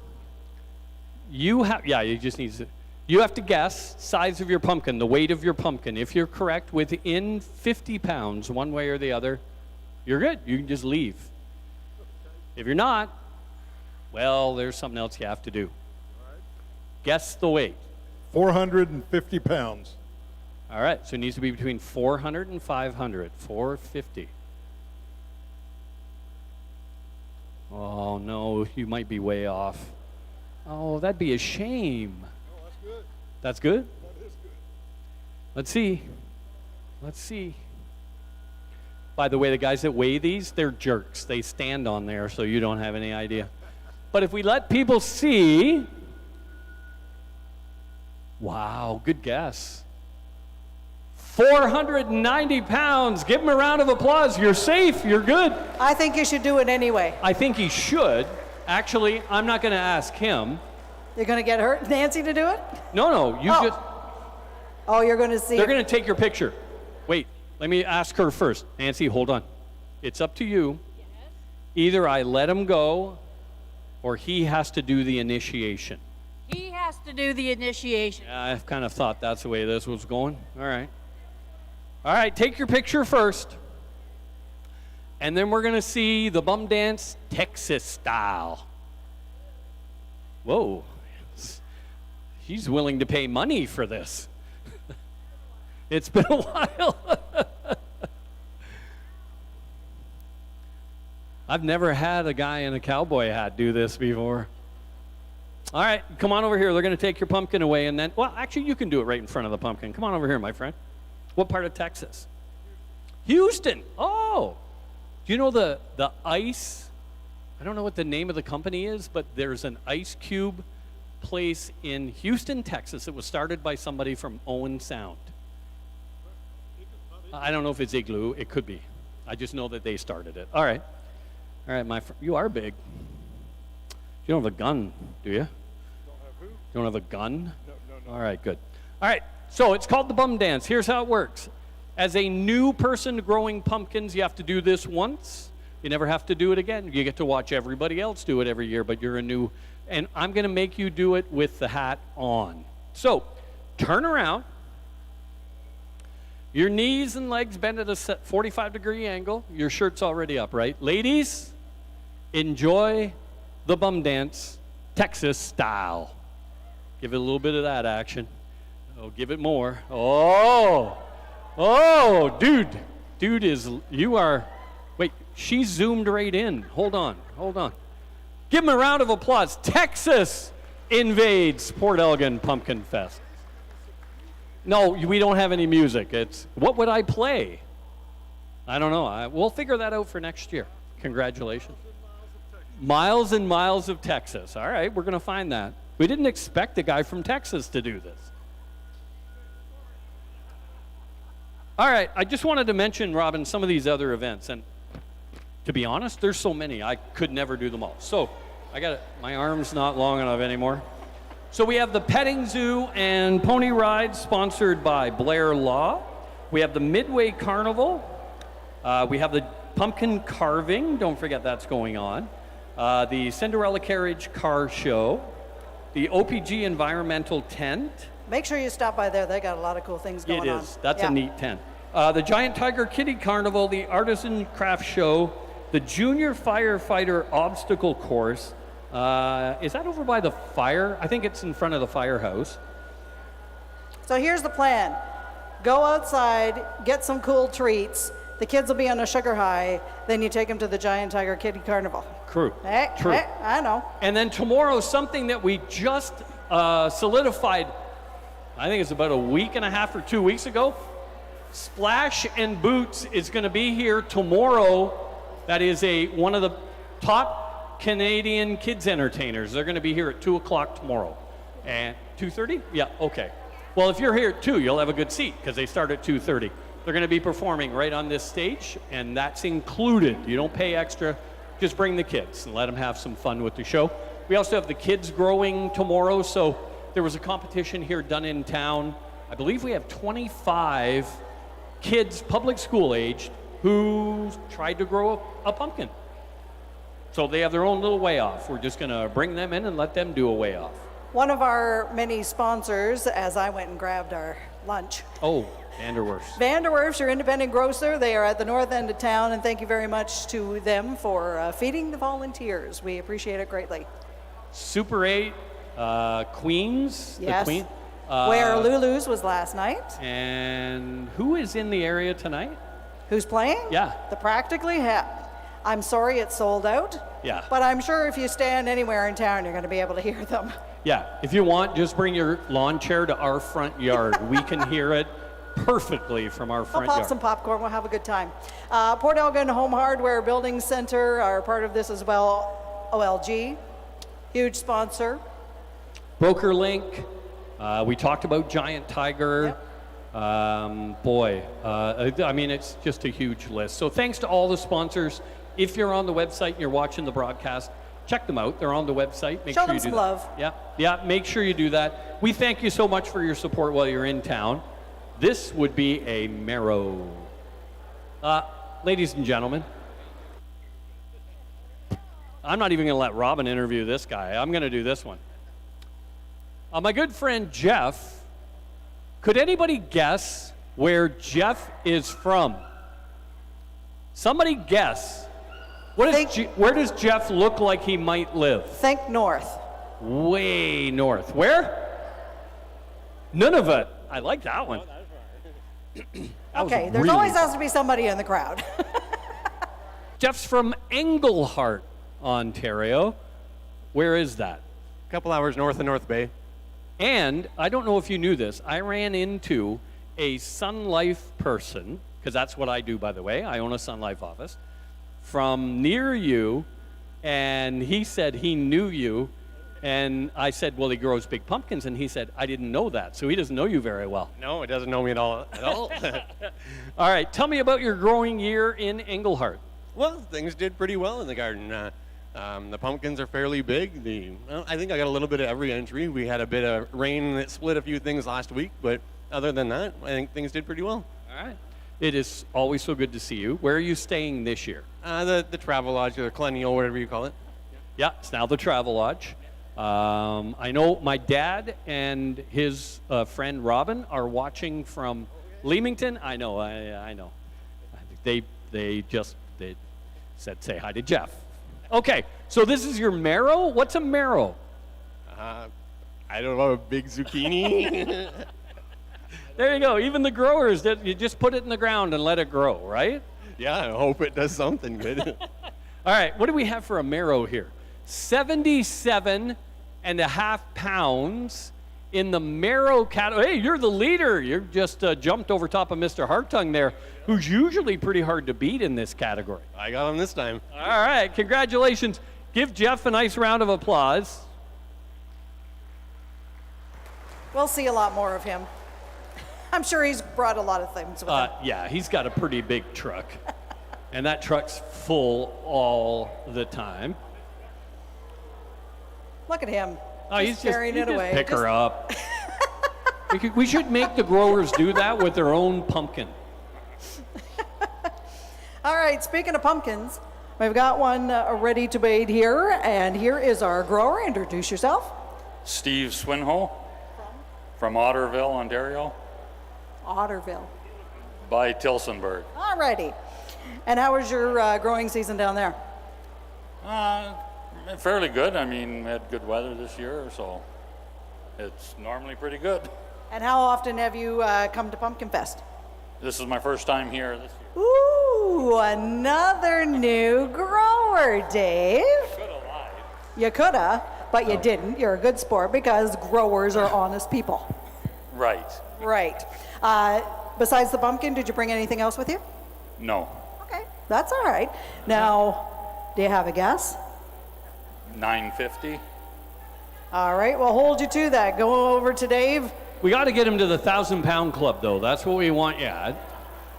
You have to guess size of your pumpkin, the weight of your pumpkin. If you're correct within 50 pounds, one way or the other, you're good. You can just leave. If you're not, well, there's something else you have to do. Guess the weight. 450 pounds. All right, so it needs to be between 400 and 500. 450. Oh, no, you might be way off. Oh, that'd be a shame. Oh, that's good. That's good? That is good. Let's see. Let's see. By the way, the guys that weigh these, they're jerks. They stand on there, so you don't have any idea. But if we let people see, Wow, good guess. 490 pounds. Give him a round of applause. You're safe. You're good. I think you should do it anyway. I think he should. Actually, I'm not going to ask him. You're going to get hurt, Nancy, to do it? No, you just... Oh, you're going to see. They're going to take your picture. Wait, let me ask her first. Nancy, hold on. It's up to you. Yes. Either I let him go, or he has to do the initiation. He has to do the initiation. Yeah, I kind of thought that's the way this was going. All right. All right, take your picture first. And then we're going to see the bum dance Texas style. Whoa. She's willing to pay money for this. It's been a while. I've never had a guy in a cowboy hat do this before. All right, come on over here. They're going to take your pumpkin away, and then, well, actually, you can do it right in front of the pumpkin. Come on over here, my friend. What part of Texas? Houston. Oh. Do you know the ice? I don't know what the name of the company is, but there's an ice cube place in Houston, Texas. It was started by somebody from Owen Sound. I don't know if it's Igloo. It could be. I just know that they started it. All right. All right, my friend. You are big. You don't have a gun, do you? You don't have a gun? No. All right, good. All right, so it's called the bum dance. Here's how it works. As a new person growing pumpkins, you have to do this once. You never have to do it again. You get to watch everybody else do it every year, but you're a new, and I'm going to make you do it with the hat on. So, turn around. Your knees and legs bend at a 45-degree angle. Your shirt's already up, right? Ladies, enjoy the bum dance, Texas style. Give it a little bit of that action. Oh, give it more. Oh, dude you are, wait, she zoomed right in. Hold on. Give him a round of applause. Texas invades Port Elgin Pumpkinfest. No, we don't have any music. It's, what would I play? I don't know. We'll figure that out for next year. Congratulations. Miles and miles of Texas. All right, we're going to find that. We didn't expect a guy from Texas to do this. All right, I just wanted to mention, Robin, some of these other events. And to be honest, there's so many, I could never do them all. So my arm's not long enough anymore. So we have the petting zoo and pony rides sponsored by Blair Law. We have the Midway Carnival. We have the pumpkin carving. Don't forget that's going on. The Cinderella Carriage Car Show. The OPG Environmental Tent. Make sure you stop by there. They got a lot of cool things going on. It is. That's a neat tent. The Giant Tiger Kitty Carnival, the Artisan Craft Show, the Junior Firefighter Obstacle Course. Is that over by the fire? I think it's in front of the firehouse. So here's the plan. Go outside, get some cool treats. The kids will be on a sugar high. Then you take them to the Giant Tiger Kitty Carnival. True. I know. And then tomorrow, something that we just solidified, I think it's about a week and a half or 2 weeks ago. Splash and Boots is going to be here tomorrow. That is one of the top Canadian kids entertainers. They're going to be here at 2 o'clock tomorrow. And 2:30? Yeah, okay. Well, if you're here at 2, you'll have a good seat because they start at 2:30. They're going to be performing right on this stage, and that's included. You don't pay extra. Just bring the kids and let them have some fun with the show. We also have the kids growing tomorrow. So there was a competition here done in town. I believe we have 25 kids, public school aged, who tried to grow a pumpkin. So they have their own little way off. We're just going to bring them in and let them do a way off. One of our many sponsors, as I went and grabbed our lunch. Oh, Vanderwerf's. Vanderwerf's, your independent grocer. They are at the north end of town, and thank you very much to them for feeding the volunteers. We appreciate it greatly. Super 8, Queens. Yes. The Queen. Where Lulu's was last night. And who is in the area tonight? Who's playing? Yeah. The Practically Hip. I'm sorry it's sold out. Yeah. But I'm sure if you stand anywhere in town, you're going to be able to hear them. Yeah. If you want, just bring your lawn chair to our front yard. We can hear it perfectly from our front I'll pop yard. some popcorn. We'll have a good time. Port Elgin Home Hardware Building Center are part of this as well. OLG, huge sponsor. BrokerLink, We talked about giant tiger. I mean, it's just a huge list. So thanks to all the sponsors. If you're on the website and you're watching the broadcast, check them out. They're on the website. Make Show sure them you do some that. love. Yeah, make sure you do that. We thank you so much for your support while you're in town. This would be a marrow. Ladies and gentlemen, I'm not even going to let Robin interview this guy. I'm going to do this one. My good friend Jeff. Could anybody guess where Jeff is from? Somebody guess. Where does Jeff look like he might live? Think north. Way north. Where? Nunavut. I like that one. Okay, there's always has to be somebody in the crowd. Jeff's from Englehart, Ontario. Where is that? A couple hours north of North Bay. And I don't know if you knew this, I ran into a Sun Life person, because that's what I do, by the way. I own a Sun Life office, from near you, and he said he knew you. And I said, well, he grows big pumpkins. And he said, I didn't know that. So he doesn't know you very well. No, he doesn't know me at all. All right, tell me about your growing year in Englehart. Well, things did pretty well in the garden. The pumpkins are fairly big. I think I got a little bit of every entry. We had a bit of rain that split a few things last week, but other than that, I think things did pretty well. All right. It is always so good to see you. Where are you staying this year? The Travel Lodge, or the Colonial, whatever you call it. Yeah, it's now the Travel Lodge. I know my dad and his friend Robin are watching from Leamington. I know. They said say hi to Jeff. Okay, so this is your marrow? What's a marrow? I don't know, a big zucchini. There you go. Even the growers, you just put it in the ground and let it grow, right? Yeah, I hope it does something good. All right, what do we have for a marrow here? 77.5 pounds in the marrow category. Hey, you're the leader. You just jumped over top of Mr. Hartung there, who's usually pretty hard to beat in this category. I got him this time. All right, congratulations. Give Jeff a nice round of applause. We'll see a lot more of him. I'm sure he's brought a lot of things with him. Yeah, he's got a pretty big truck. And that truck's full all the time. Look at him. Oh, he's carrying it away. Pick her up. We should make the growers do that with their own pumpkin. All right, speaking of pumpkins, we've got one ready to bait here, and here is our grower. Introduce yourself. Steve Swinhoe from Otterville, Ontario. Otterville. By Tilsonburg. All righty. And how was your growing season down there? Fairly good. I mean, we had good weather this year, so it's normally pretty good. And how often have you come to Pumpkinfest? This is my first time here this year. Ooh, another new grower, Dave. You coulda, but you didn't. You're a good sport because growers are honest people. Right. Right. Besides the pumpkin, did you bring anything else with you? No. Okay, that's all right. Now, do you have a guess? $9.50. All right, well, hold you to that. Go over to Dave. We got to get him to the 1,000-pound club, though. That's what we want you at.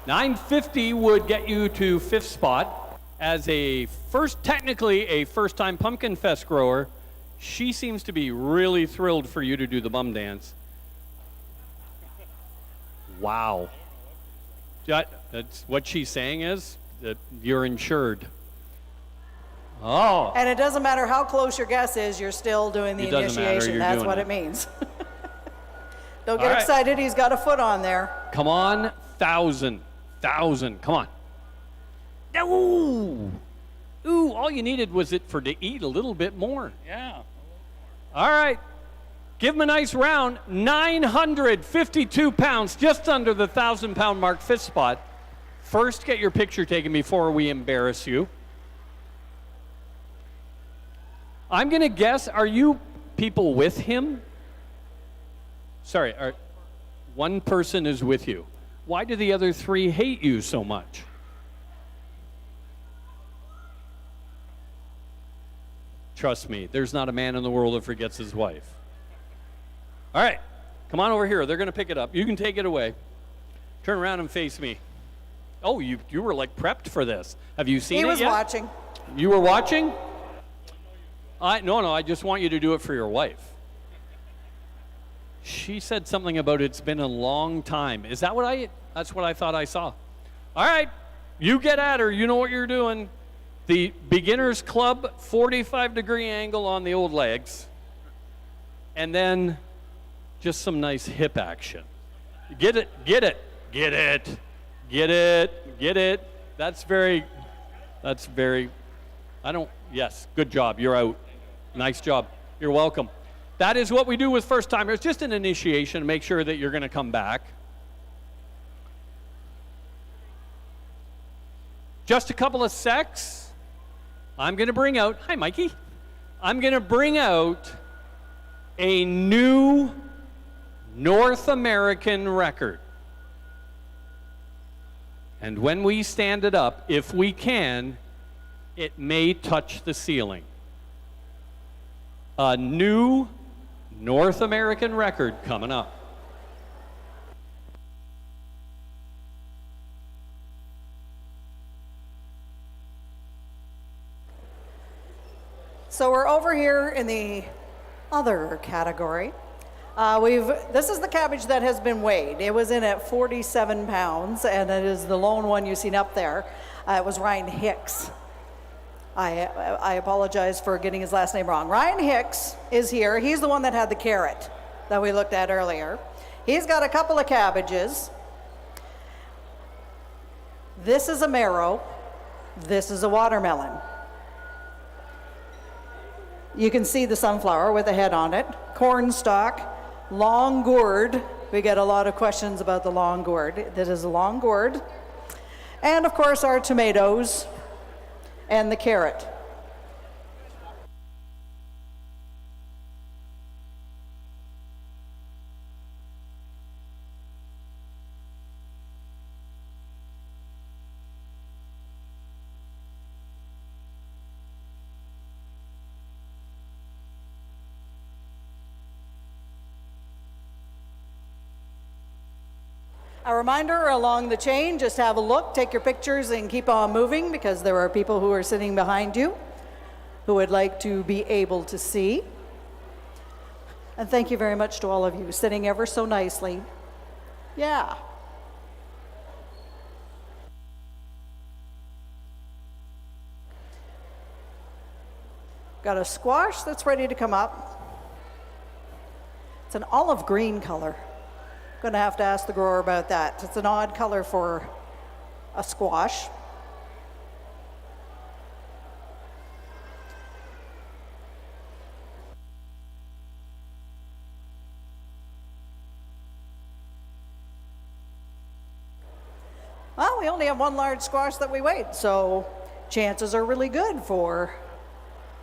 $9.50 would get you to 5th spot. As technically a first-time Pumpkinfest grower, she seems to be really thrilled for you to do the bum dance. Wow. That's what she's saying is that you're insured. Oh. And it doesn't matter how close your guess is, you're still doing the initiation. That's what it means. Don't get excited. He's got a foot on there. Come on, 1,000. Come on. Ooh. Ooh, all you needed was it to eat a little bit more. Yeah. All right. Give him a nice round. 952 pounds, just under the 1,000-pound mark, 5th spot. First, get your picture taken before we embarrass you. I'm going to guess, are you people with him? Sorry, one person is with you. Why do the other 3 hate you so much? Trust me, there's not a man in the world that forgets his wife. All right, Come on over here. They're going to pick it up. You can take it away. Turn around and face me. Oh, you were like prepped for this. Have you seen it yet? He was watching. You were watching? No, I just want you to do it for your wife. She said something about it's been a long time. Is that that's what I thought I saw. All right, you get at her. You know what you're doing. The beginner's club, 45-degree angle on the old legs. And then just some nice hip action. Get it, get it, get it, get it, get it. That's very, yes, good job, you're out. Nice job, you're welcome. That is what we do with first timers, just an initiation, make sure that you're gonna come back. Just a couple of secs. I'm gonna bring out, hi Mikey. I'm gonna bring out a new North American record. And when we stand it up, if we can, it may touch the ceiling. A new North American record coming up. So we're over here in the other category. This is the cabbage that has been weighed. It was in at 47 pounds, and it is the lone one you've seen up there. It was Ryan Hicks. I apologize for getting his last name wrong. Ryan Hicks is here. He's the one that had the carrot that we looked at earlier. He's got a couple of cabbages. This is a marrow. This is a watermelon. You can see the sunflower with a head on it. Corn stalk, long gourd. We get a lot of questions about the long gourd. This is a long gourd. And of course our tomatoes and the carrot. A reminder along the chain, just have a look, take your pictures, and keep on moving because there are people who are sitting behind you who would like to be able to see. And thank you very much to all of you sitting ever so nicely. Yeah. Got a squash that's ready to come up. It's an olive green color. Going to have to ask the grower about that. It's an odd color for a squash. Well, we only have one large squash that we weighed, so chances are really good for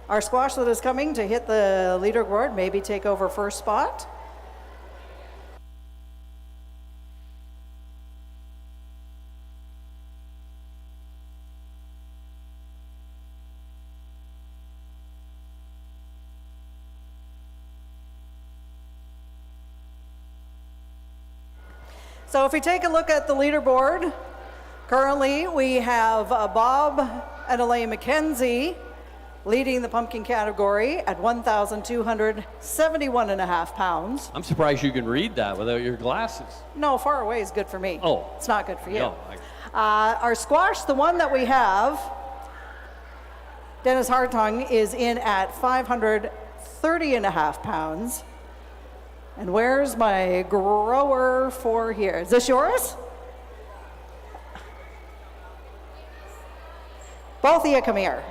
our squash that is coming to hit the leaderboard, maybe take over first spot. So if we take a look at the leaderboard, currently we have Bob and Elaine McKenzie leading the pumpkin category at 1,271.5 pounds. I'm surprised you can read that without your glasses. No, far away is good for me. Oh. It's not good for you. No, Our squash, the one that we have, Dennis Hartung, is in at 530.5 pounds. And where's my grower for here? Is this yours? Both of you come here.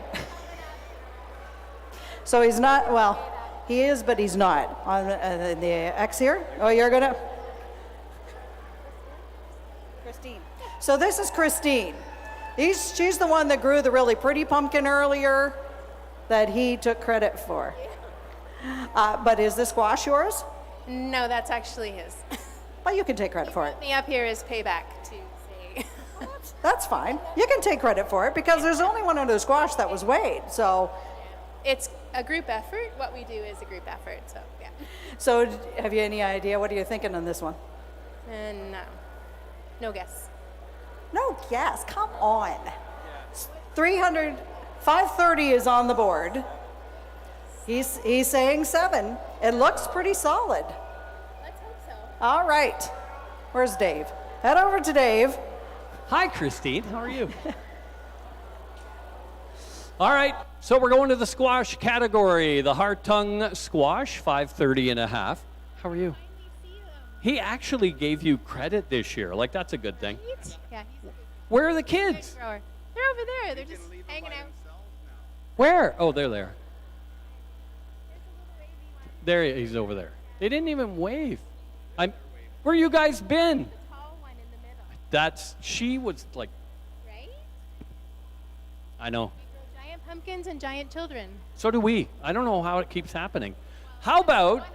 So he's not, well, he is, but he's not. On the X here? Oh, you're gonna? Christine. So this is Christine. She's the one that grew the really pretty pumpkin earlier that he took credit for. But is the squash yours? No, that's actually his. But you can take credit for it. Me up here is payback to say. That's fine. You can take credit for it because there's only one other squash that was weighed. So It's a group effort. What we do is a group effort, so yeah. So have you any idea? What are you thinking on this one? And no guess. No guess. Come on. 530 is on the board. He's saying 7. It looks pretty solid. Let's hope so. All right. Where's Dave? Head over to Dave. Hi, Christine. How are you? All right, so we're going to the squash category. The Hartung squash, 530 and a half. How are you? He actually gave you credit this year. Like, that's a good thing. Yeah. Where are the kids? They're over there. They're just hanging out. Where? Oh, they're there. There, he's over there. They didn't even wave. Where you guys been? She was like. Right? I know. Giant pumpkins and giant children. So do we. I don't know how it keeps happening. How about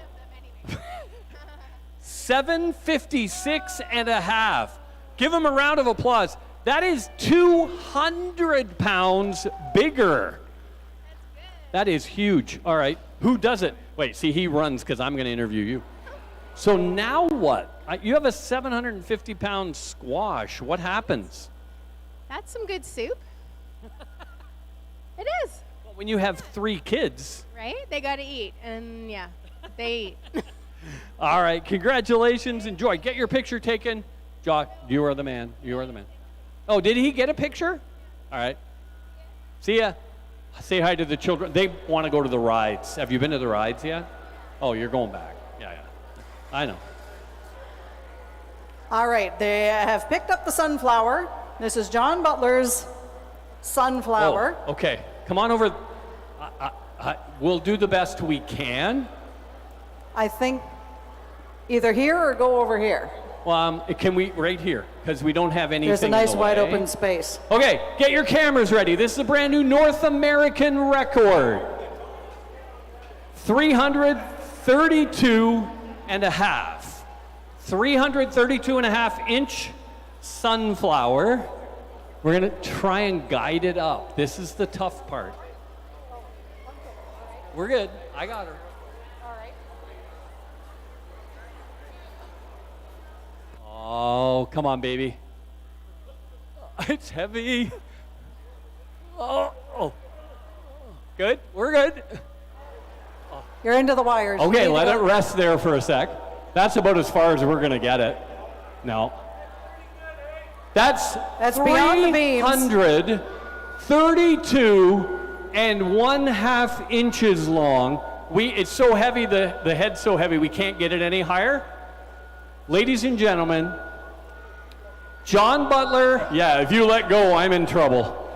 756 and a half? Give him a round of applause. That is 200 pounds bigger. That is huge. All right. Who does it? Wait, see, he runs because I'm going to interview you. So now what? You have a 750-pound squash. What happens? That's some good soup. It is. Well, when you have 3 kids. Right? They got to eat. And yeah, they eat. All right. Congratulations. Enjoy. Get your picture taken. Josh, you are the man. You are the man. Oh, did he get a picture? All right. See ya. Say hi to the children. They want to go to the rides. Have you been to the rides yet? Oh, you're going back. Yeah. I know. All right, they have picked up the sunflower. This is John Butler's sunflower. Oh, okay. Come on over. We'll do the best we can. I think either here or go over here. Can we right here? Because we don't have anything. There's a nice in the wide way. open space. Okay, get your cameras ready. This is a brand new North American record. 332 and a half. 332 and a half inch sunflower. We're going to try and guide it up. This is the tough part. We're good. I got her. Oh, come on, baby. It's heavy. Oh. Good? We're good. You're into the wires. Okay, let it rest there for a sec. That's about as far as we're going to get it. No. That's beyond the beams. 332 and 1/2 inches long. It's so heavy, the head's so heavy, we can't get it any higher. Ladies and gentlemen, John Butler, yeah, if you let go, I'm in trouble.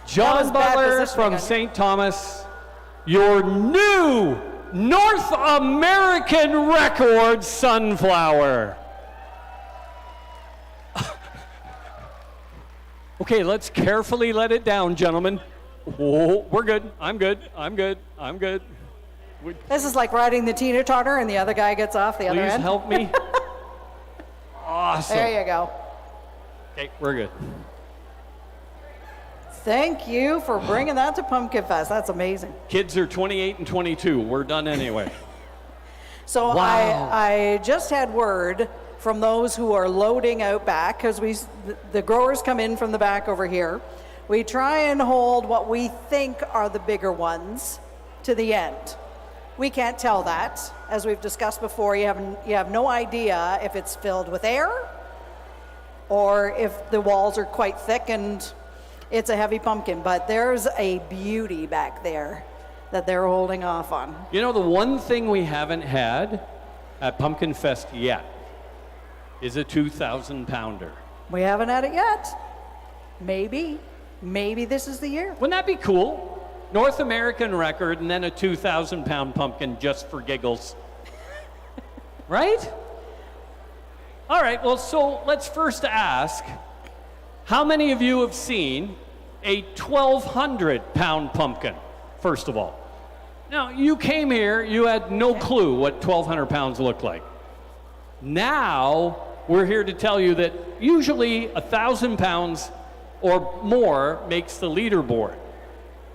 John Butler from St. Thomas, your new North American record sunflower. Okay, let's carefully let it down, gentlemen. Oh, we're good. I'm good. This is like riding the teeter-totter and the other guy gets off the other end. Please help me. Awesome. There you go. Okay, we're good. Thank you for bringing that to Pumpkinfest. That's amazing. Kids are 28 and 22. We're done anyway. So Wow. I just had word from those who are loading out back, because the growers come in from the back over here. We try and hold what we think are the bigger ones to the end. We can't tell that. As we've discussed before, you have no idea if it's filled with air or if the walls are quite thick and it's a heavy pumpkin. But there's a beauty back there that they're holding off on. You know, the one thing we haven't had at Pumpkinfest yet is a 2,000-pounder. We haven't had it yet. Maybe this is the year. Wouldn't that be cool? North American record and then a 2,000-pound pumpkin just for giggles. Right? All right, well, so let's first ask, how many of you have seen a 1,200-pound pumpkin, first of all? Now, you came here, you had no clue what 1,200 pounds looked like. Now, we're here to tell you that usually 1,000 pounds or more makes the leaderboard.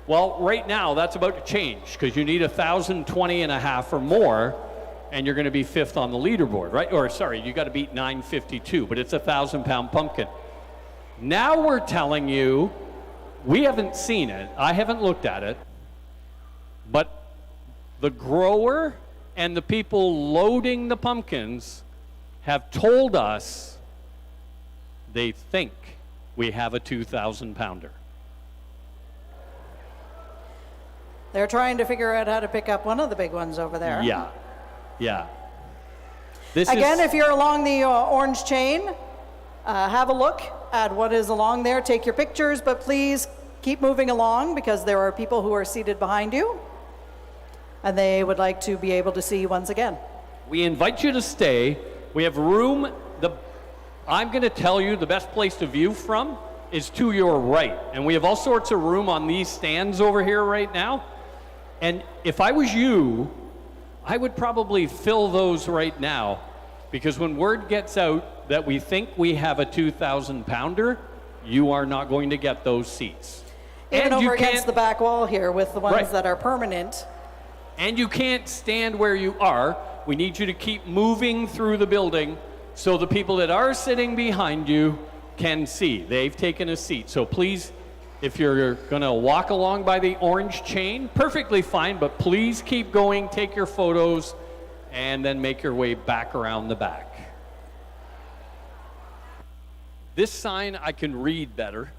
Well, right now, that's about to change because you need 1,020 and a half or more, and you're going to be 5th on the leaderboard, right? Or sorry, you got to beat 952, but it's a 1,000-pound pumpkin. Now we're telling you, we haven't seen it, I haven't looked at it, but the grower and the people loading the pumpkins have told us they think we have a 2,000-pounder. They're trying to figure out how to pick up one of the big ones over there. Yeah, yeah. Again, if you're along the orange chain, have a look at what is along there. Take your pictures, but please keep moving along because there are people who are seated behind you, and they would like to be able to see you once again. We invite you to stay. We have room. I'm going to tell you the best place to view from is to your right, and we have all sorts of room on these stands over here right now. And if I was you, I would probably fill those right now, because when word gets out that we think we have a 2,000-pounder, you are not going to get those seats. Even over against the back wall here with the ones that are permanent. And you can't stand where you are. We need you to keep moving through the building so the people that are sitting behind you can see. They've taken a seat. So please, if you're going to walk along by the orange chain, perfectly fine, but please keep going, take your photos, and then make your way back around the back. This sign I can read better.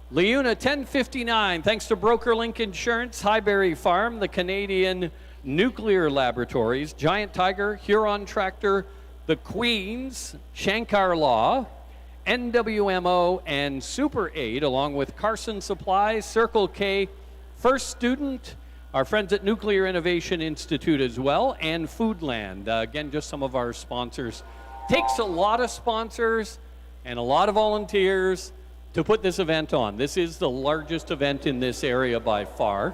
Leuna 1059, thanks to BrokerLink Insurance, Highbury Farm, the Canadian Nuclear Laboratories, Giant Tiger, Huron Tractor, the Queens, Shankar Law, NWMO, and Super 8, along with Carson Supplies, Circle K, First Student, our friends at Nuclear Innovation Institute as well, and Foodland. Again, just some of our sponsors. Takes a lot of sponsors and a lot of volunteers to put this event on. This is the largest event in this area by far.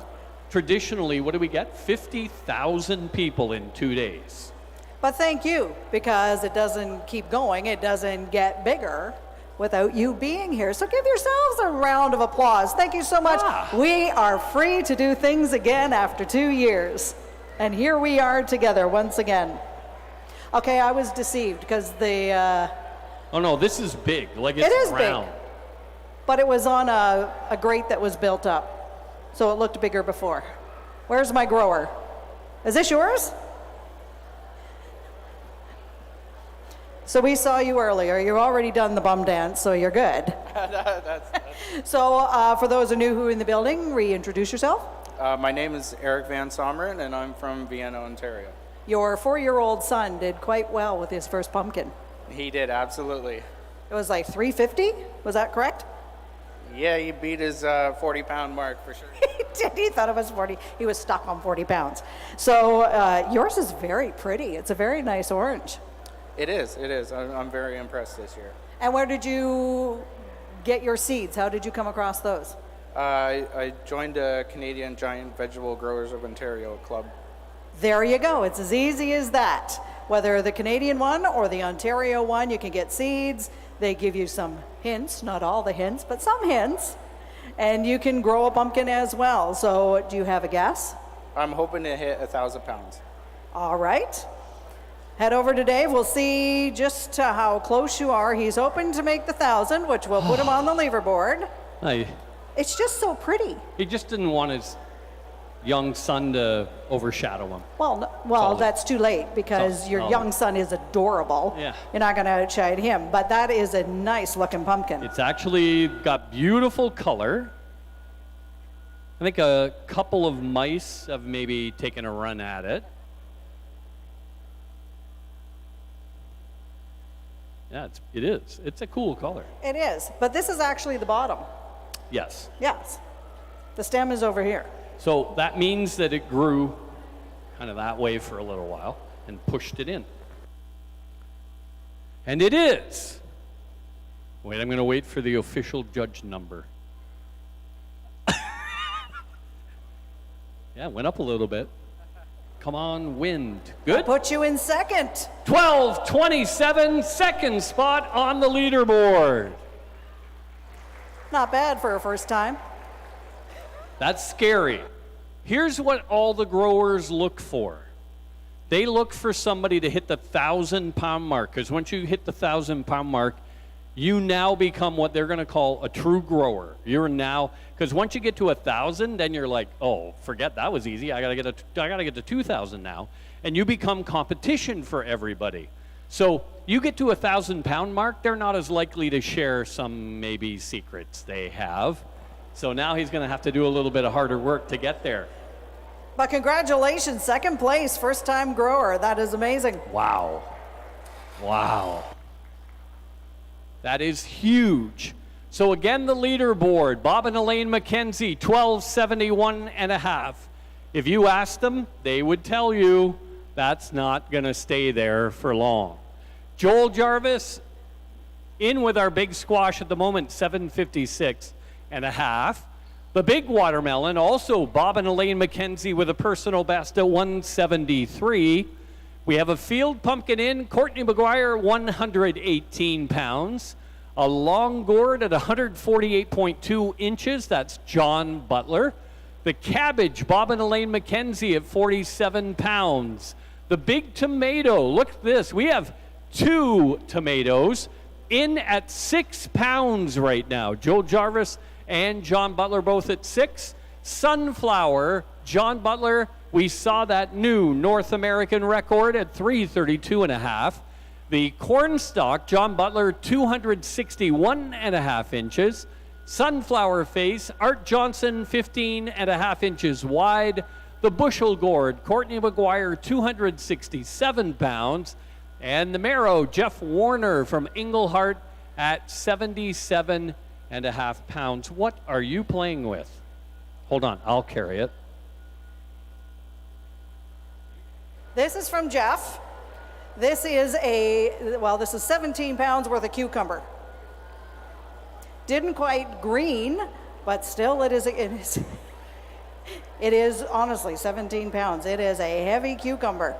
Traditionally, what do we get? 50,000 people in 2 days. But thank you, because it doesn't keep going, it doesn't get bigger without you being here. So give yourselves a round of applause. Thank you so much. We are free to do things again after 2 years. And here we are together once again. Okay, I was deceived because the... Oh no, this is big, like it's it is round. Big, but it was on a grate that was built up, so it looked bigger before. Where's my grower? Is this yours? So we saw you earlier. You've already done the bum dance, so you're good. So for those who are new who are in the building, reintroduce yourself. My name is Eric Van Someren, and I'm from Vienna, Ontario. Your 4-year-old son did quite well with his first pumpkin. He did, absolutely. It was like 350, was that correct? Yeah, he beat his 40-pound mark for sure. He did, he thought it was 40. He was stuck on 40 pounds. So yours is very pretty. It's a very nice orange. It is, it is. I'm very impressed this year. And where did you get your seeds? How did you come across those? I joined a Canadian Giant Vegetable Growers of Ontario club. There you go. It's as easy as that. Whether the Canadian one or the Ontario one, you can get seeds. They give you some hints, not all the hints, but some hints. And you can grow a pumpkin as well. So do you have a guess? I'm hoping to hit 1,000 pounds. All right. Head over to Dave. We'll see just how close you are. He's hoping to make the 1,000, which will put him on the leaderboard. It's just so pretty. He just didn't want his young son to overshadow him. Well, that's too late because your young son is adorable. Yeah. You're not going to outshine him, but that is a nice looking pumpkin. It's actually got beautiful color. I think a couple of mice have maybe taken a run at it. Yeah, it is. It's a cool color. It is, but this is actually the bottom. Yes. Yes. The stem is over here. So that means that it grew kind of that way for a little while and pushed it in. And it is. Wait, I'm going to wait for the official judge number. Yeah, it went up a little bit. Come on, wind. Good? I'll put you in second. 12:27, second spot on the leaderboard. Not bad for a first time. That's scary. Here's what all the growers look for. They look for somebody to hit the 1,000-pound mark, because once you hit the 1,000-pound mark, you now become what they're going to call a true grower. You're now, because once you get to 1,000, then you're like, oh, forget that was easy. I gotta get to 2,000 now, and you become competition for everybody. So you get to 1,000-pound mark, they're not as likely to share some maybe secrets they have. So now he's going to have to do a little bit of harder work to get there. But congratulations, second place, first time grower. That is amazing. Wow. Wow. That is huge. So again, the leaderboard, Bob and Elaine McKenzie, 1271 and a half. If you asked them, they would tell you that's not going to stay there for long. Joel Jarvis in with our big squash at the moment, 756 and a half. The big watermelon, also Bob and Elaine McKenzie with a personal best at 173. We have a field pumpkin in, Courtney McGuire, 118 pounds. A long gourd at 148.2 inches, that's John Butler. The cabbage, Bob and Elaine McKenzie at 47 pounds. The big tomato, look at this. We have 2 tomatoes in at 6 pounds right now. Joe Jarvis and John Butler both at 6. Sunflower, John Butler, we saw that new North American record at 332 and a half. The cornstalk, John Butler, 261 and a half inches. Sunflower face, Art Johnson, 15 and a half inches wide. The bushel gourd, Courtney McGuire, 267 pounds. And the marrow, Jeff Warner from Englehart at 77 and a half pounds. What are you playing with? Hold on, I'll carry it. This is from Jeff. This is this is 17 pounds worth of cucumber. Didn't quite green, but still it is honestly 17 pounds. It is a heavy cucumber.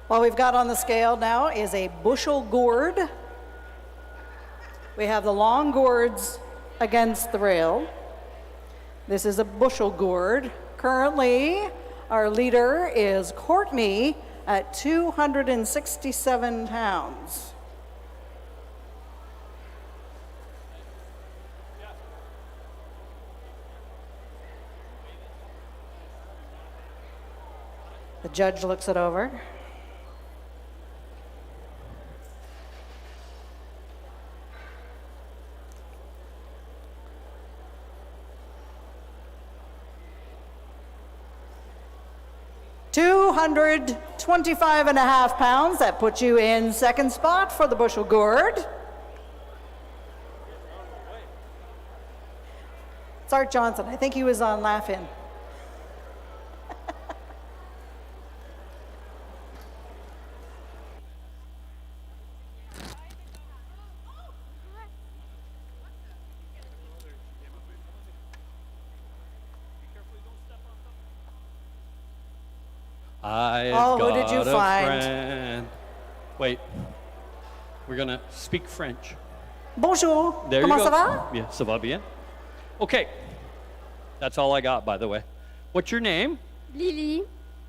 What we've got on the scale now is a bushel gourd. We have the long gourds against the rail. This is a bushel gourd. Currently, our leader is Courtney at 267 pounds. The judge looks it over. $225 and a half pounds. That puts you in second spot for the bushel gourd. It's Art Johnson. I think he was on Laugh-In. Who did you find? Friend. Wait, we're gonna speak French. Bonjour. There Comment you go. ça va? Yeah, ça va bien. Okay, that's all I got, by the way. What's your name? Lily,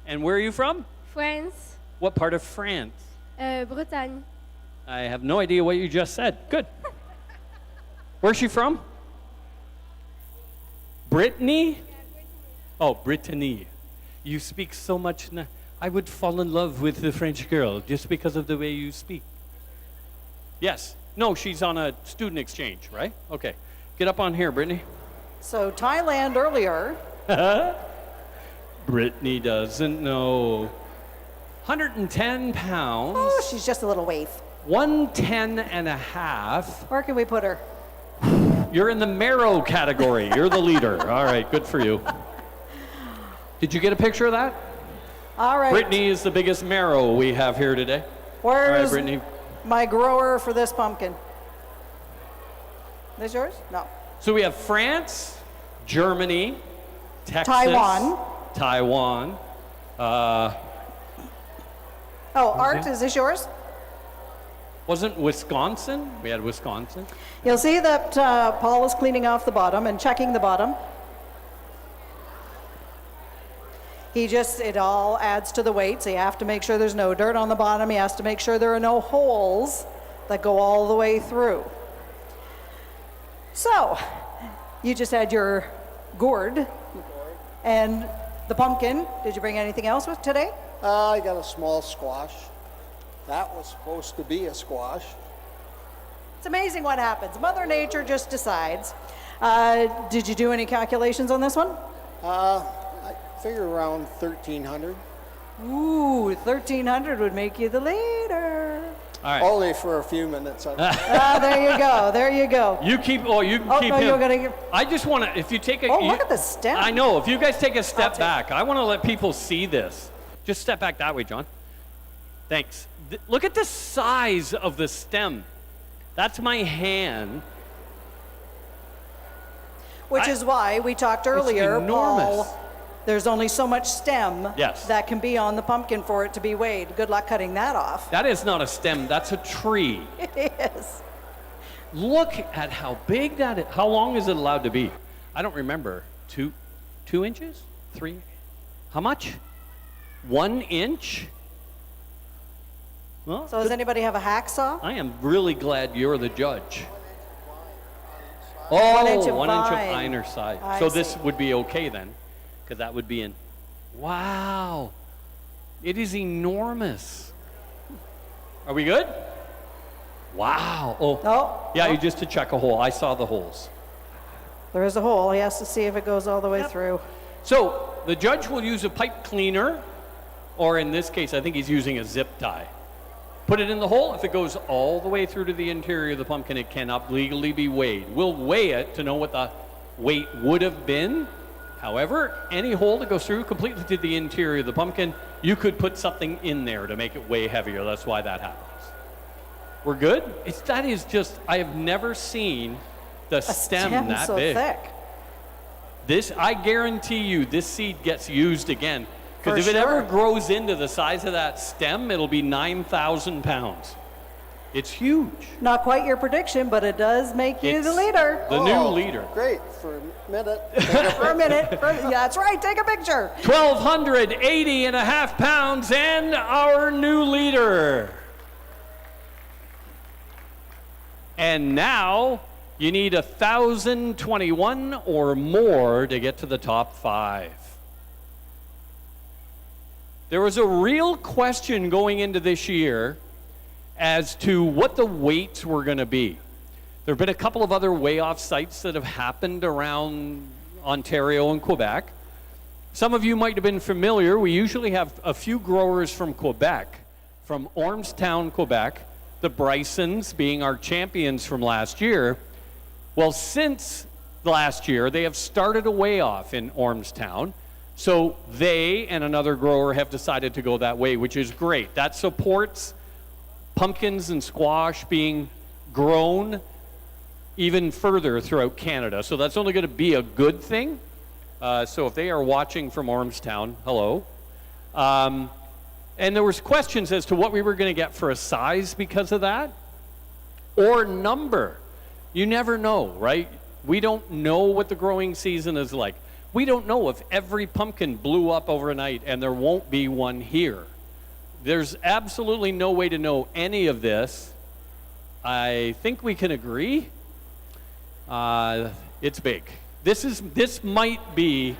And where are you from? France, What part of France? Bretagne, I have no idea what you just said. Good. Where's she from? Brittany? Oh, Brittany. You speak so much. I would fall in love with the French girl just because of the way you speak. Yes. No, she's on a student exchange, right? Okay. Get up on here, Brittany. So Thailand earlier. Brittany doesn't know. 110 pounds. Oh, she's just a little waif. 110 and a half. Where can we put her? You're in the marrow category. You're the leader. All right, good for you. Did you get a picture of that? All right. Brittany is the biggest marrow we have here today. All right, Where's Brittany. my grower for this pumpkin? This yours? No. So we have France, Germany, Texas, Taiwan. Art, is this yours? Wasn't Wisconsin? We had Wisconsin. You'll see that Paul is cleaning off the bottom and checking the bottom. It all adds to the weight, so you have to make sure there's no dirt on the bottom. He has to make sure there are no holes that go all the way through. So, you just had your gourd and the pumpkin. Did you bring anything else with today? I got a small squash. That was supposed to be a squash. It's amazing what happens. Mother Nature just decides. Did you do any calculations on this one? I figure around 1,300. Ooh, 1,300 would make you the leader. All right. Only for a few minutes. There you go. There you go. You keep. Oh, you can keep no, him. you're gonna. I just want to. If you take a. Oh, look at the stem. I know. If you guys take a step back, I want to let people see this. Just step back that way, John. Thanks. Look at the size of the stem. That's my hand. Which is why we talked earlier, enormous. Paul, there's only so much stem Yes. that can be on the pumpkin for it to be weighed. Good luck cutting that off. That is not a stem. That's a tree. It is. Look at how big that is. How long is it allowed to be? I don't remember. 2 inches? 3? How much? 1 inch? Well, So does anybody have a hacksaw? I am really glad you're the judge. 1 inch of 1 inch of vine. finer side. I So this see. would be okay then, because that would be in. Wow. It is enormous. Are we good? Wow. Oh. Yeah, you just to check a hole. I saw the holes. There is a hole. He has to see if it goes all the way through. So the judge will use a pipe cleaner, or in this case, I think he's using a zip tie. Put it in the hole. If it goes all the way through to the interior of the pumpkin, it cannot legally be weighed. We'll weigh it to know what the weight would have been. However, any hole that goes through completely to the interior of the pumpkin, you could put something in there to make it way heavier. That's why that happens. We're good? That is just, I have never seen the stem that so big. thick. I guarantee you, this seed gets used again. Because For if it ever sure. grows into the size of that stem, it'll be 9,000 pounds. It's huge. Not quite your prediction, but it does make you the leader. The new leader. Great, for a minute. For a minute. Yeah, that's right. Take a picture. 1,280 and a half pounds and our new leader. And now you need 1,021 or more to get to the top 5. There was a real question going into this year as to what the weights were going to be. There have been a couple of other weigh-off sites that have happened around Ontario and Quebec. Some of you might have been familiar. We usually have a few growers from Quebec, from Ormstown, Quebec, the Brysons being our champions from last year. Well, since last year, they have started a weigh-off in Ormstown. So they and another grower have decided to go that way, which is great. That supports pumpkins and squash being grown even further throughout Canada. So that's only going to be a good thing. So if they are watching from Ormstown, hello. And there was questions as to what we were going to get for a size because of that, or number. You never know, right? We don't know what the growing season is like. We don't know if every pumpkin blew up overnight and there won't be one here. There's absolutely no way to know any of this. I think we can agree. It's big. This might be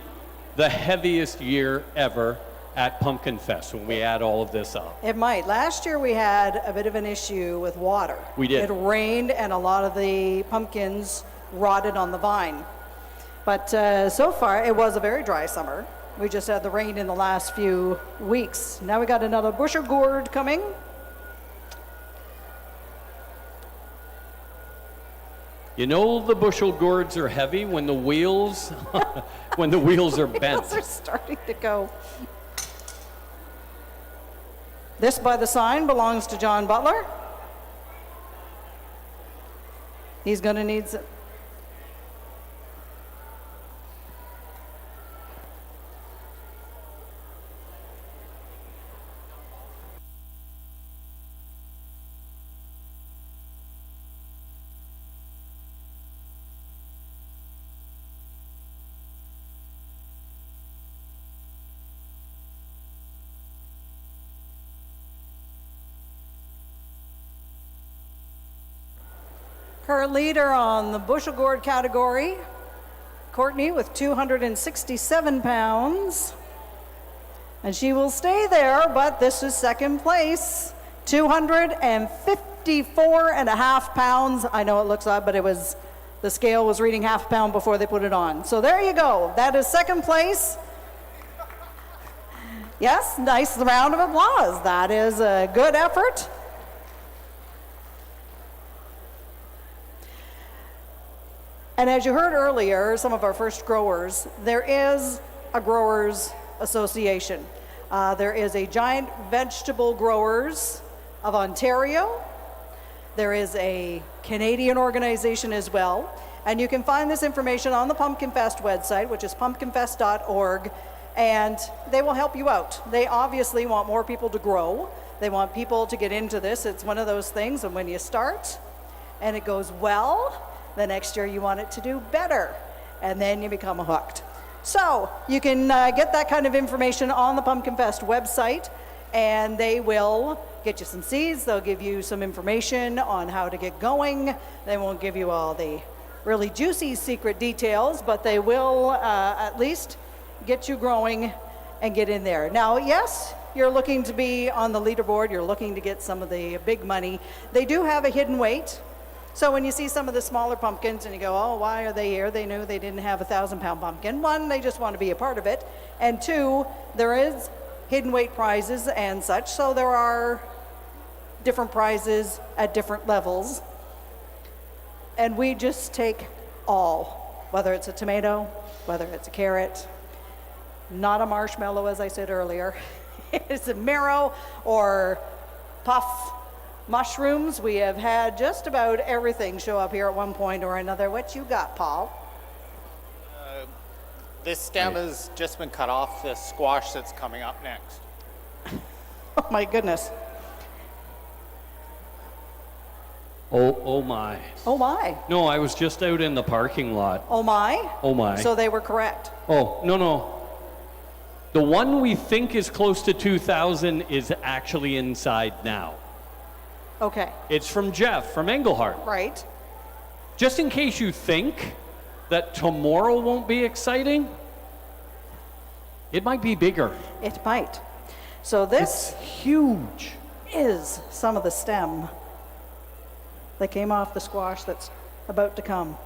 the heaviest year ever at Pumpkinfest when we add all of this up. It might. Last year we had a bit of an issue with water. We did. It rained and a lot of the pumpkins rotted on the vine. But so far, it was a very dry summer. We just had the rain in the last few weeks. Now we got another bushel gourd coming. You know the bushel gourds are heavy when the wheels, when the wheels are bent. Wheels are starting to go. This by the sign belongs to John Butler. He's going to need some. Current leader on the bushel gourd category, Courtney with 267 pounds. And she will stay there, but this is second place, 254 and a half pounds. I know it looks odd, but the scale was reading half a pound before they put it on. So there you go. That is second place. Yes, nice round of applause. That is a good effort. And as you heard earlier, some of our first growers, there is a growers association. There is a Giant Vegetable Growers of Ontario. There is a Canadian organization as well. And you can find this information on the Pumpkinfest website, which is pumpkinfest.org, and they will help you out. They obviously want more people to grow. They want people to get into this. It's one of those things, and when you start and it goes well, the next year you want it to do better, and then you become hooked. So you can get that kind of information on the Pumpkinfest website, and they will get you some seeds. They'll give you some information on how to get going. They won't give you all the really juicy secret details, but they will at least get you growing and get in there. Now, yes, you're looking to be on the leaderboard. You're looking to get some of the big money. They do have a hidden weight. So when you see some of the smaller pumpkins and you go, oh, why are they here? They knew they didn't have a 1,000-pound pumpkin. One, they just want to be a part of it. And two, there is hidden weight prizes and such. So there are different prizes at different levels. And we just take all, whether it's a tomato, whether it's a carrot, not a marshmallow, as I said earlier. It's a marrow or puff mushrooms. We have had just about everything show up here at one point or another. What you got, Paul? This stem has just been cut off the squash that's coming up next. Oh my goodness. Oh my. Oh my. No, I was just out in the parking lot. Oh my? Oh my. So they were correct. Oh, no. The one we think is close to 2,000 is actually inside now. Okay. It's from Jeff from Englehart. Right. Just in case you think that tomorrow won't be exciting, it might be bigger. It might. So this It's huge. is some of the stem that came off the squash that's about to come.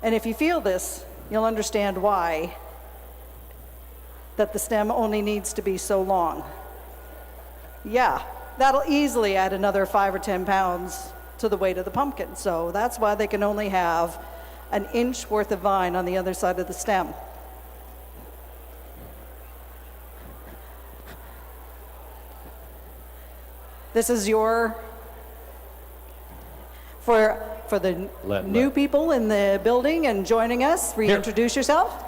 And if you feel this, you'll understand why that the stem only needs to be so long. Yeah, that'll easily add another 5 or 10 pounds to the weight of the pumpkin. So that's why they can only have an inch worth of vine on the other side of the stem. This is your, for the new people in the building and joining us, reintroduce yourself.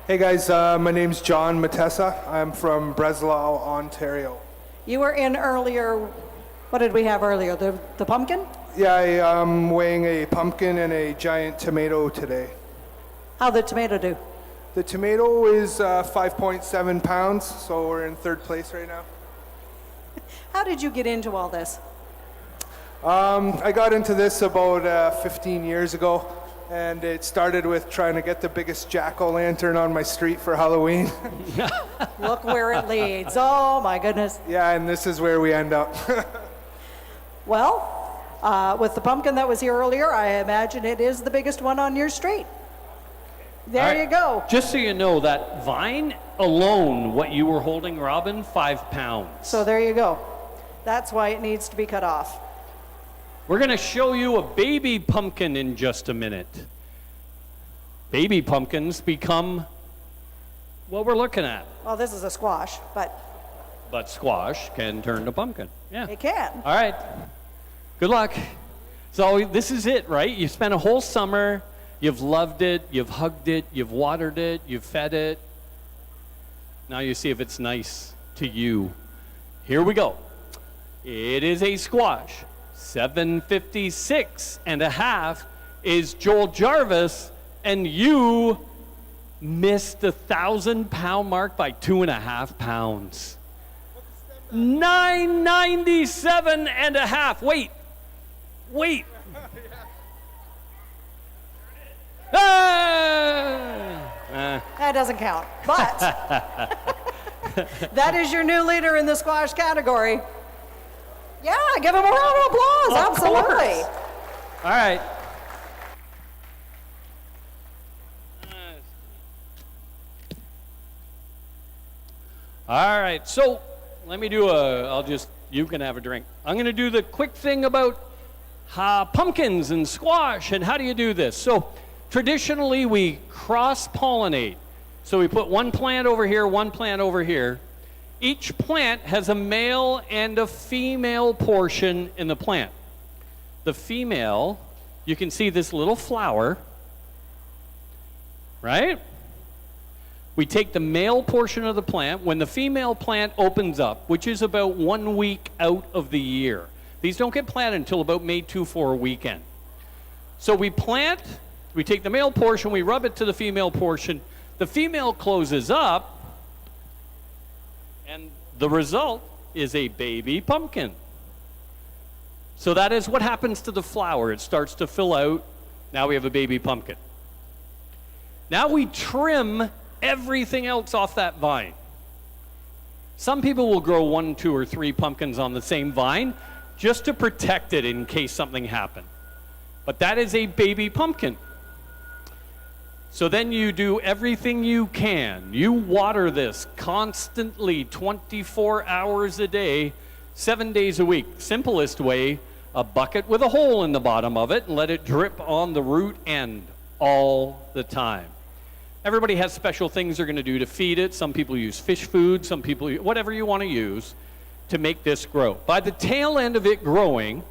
Hey guys, my name's John Matessa. I'm from Breslau, Ontario. You were in earlier, what did we have earlier? The pumpkin? Yeah, I'm weighing a pumpkin and a giant tomato today. How'd the tomato do? The tomato is 5.7 pounds, so we're in third place right now. How did you get into all this? I got into this about 15 years ago, and it started with trying to get the biggest jack-o'-lantern on my street for Halloween. Look where it leads. Oh my goodness. Yeah, and this is where we end up. Well, with the pumpkin that was here earlier, I imagine it is the biggest one on your street. There you go. Just so you know, that vine alone, what you were holding, Robin, 5 pounds. So there you go. That's why it needs to be cut off. We're going to show you a baby pumpkin in just a minute. Baby pumpkins become what we're looking at. Well, this is a squash, but But squash can turn to pumpkin. Yeah. it can. All right. Good luck. So this is it, right? You spent a whole summer, you've loved it, you've hugged it, you've watered it, you've fed it. Now you see if it's nice to you. Here we go. It is a squash. 756.5 is Joel Jarvis, and you missed the 1,000-pound mark by 2.5 pounds. 997.5. Wait. That doesn't count. But that is your new leader in the squash category. Yeah, give him a round of applause. Of Absolutely. course. All right. All right, so let me do you can have a drink. I'm going to do the quick thing about pumpkins and squash, and how do you do this? So traditionally, we cross-pollinate. So we put one plant over here, one plant over here. Each plant has a male and a female portion in the plant. The female, you can see this little flower, right? We take the male portion of the plant. When the female plant opens up, which is about 1 week out of the year. These don't get planted until about May 2-4 weekend. So we plant, we take the male portion, we rub it to the female portion. The female closes up, and the result is a baby pumpkin. So that is what happens to the flower. It starts to fill out. Now we have a baby pumpkin. Now we trim everything else off that vine. Some people will grow 1, 2, or 3 pumpkins on the same vine just to protect it in case something happened. But that is a baby pumpkin. So then you do everything you can. You water this constantly, 24 hours a day, 7 days a week. Simplest way, a bucket with a hole in the bottom of it and let it drip on the root end all the time. Everybody has special things they're going to do to feed it. Some people use fish food, some people, whatever you want to use to make this grow. By the tail end of it growing,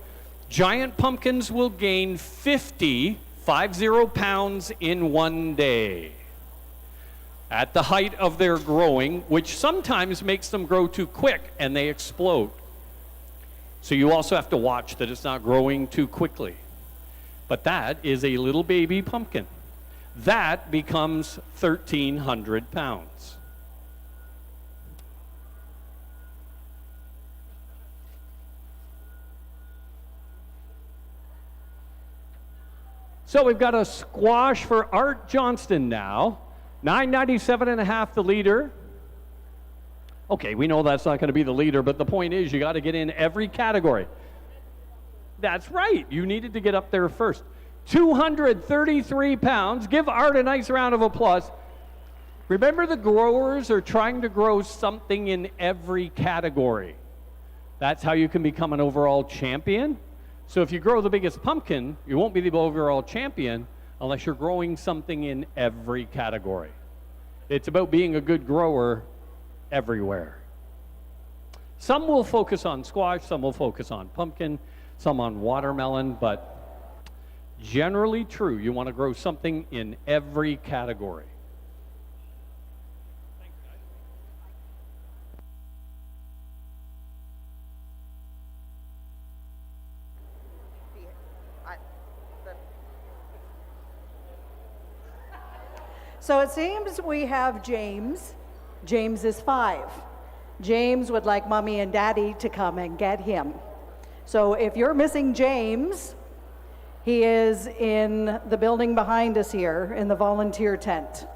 giant pumpkins will gain 50 pounds in 1 day. At the height of their growing, which sometimes makes them grow too quick and they explode. So you also have to watch that it's not growing too quickly. But that is a little baby pumpkin. That becomes 1,300 pounds. So we've got a squash for Art Johnston now. 997.5 the leader. Okay, we know that's not going to be the leader, but the point is you got to get in every category. That's right. You needed to get up there first. 233 pounds. Give Art a nice round of applause. Remember, the growers are trying to grow something in every category. That's how you can become an overall champion. So if you grow the biggest pumpkin, you won't be the overall champion unless you're growing something in every category. It's about being a good grower everywhere. Some will focus on squash, some will focus on pumpkin, some on watermelon, but generally true. You want to grow something in every category. So it seems we have James. James is 5. James would like Mommy and Daddy to come and get him. So if you're missing James, he is in the building behind us here in the volunteer tent.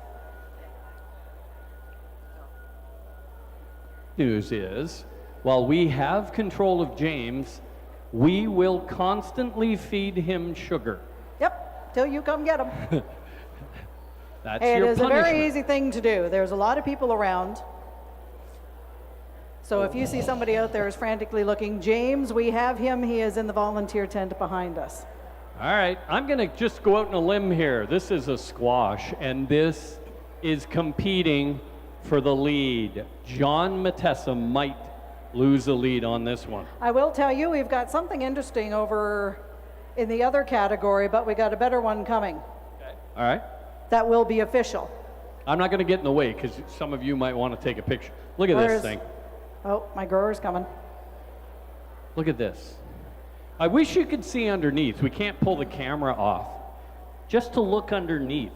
News is, while we have control of James, we will constantly feed him sugar. Yep, till you come get him. That's Hey, it your is a punishment. very easy thing to do. There's a lot of people around. So if you see somebody out there is frantically looking, James, we have him. He is in the volunteer tent behind us. All right, I'm going to just go out on a limb here. This is a squash, and this is competing for the lead. John Matessa might lose the lead on this one. I will tell you, we've got something interesting over in the other category, but we got a better one coming. All right? That will be official. I'm not going to get in the way because some of you might want to take a picture. Look at this thing. Oh, my grower's coming. Look at this. I wish you could see underneath. We can't pull the camera off. Just to look underneath.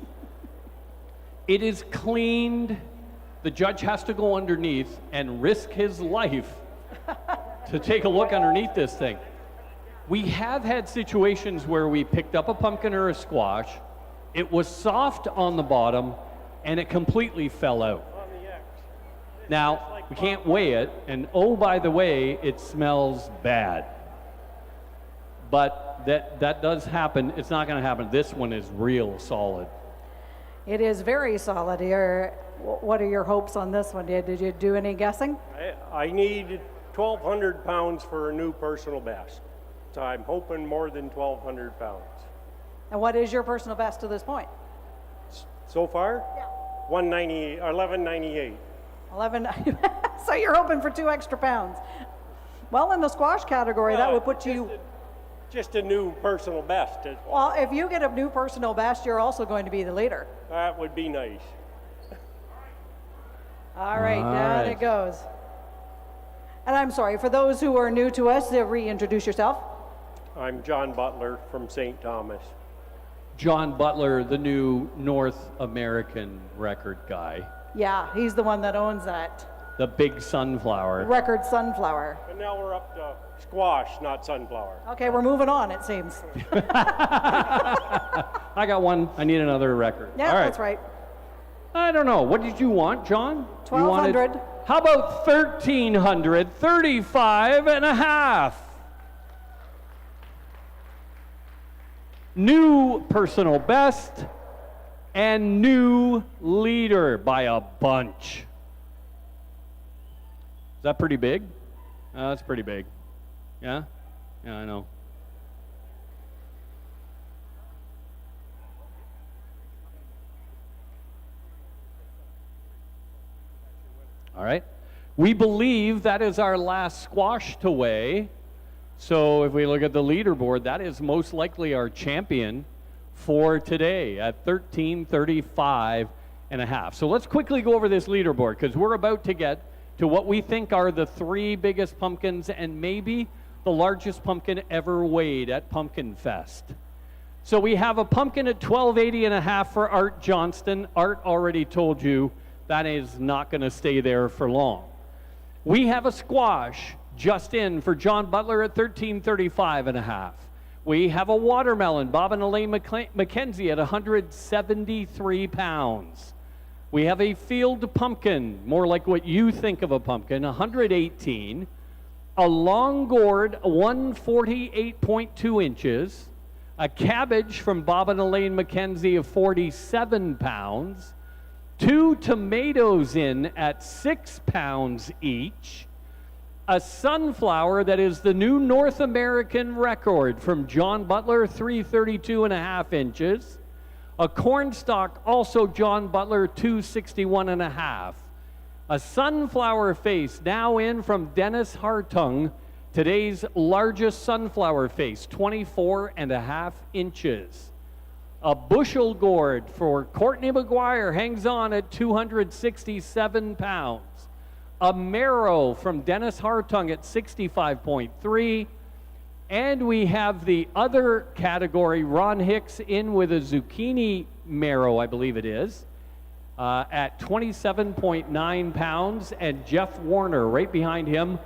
It is cleaned. The judge has to go underneath and risk his life to take a look underneath this thing. We have had situations where we picked up a pumpkin or a squash, it was soft on the bottom, and it completely fell out. Now, we can't weigh it, and oh, by the way, it smells bad. But that does happen. It's not going to happen. This one is real solid. It is very solid here. What are your hopes on this one? Did you do any guessing? I need 1,200 pounds for a new personal best. So I'm hoping more than 1,200 pounds. And what is your personal best to this point? So far? Yeah. 1198. 11. So you're hoping for 2 extra pounds. Well, in the squash category, that would put you... Just a new personal best. Well, if you get a new personal best, you're also going to be the leader. That would be nice. All right, down it goes. And I'm sorry, for those who are new to us, reintroduce yourself. I'm John Butler from St. Thomas. John Butler, the new North American record guy. Yeah, he's the one that owns that. The big sunflower. Record sunflower. And now we're up to squash, not sunflower. Okay, we're moving on, it seems. I got one. I need another record. Yeah, all right. That's right. I don't know. What did you want, John? 1,200. How about 1,300? 35 and a half. New personal best and new leader by a bunch. Is that pretty big? That's pretty big. Yeah? Yeah, I know. All right. We believe that is our last squash to weigh. So if we look at the leaderboard, that is most likely our champion for today at 13:35 and a half. So let's quickly go over this leaderboard because we're about to get to what we think are the 3 biggest pumpkins and maybe the largest pumpkin ever weighed at Pumpkinfest. So we have a pumpkin at 12.80 and a half for Art Johnston. Art already told you that is not going to stay there for long. We have a squash just in for John Butler at 13.35 and a half. We have a watermelon, Bob and Elaine McKenzie at 173 pounds. We have a field pumpkin, more like what you think of a pumpkin, 118. A long gourd, 148.2 inches. A cabbage from Bob and Elaine McKenzie of 47 pounds. 2 tomatoes in at 6 pounds each. A sunflower that is the new North American record from John Butler, 332 and a half inches. A cornstalk, also John Butler, 261 and a half. A sunflower face now in from Dennis Hartung, today's largest sunflower face, 24 and a half inches. A bushel gourd for Courtney McGuire hangs on at 267 pounds. A marrow from Dennis Hartung at 65.3. And we have the other category, Ron Hicks in with a zucchini marrow, I believe it is, at 27.9 pounds. And Jeff Warner right behind him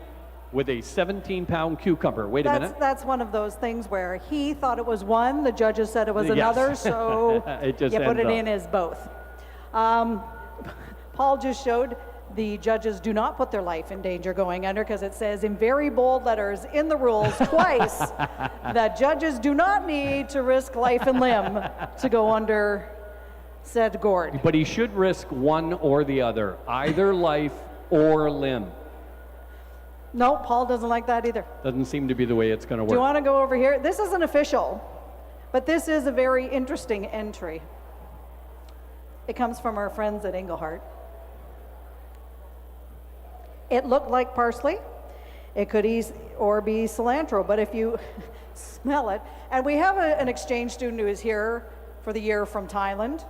with a 17-pound cucumber. Wait a minute. That's one of those things where he thought it was one, the judges said it was another, so it just you put it ends in as both. Paul just showed the judges do not put their life in danger going under because it says in very bold letters in the rules twice that judges do not need to risk life and limb to go under said gourd. But he should risk one or the other, either life or limb. No, Paul doesn't like that either. Doesn't seem to be the way it's going to work. Do you want to go over here? This isn't official, but this is a very interesting entry. It comes from our friends at Englehart. It looked like parsley. It could or be cilantro, but if you smell it, and we have an exchange student who is here for the year from Thailand,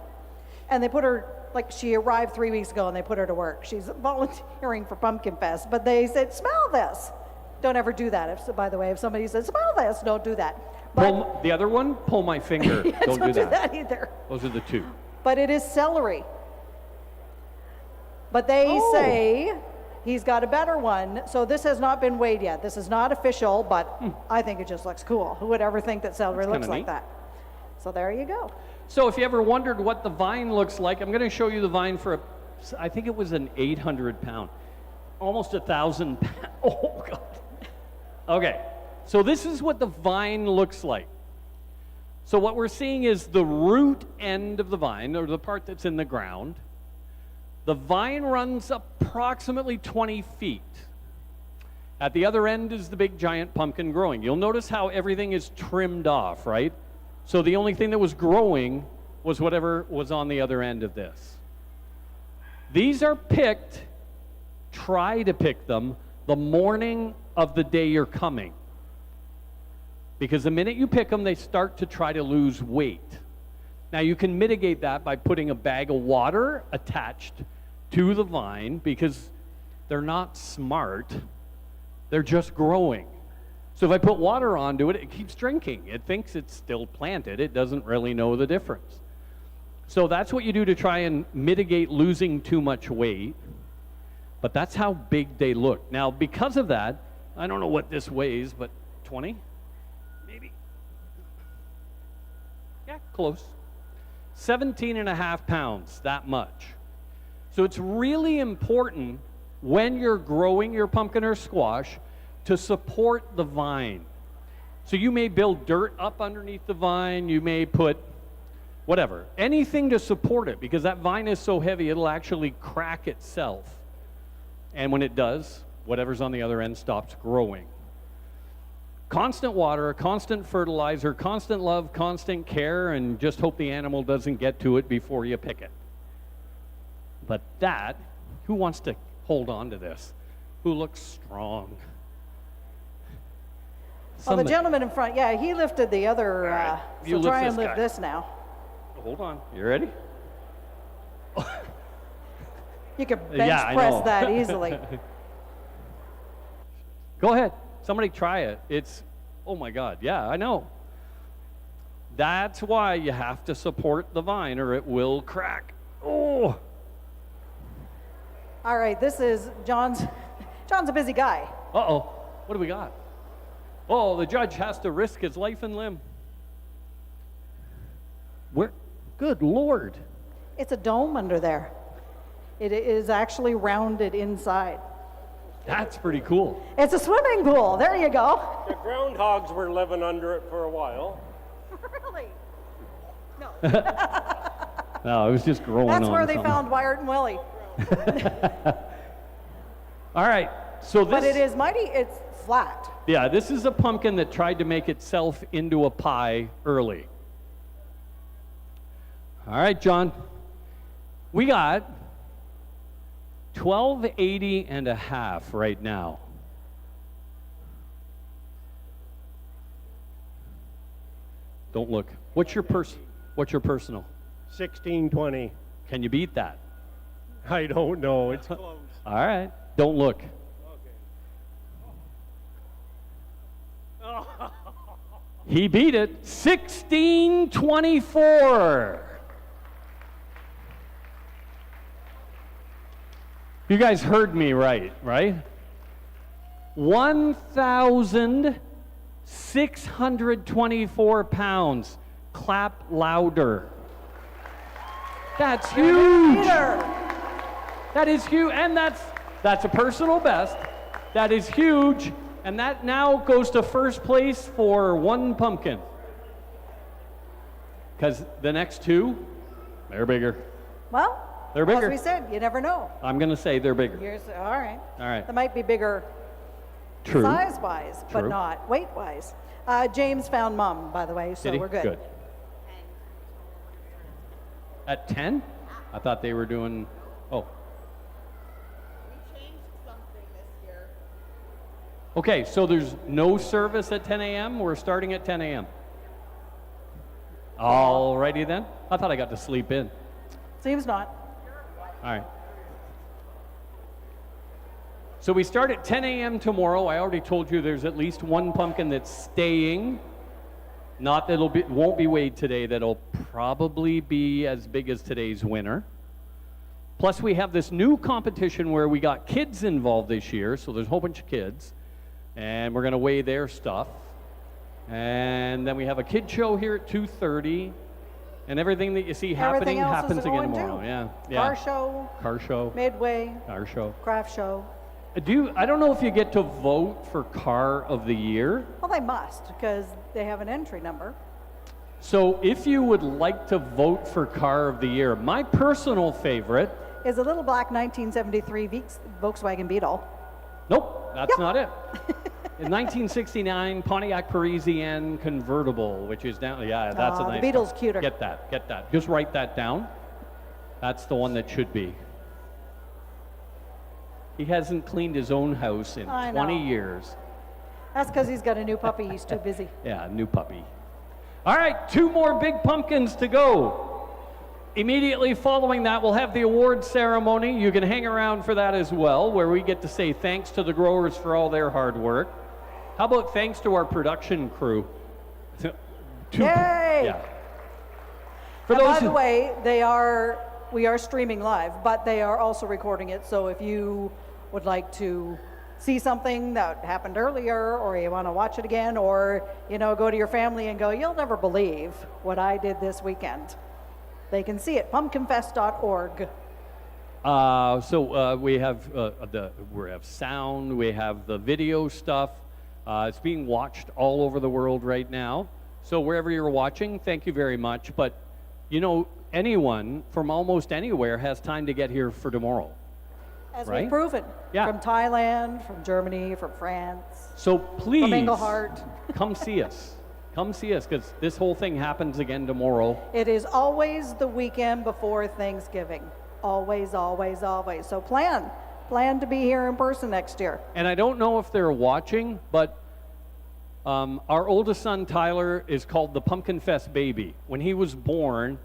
and they put her, like she arrived 3 weeks ago and they put her to work. She's volunteering for Pumpkinfest, but they said, smell this. Don't ever do that. By the way, if somebody says, smell this, don't do that. But, the other one, pull my finger. yeah, Don't do that. either. Those are the two. But it is celery. But they say he's got a better one. So this has not been weighed yet. This is not official, but I think it just looks cool. Who would ever think that celery That's looks kinda like neat. that? So there you go. So if you ever wondered what the vine looks like, I'm going to show you the vine for, I think it was an 800 pound, almost 1,000 pound. Oh, God. Okay, so this is what the vine looks like. So what we're seeing is the root end of the vine, or the part that's in the ground. The vine runs approximately 20 feet. At the other end is the big giant pumpkin growing. You'll notice how everything is trimmed off, right? So the only thing that was growing was whatever was on the other end of this. These are picked, try to pick them, the morning of the day you're coming. Because the minute you pick them, they start to try to lose weight. Now you can mitigate that by putting a bag of water attached to the vine, because they're not smart, they're just growing. So if I put water onto it, it keeps drinking. It thinks it's still planted. It doesn't really know the difference. So that's what you do to try and mitigate losing too much weight. But that's how big they look. Now, because of that, I don't know what this weighs, but 20? Maybe. Yeah, close. 17.5 pounds, that much. So it's really important when you're growing your pumpkin or squash to support the vine. So you may build dirt up underneath the vine, you may put whatever, anything to support it, because that vine is so heavy it'll actually crack itself. And when it does, whatever's on the other end stops growing. Constant water, constant fertilizer, constant love, constant care, and just hope the animal doesn't get to it before you pick it. But that, who wants to hold on to this? Who looks strong? Well, the gentleman in front, yeah, he lifted the other, right. You so try lift and this lift guy. this now. Hold on, you ready? You can bench Yeah, I press know. that easily. Go ahead, somebody try it. It's, oh my God, yeah, I know. That's why you have to support the vine or it will crack. Oh. All right, this is John's a busy guy. Uh-oh, what do we got? Oh, the judge has to risk his life and limb. Where? Good Lord. It's a dome under there. It is actually rounded inside. That's pretty cool. It's a swimming pool. There you go. The groundhogs were living under it for a while. Really? No. No, it was just growing on That's where they something. found Wyatt and Willie. All right, so this... But it is mighty, it's flat. Yeah, this is a pumpkin that tried to make itself into a pie early. All right, John. We got 1280 and a half right now. Don't look. What's your personal? 1620. Can you beat that? I don't know. It's close. All right. Don't look. He beat it. 1624. You guys heard me right? 1,624 pounds. Clap louder. That's huge. That is huge, and that's a personal best. That is huge, and that now goes to first place for one pumpkin. Because the next two, they're bigger. Well, They're bigger. as we said, you never know. I'm going to say they're bigger. All right. All right. They might be bigger True. size-wise, but True. not weight-wise. James found Mom, by the way, so Did he? we're good. At 10? I thought they were doing, oh. Okay, so there's no service at 10 a.m. We're starting at 10 a.m. All righty then. I thought I got to sleep in. Seems not. All right. So we start at 10 a.m. tomorrow. I already told you there's at least one pumpkin that's staying. Not that it won't be weighed today. That'll probably be as big as today's winner. Plus we have this new competition where we got kids involved this year. So there's a whole bunch of kids. And we're going to weigh their stuff. And then we have a kid show here at 2:30. And everything that you see happening happens again tomorrow. Yeah. Car show. Midway. Car show. Craft show. I don't know if you get to vote for Car of the Year. Well, they must, because they have an entry number. So if you would like to vote for Car of the Year, my personal favorite is a little black 1973 Volkswagen Beetle. Nope, that's not it. In 1969, Pontiac Parisienne convertible, which is down. Yeah, that's a nice. The Beetle's one. cuter. Get that. Just write that down. That's the one that should be. He hasn't cleaned his own house in 20 years. That's because he's got a new puppy. He's too busy. Yeah, new puppy. All right, 2 more big pumpkins to go. Immediately following that, we'll have the award ceremony. You can hang around for that as well, where we get to say thanks to the growers for all their hard work. How about thanks to our production crew? Yay! Yeah. By the way, we are streaming live, but they are also recording it. So if you would like to see something that happened earlier, or you want to watch it again, or go to your family and go, you'll never believe what I did this weekend, they can see it. Pumpkinfest.org. So we have sound, we have the video stuff. It's being watched all over the world right now. So wherever you're watching, thank you very much. But anyone from almost anywhere has time to get here for tomorrow. As right? we've proven. Yeah. From Thailand, from Germany, from France. So please, from Englehart. Come see us. Come see us, because this whole thing happens again tomorrow. It is always the weekend before Thanksgiving. Always, always, always. So plan to be here in person next year. And I don't know if they're watching, but our oldest son, Tyler, is called the Pumpkinfest baby. When he was born,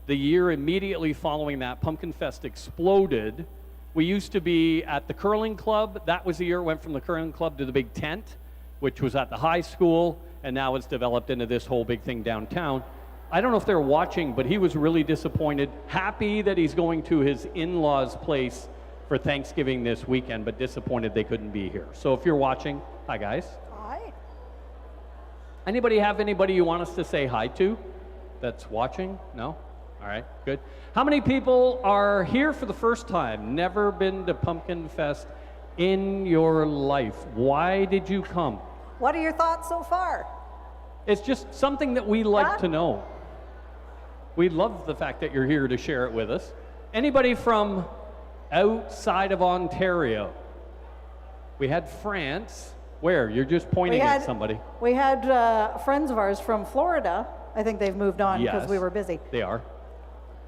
the year immediately following that, Pumpkinfest exploded. We used to be at the curling club. That was the year it went from the curling club to the big tent, which was at the high school, and now it's developed into this whole big thing downtown. I don't know if they're watching, but he was really disappointed. Happy that he's going to his in-laws' place for Thanksgiving this weekend, but disappointed they couldn't be here. So if you're watching, hi guys. Hi. Anybody have anybody you want us to say hi to that's watching? No? All right, good. How many people are here for the first time, never been to Pumpkinfest in your life? Why did you come? What are your thoughts so far? It's just something that we like to know. We love the fact that you're here to share it with us. Anybody from outside of Ontario? We had France. Where? You're just pointing at somebody. We had friends of ours from Florida. I think they've moved on because we were busy. They are.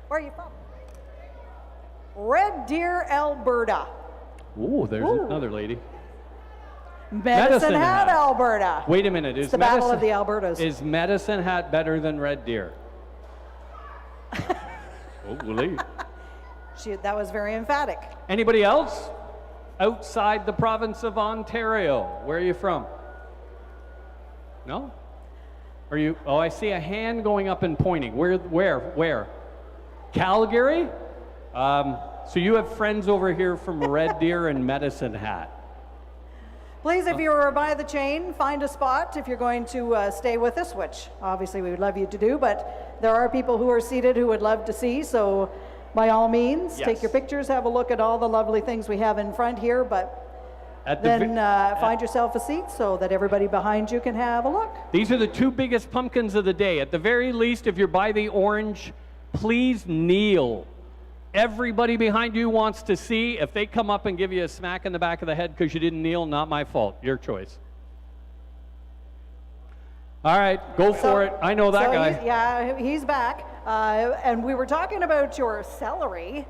Where are you from? Red Deer, Alberta. Ooh, there's another lady. Medicine Hat, Alberta. Wait a minute. It's the Battle of the Albertas. Is Medicine Hat better than Red Deer? That was very emphatic. Anybody else? Outside the province of Ontario. Where are you from? No? Are you? Oh, I see a hand going up and pointing. Where? Calgary? So you have friends over here from Red Deer and Medicine Hat. Please, if you're by the chain, find a spot if you're going to stay with us, which obviously we would love you to do, but there are people who are seated who would love to see, so by all means, take your pictures, have a look at all the lovely things we have in front here, but find yourself a seat so that everybody behind you can have a look. These are the 2 biggest pumpkins of the day. At the very least, if you're by the orange, please kneel. Everybody behind you wants to see. If they come up and give you a smack in the back of the head because you didn't kneel, not my fault. Your choice. All right, go for it. I know that guy. He's back. And we were talking about your celery,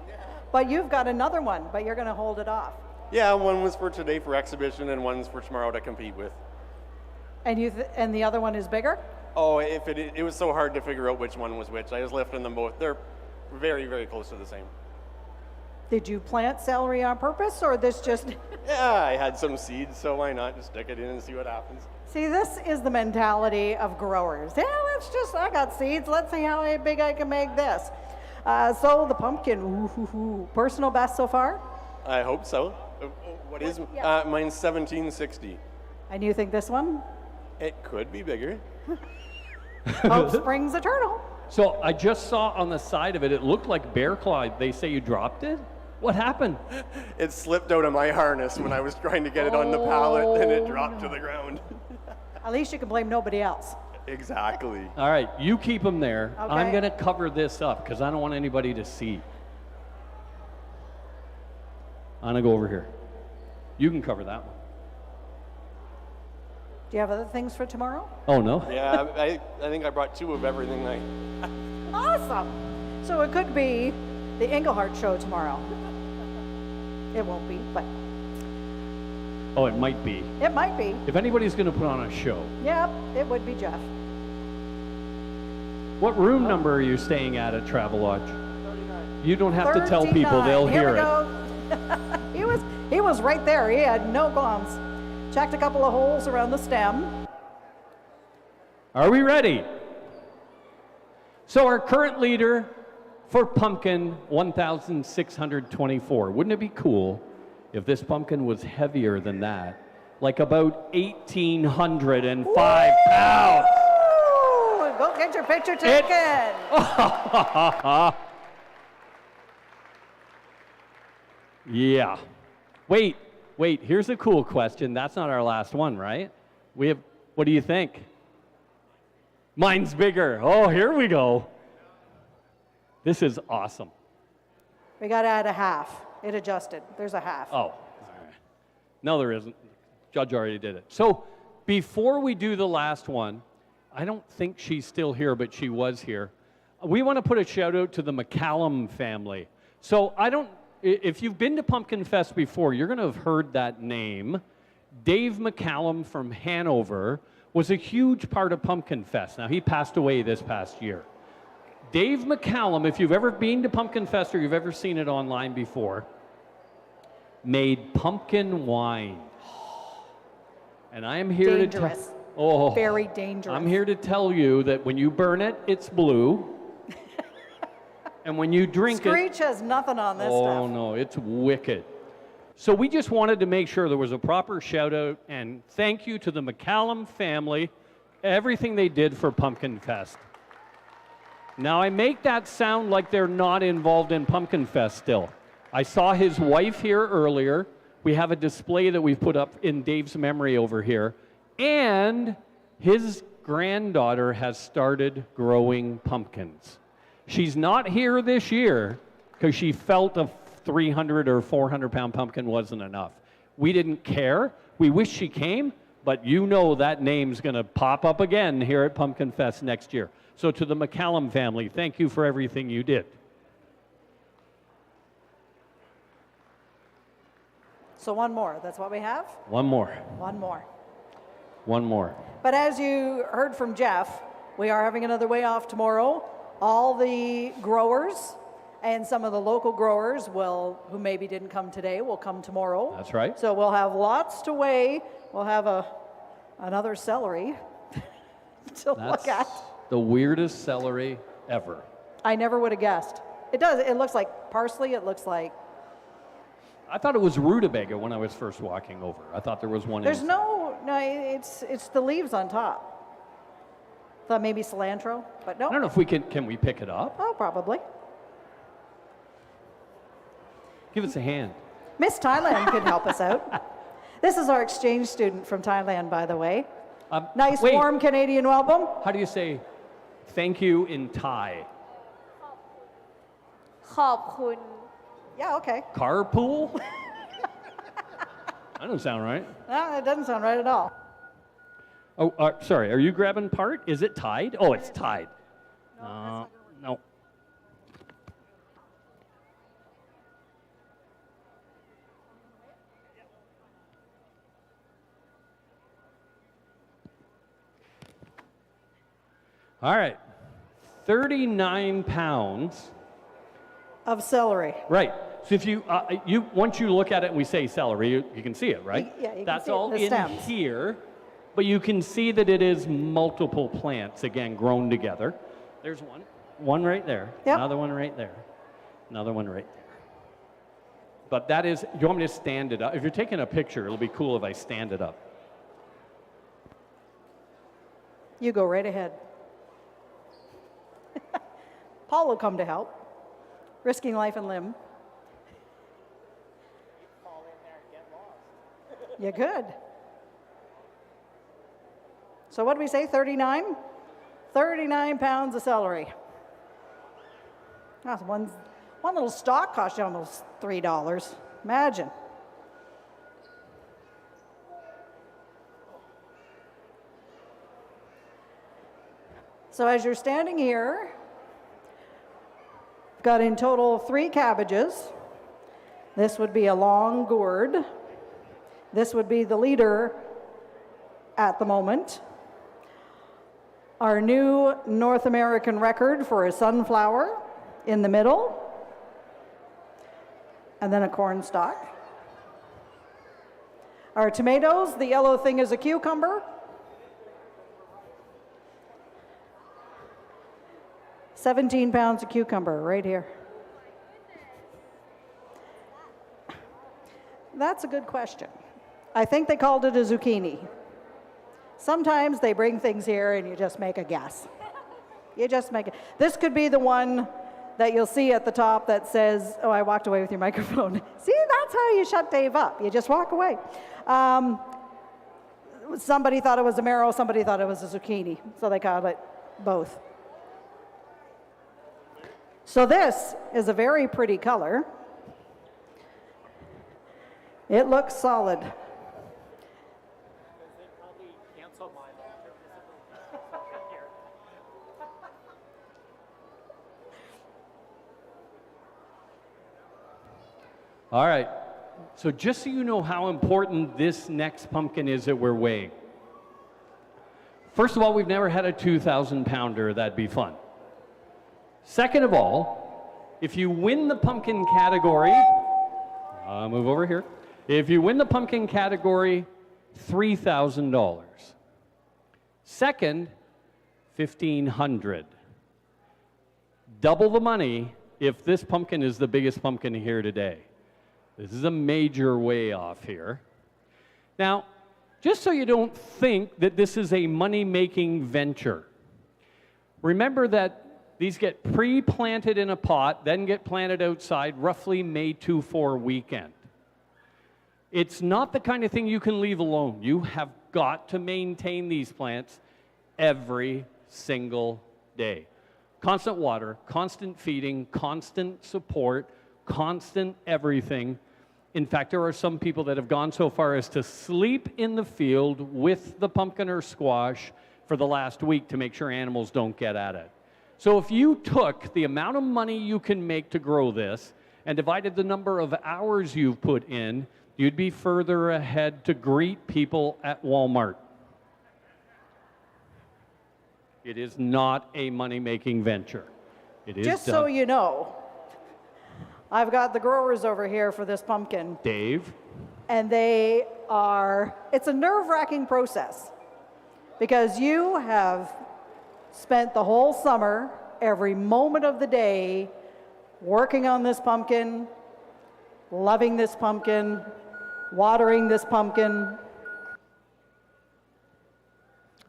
but you've got another one, but you're going to hold it off. Yeah, one was for today for exhibition, and one's for tomorrow to compete with. And and the other one is bigger? Oh, if it was so hard to figure out which one was which. I was lifting them both. They're very, very close to the same. Did you plant celery on purpose, or this just... Yeah, I had some seeds, so why not just stick it in and see what happens. See, this is the mentality of growers. Yeah, I got seeds, let's see how big I can make this. So the pumpkin, personal best so far? I hope so. What is, mine's 1760. And you think this one? It could be bigger. Hope springs eternal. So I just saw on the side of it, it looked like bear claw. They say you dropped it? What happened? It slipped out of my harness when I was trying to get it on the pallet, and it dropped to the ground. At least you can blame nobody else. Exactly. All right, you keep them there. Okay. I'm going to cover this up because I don't want anybody to see. I'm going to go over here. You can cover that one. Do you have other things for tomorrow? Oh, no? Yeah, I think I brought 2 of everything. Awesome. So it could be the Englehart show tomorrow. It won't be, but Oh, it might be. it might be. If anybody's going to put on a show, Yep, it would be Jeff. what room number are you staying at Travelodge? You don't have to tell 39. people, they'll Here hear we it. go. he was right there. He had no qualms. Checked a couple of holes around the stem. Are we ready? So our current leader for pumpkin, 1,624. Wouldn't it be cool if this pumpkin was heavier than that? Like about 1,805 pounds. Ooh, go get your picture taken. Yeah. Wait, here's a cool question. That's not our last one, right? What do you think? Mine's bigger. Oh, here we go. This is awesome. We got to add a half. It adjusted. There's a half. Oh, all right. No, there isn't. Judge already did it. So before we do the last one, I don't think she's still here, but she was here. We want to put a shout out to the McCallum family. So if you've been to Pumpkinfest before, you're going to have heard that name. Dave McCallum from Hanover was a huge part of Pumpkinfest. Now, he passed away this past year. Dave McCallum, if you've ever been to Pumpkinfest or you've ever seen it online before, made pumpkin wine. And I am here Dangerous. Very dangerous. I'm here to tell you that when you burn it, it's blue. And when you drink Screech has nothing on this stuff. Oh, no, it's wicked. So we just wanted to make sure there was a proper shout out and thank you to the McCallum family, everything they did for Pumpkinfest. Now, I make that sound like they're not involved in Pumpkinfest still. I saw his wife here earlier. We have a display that we've put up in Dave's memory over here. And his granddaughter has started growing pumpkins. She's not here this year because she felt a 300 or 400 pound pumpkin wasn't enough. We didn't care. We wish she came, but you know that name's going to pop up again here at Pumpkinfest next year. So to the McCallum family, thank you for everything you did. So one more. That's what we have? One more. One more. One more. But as you heard from Jeff, we are having another weigh off tomorrow. All the growers and some of the local growers who maybe didn't come today will come tomorrow. That's right. So we'll have lots to weigh. We'll have another celery to look at. The weirdest celery ever. I never would have guessed. It does. It looks like parsley. It looks like... I thought it was rutabaga when I was first walking over. I thought there was one. There's no, it's the leaves on top. Thought maybe cilantro, but no. I don't know if we can we pick it up? Oh, probably. Give us a hand. Miss Thailand could help us out. This is our exchange student from Thailand, by the way. Nice, wait. warm Canadian welcome. How do you say thank you in Thai? ขอบคุณ Yeah, okay. Carpool? That doesn't sound right. No, it doesn't sound right at all. Oh, sorry. Are you grabbing part? Is it tied? Oh, it's tied. No. All right. 39 pounds. Of celery. Right. So if you once you look at it and we say celery, you can see it, right? Yeah, you can That's see it all in the in stems. here, but you can see that it is multiple plants, again, grown together. There's one. One right there. Yep. Another one right there. Another one right there. But that is, you want me to stand it up? If you're taking a picture, it'll be cool if I stand it up. You go right ahead. Paul will come to help, risking life and limb. You could. So what did we say, 39? 39 pounds of celery. That's one little stalk cost you almost $3. Imagine. So as you're standing here, I've got in total 3 cabbages. This would be a long gourd. This would be the leader at the moment. Our new North American record for a sunflower in the middle, and then a corn stalk. Our tomatoes, the yellow thing is a cucumber. 17 pounds of cucumber right here. That's a good question. I think they called it a zucchini. Sometimes they bring things here and you just make a guess. You just make it. This could be the one that you'll see at the top that says, oh, I walked away with your microphone. See, that's how you shut Dave up. You just walk away. Somebody thought it was a marrow, somebody thought it was a zucchini, so they called it both. So this is a very pretty color. It looks solid. All right. So just so you know how important this next pumpkin is that we're weighing. First of all, we've never had a 2,000 pounder. That'd be fun. Second of all, if you win the pumpkin category, move over here. If you win the pumpkin category, $3,000. Second, $1,500. Double the money if this pumpkin is the biggest pumpkin here today. This is a major way off here. Now, just so you don't think that this is a money-making venture, remember that these get pre-planted in a pot, then get planted outside roughly May 2-4 weekend. It's not the kind of thing you can leave alone. You have got to maintain these plants every single day. Constant water, constant feeding, constant support, constant everything. In fact, there are some people that have gone so far as to sleep in the field with the pumpkin or squash for the last week to make sure animals don't get at it. So if you took the amount of money you can make to grow this and divided the number of hours you've put in, you'd be further ahead to greet people at Walmart. It is not a money-making venture. It is Just done. so you know, I've got the growers over here for this pumpkin. Dave? And it's a nerve-wracking process because you have spent the whole summer, every moment of the day, working on this pumpkin, loving this pumpkin, watering this pumpkin.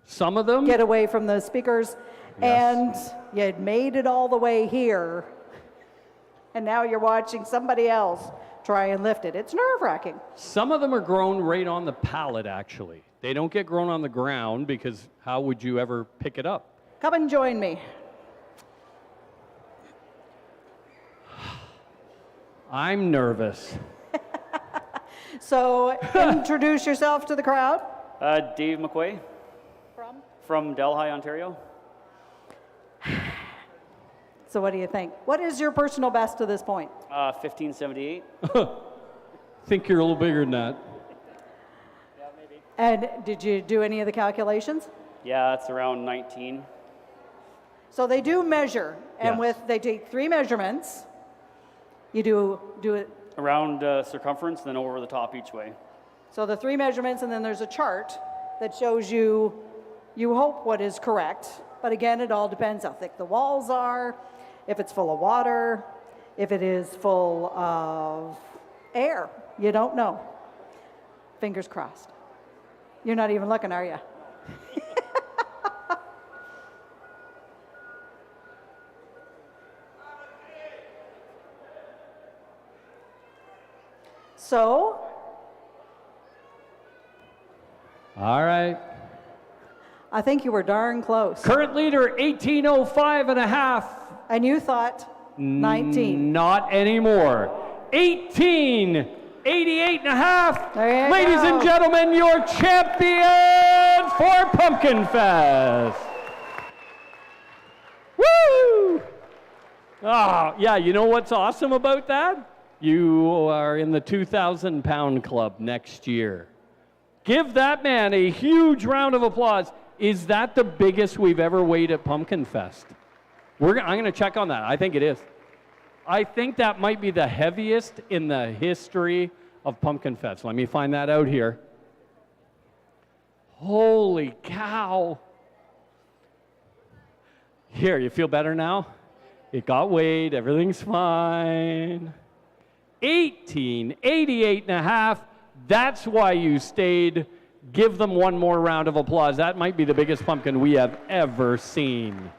Some of them? Get away from the speakers. Yes. And you had made it all the way here. And now you're watching somebody else try and lift it. It's nerve-wracking. Some of them are grown right on the pallet, actually. They don't get grown on the ground because how would you ever pick it up? Come and join me. I'm nervous. So introduce yourself to the crowd. Dave McQuay. From Delhi, Ontario. So what do you think? What is your personal best to this point? 1578. Think you're a little bigger than that. And did you do any of the calculations? Yeah, it's around 19. So they do measure, and Yes. they take 3 measurements. You do it. Around circumference, then over the top each way. So the 3 measurements, and then there's a chart that shows you hope what is correct. But again, it all depends how thick the walls are, if it's full of water, if it is full of air. You don't know. Fingers crossed. You're not even looking, are you? So, All right. I think you were darn close. Current leader, 1805 and a half. And you thought 19. Not anymore. 1888 and a half. There you Ladies go. and gentlemen, your champion for Pumpkinfest. Woo! Ah, yeah, you know what's awesome about that? You are in the 2,000 pound club next year. Give that man a huge round of applause. Is that the biggest we've ever weighed at Pumpkinfest? I'm going to check on that. I think it is. I think that might be the heaviest in the history of Pumpkinfest. Let me find that out here. Holy cow. Here, you feel better now? It got weighed. Everything's fine. 1888 and a half. That's why you stayed. Give them one more round of applause. That might be the biggest pumpkin we have ever seen.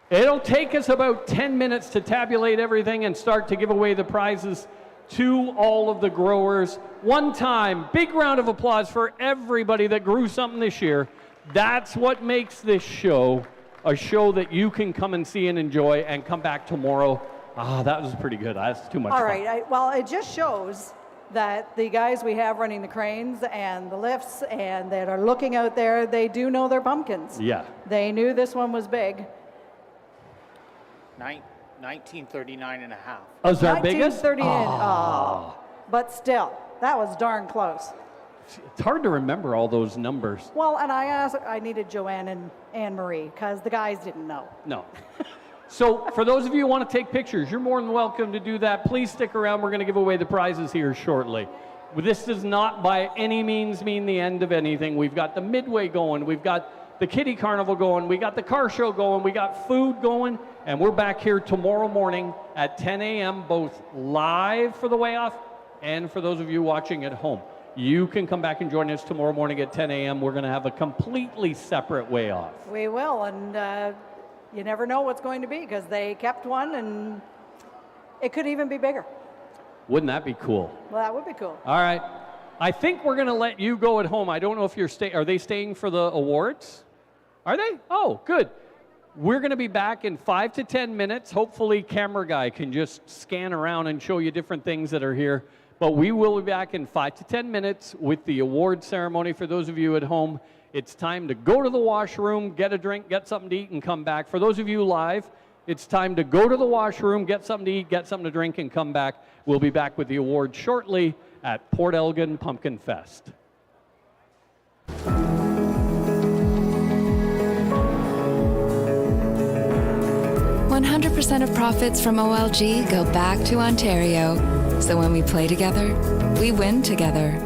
It'll take us about 10 minutes to tabulate everything and start to give away the prizes to all of the growers. One time, big round of applause for everybody that grew something this year. That's what makes this show a show that you can come and see and enjoy and come back tomorrow. Ah, that was pretty good. That's too much All fun. right. Well, it just shows that the guys we have running the cranes and the lifts and that are looking out there, they do know their pumpkins. Yeah. They knew this one was big. 1939 and a half. Oh, is our biggest? 1939. Oh. But still, that was darn close. It's hard to remember all those numbers. Well, and I needed Joanne and Anne Marie because the guys didn't know. No. So for those of you who want to take pictures, you're more than welcome to do that. Please stick around. We're going to give away the prizes here shortly. This does not by any means mean the end of anything. We've got the Midway going. We've got the Kitty Carnival going. We got the car show going. We got food going. And we're back here tomorrow morning at 10 a.m., both live for the Way Off and for those of you watching at home. You can come back and join us tomorrow morning at 10 a.m. We're going to have a completely separate Way Off. We will, and you never know what's going to be because they kept one, and it could even be bigger. Wouldn't that be cool? Well, that would be cool. All right. I think we're going to let you go at home. I don't know if you're staying. Are they staying for the awards? Are they? Oh, good. We're going to be back in 5 to 10 minutes. Hopefully, camera guy can just scan around and show you different things that are here. But we will be back in 5 to 10 minutes with the award ceremony. For those of you at home, it's time to go to the washroom, get a drink, get something to eat, and come back. For those of you live, it's time to go to the washroom, get something to eat, get something to drink, and come back. We'll be back with the award shortly at Port Elgin Pumpkinfest. 100% of profits from OLG go back to Ontario. So when we play together, we win together.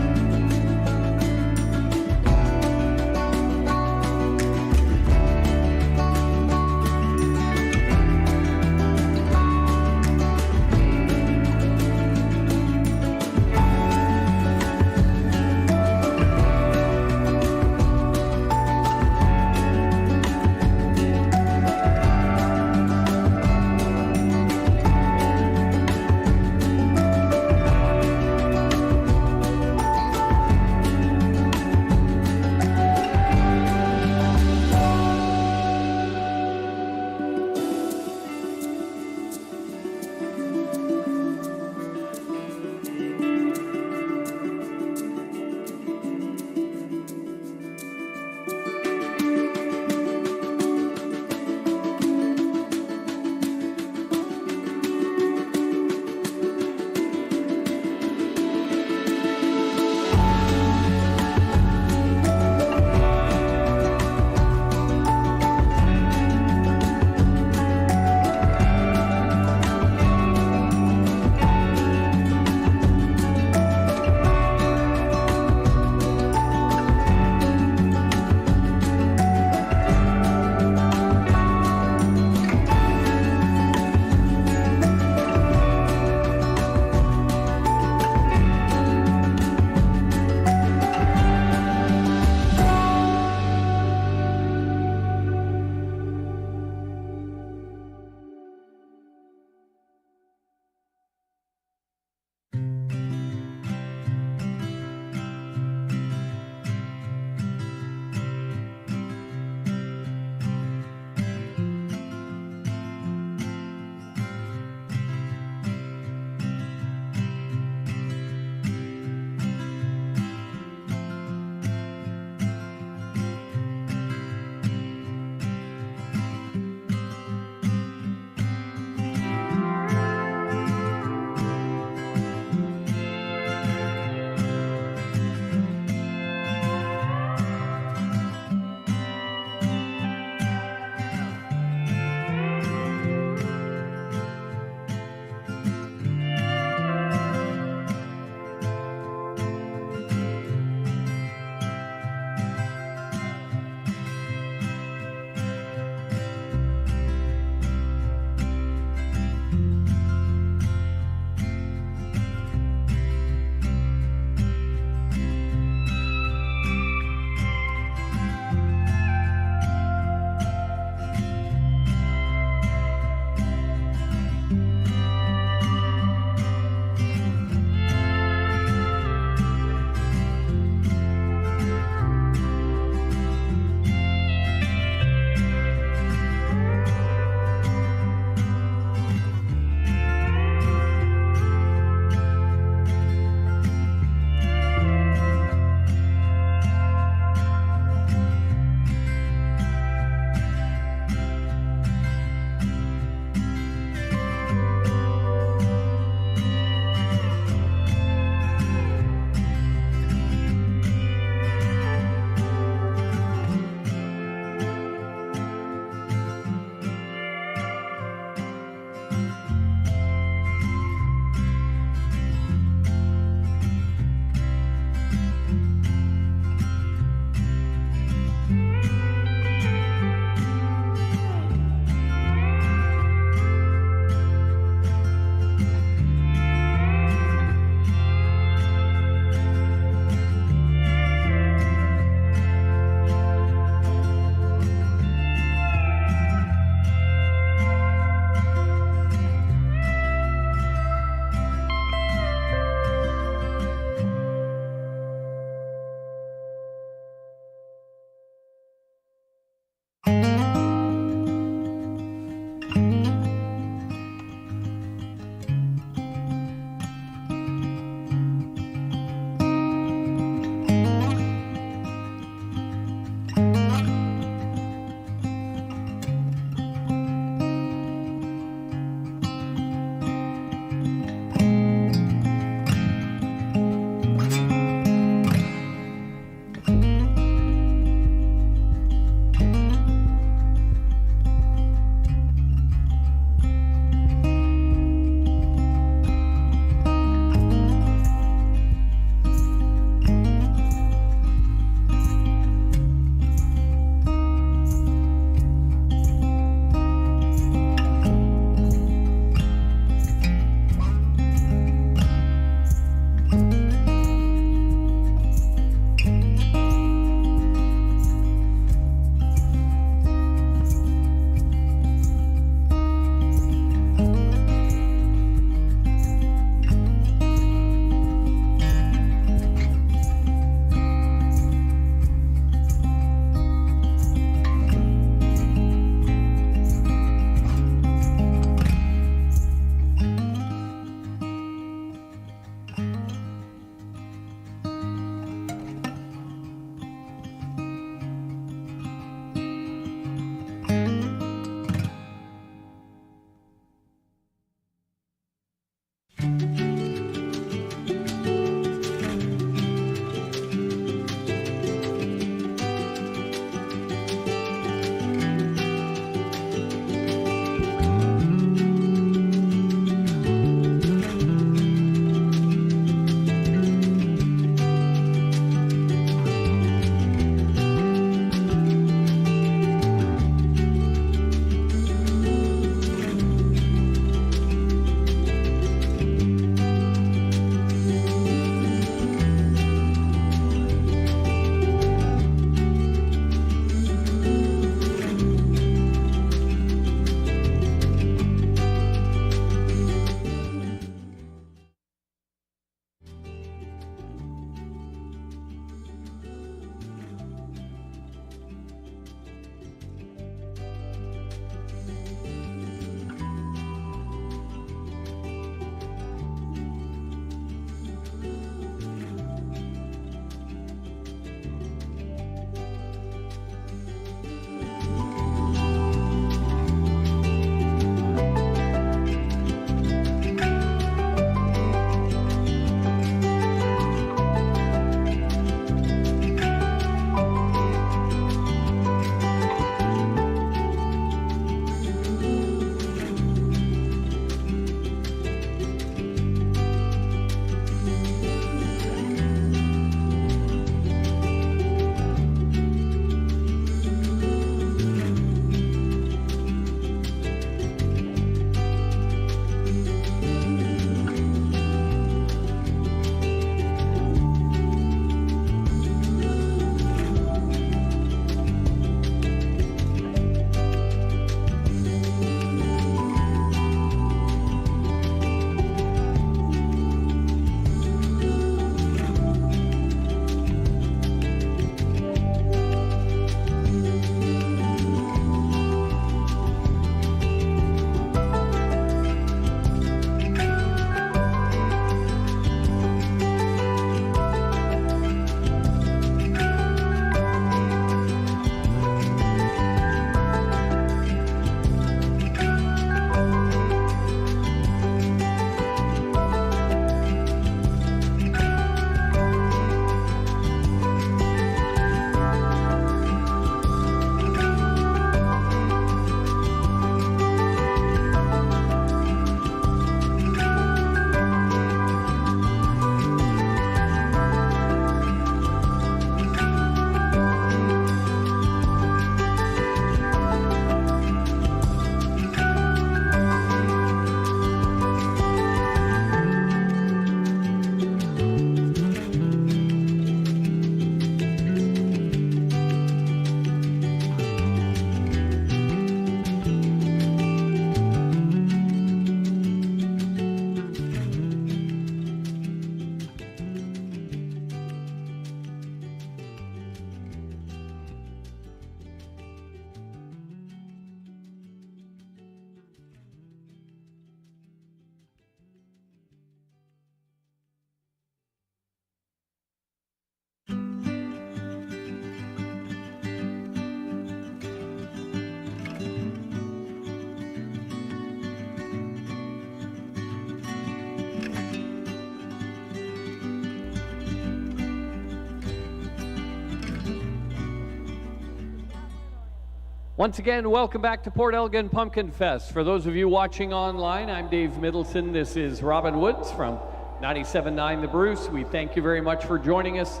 Once again, welcome back to Port Elgin Pumpkinfest. For those of you watching online, I'm Dave Middleton. This is Robin Woods from 97.9 The Bruce. We thank you very much for joining us.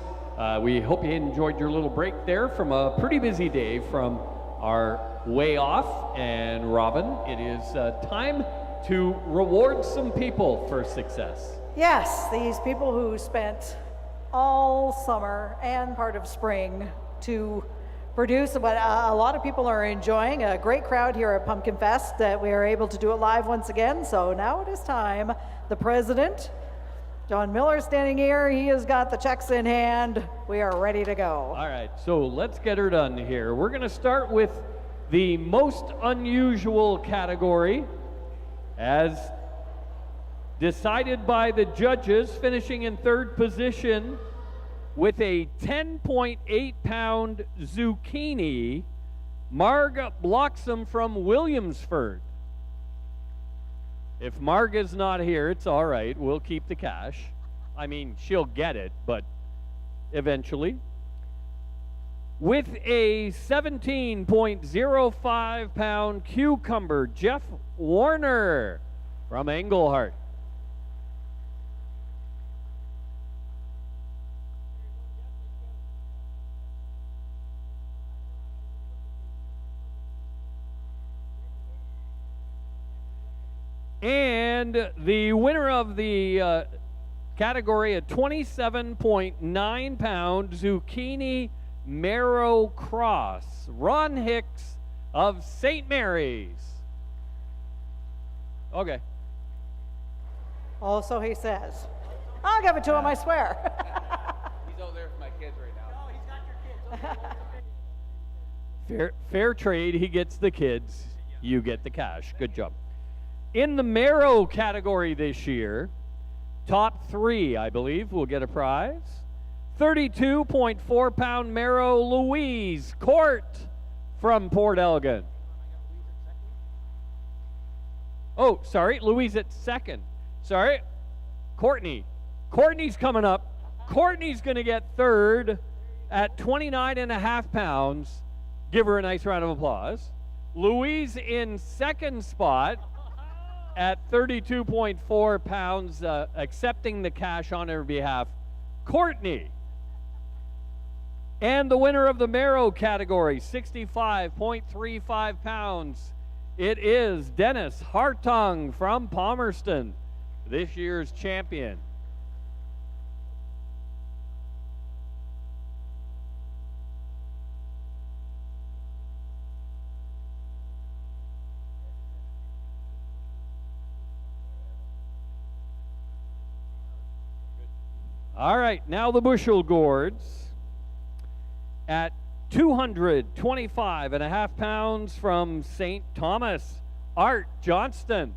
We hope you enjoyed your little break there from a pretty busy day from our way off. And Robin, it is time to reward some people for success. Yes, these people who spent all summer and part of spring to produce what a lot of people are enjoying. A great crowd here at Pumpkinfest that we are able to do it live once again. So now it is time. The president, John Miller, standing here. He has got the checks in hand. We are ready to go. All right, so let's get her done here. We're going to start with the most unusual category as decided by the judges, finishing in third position with a 10.8 pound zucchini, Marg Bloxham from Williamsford. If Marg is not here, it's all right. We'll keep the cash. I mean, she'll get it, but eventually. With a 17.05 pound cucumber, Jeff Warner from Englehart. And the winner of the category, a 27.9 pound zucchini marrow cross, Ron Hicks of St. Mary's. Okay. Oh, so he says. I'll give it to him, I swear. He's out there with my kids right now. No, he's got your kids. Fair trade, he gets the kids, you get the cash. Good job. In the marrow category this year, top three, I believe, will get a prize. 32.4 pound marrow, Louise Court from Port Elgin. Oh, sorry, Louise at second. Sorry, Courtney. Courtney's coming up. Courtney's going to get third at 29.5 pounds. Give her a nice round of applause. Louise in second spot at 32.4 pounds, accepting the cash on her behalf, Courtney. And the winner of the marrow category, 65.35 pounds, it is Dennis Hartung from Palmerston, this year's champion. All right, now the bushel gourds at 225.5 pounds from St. Thomas, Art Johnston.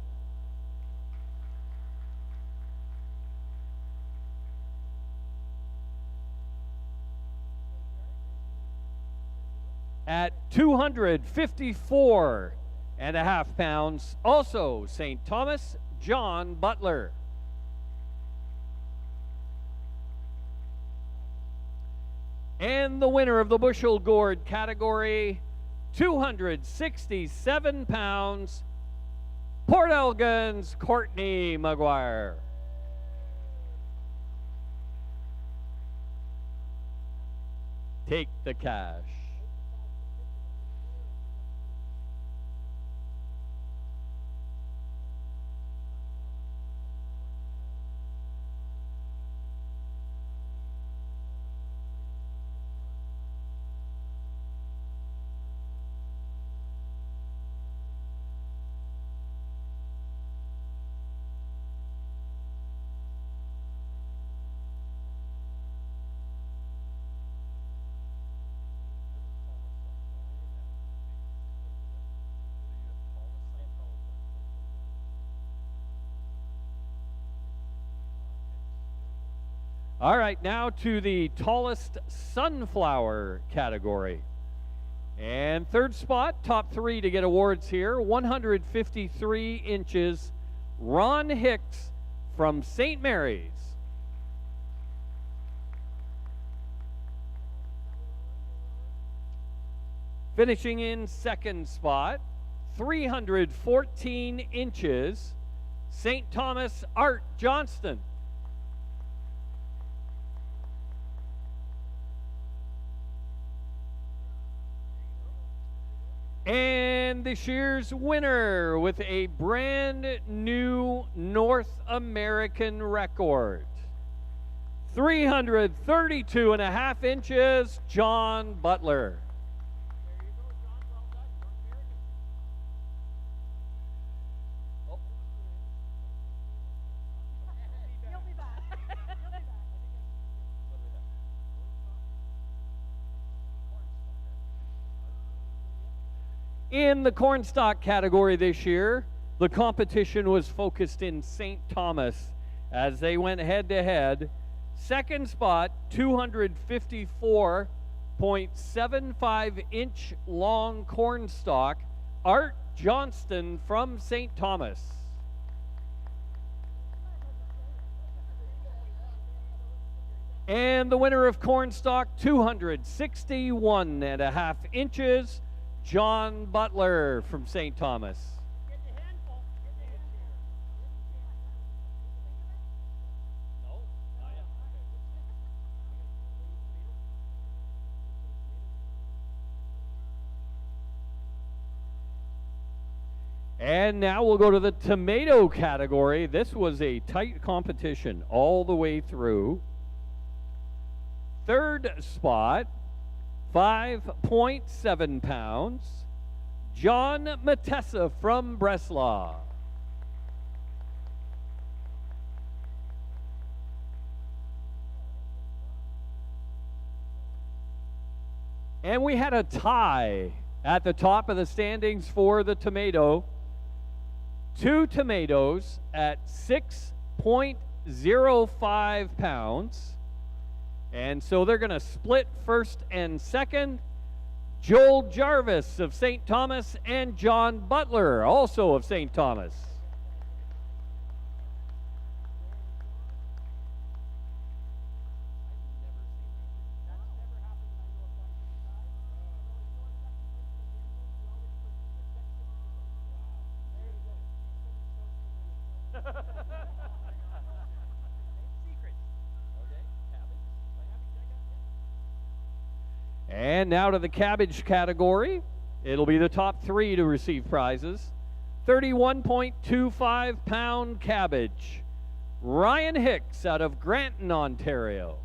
At 254.5 pounds, also St. Thomas, John Butler. And the winner of the bushel gourd category, 267 pounds, Port Elgin's Courtney Maguire. Take the cash. All right, now to the tallest sunflower category. And third spot, top three to get awards here, 153 inches, Ron Hicks from St. Mary's. Finishing in second spot, 314 inches, St. Thomas Art Johnston. And this year's winner with a brand new North American record, 332.5 inches, John Butler. In the cornstalk category this year, the competition was focused in St. Thomas as they went head to head. Second spot, 254.75 inch long cornstalk, Art Johnston from St. Thomas. And the winner of cornstalk, 261.5 inches, John Butler from St. Thomas. And now we'll go to the tomato category. This was a tight competition all the way through. Third spot, 5.7 pounds, John Matessa from Breslau. And we had a tie at the top of the standings for the tomato. Two tomatoes at 6.05 pounds. And so they're going to split first and second. Joel Jarvis of St. Thomas and John Butler, also of St. Thomas. And now to the cabbage category. It'll be the top three to receive prizes. 31.25 pound cabbage, Ryan Hicks out of Granton, Ontario.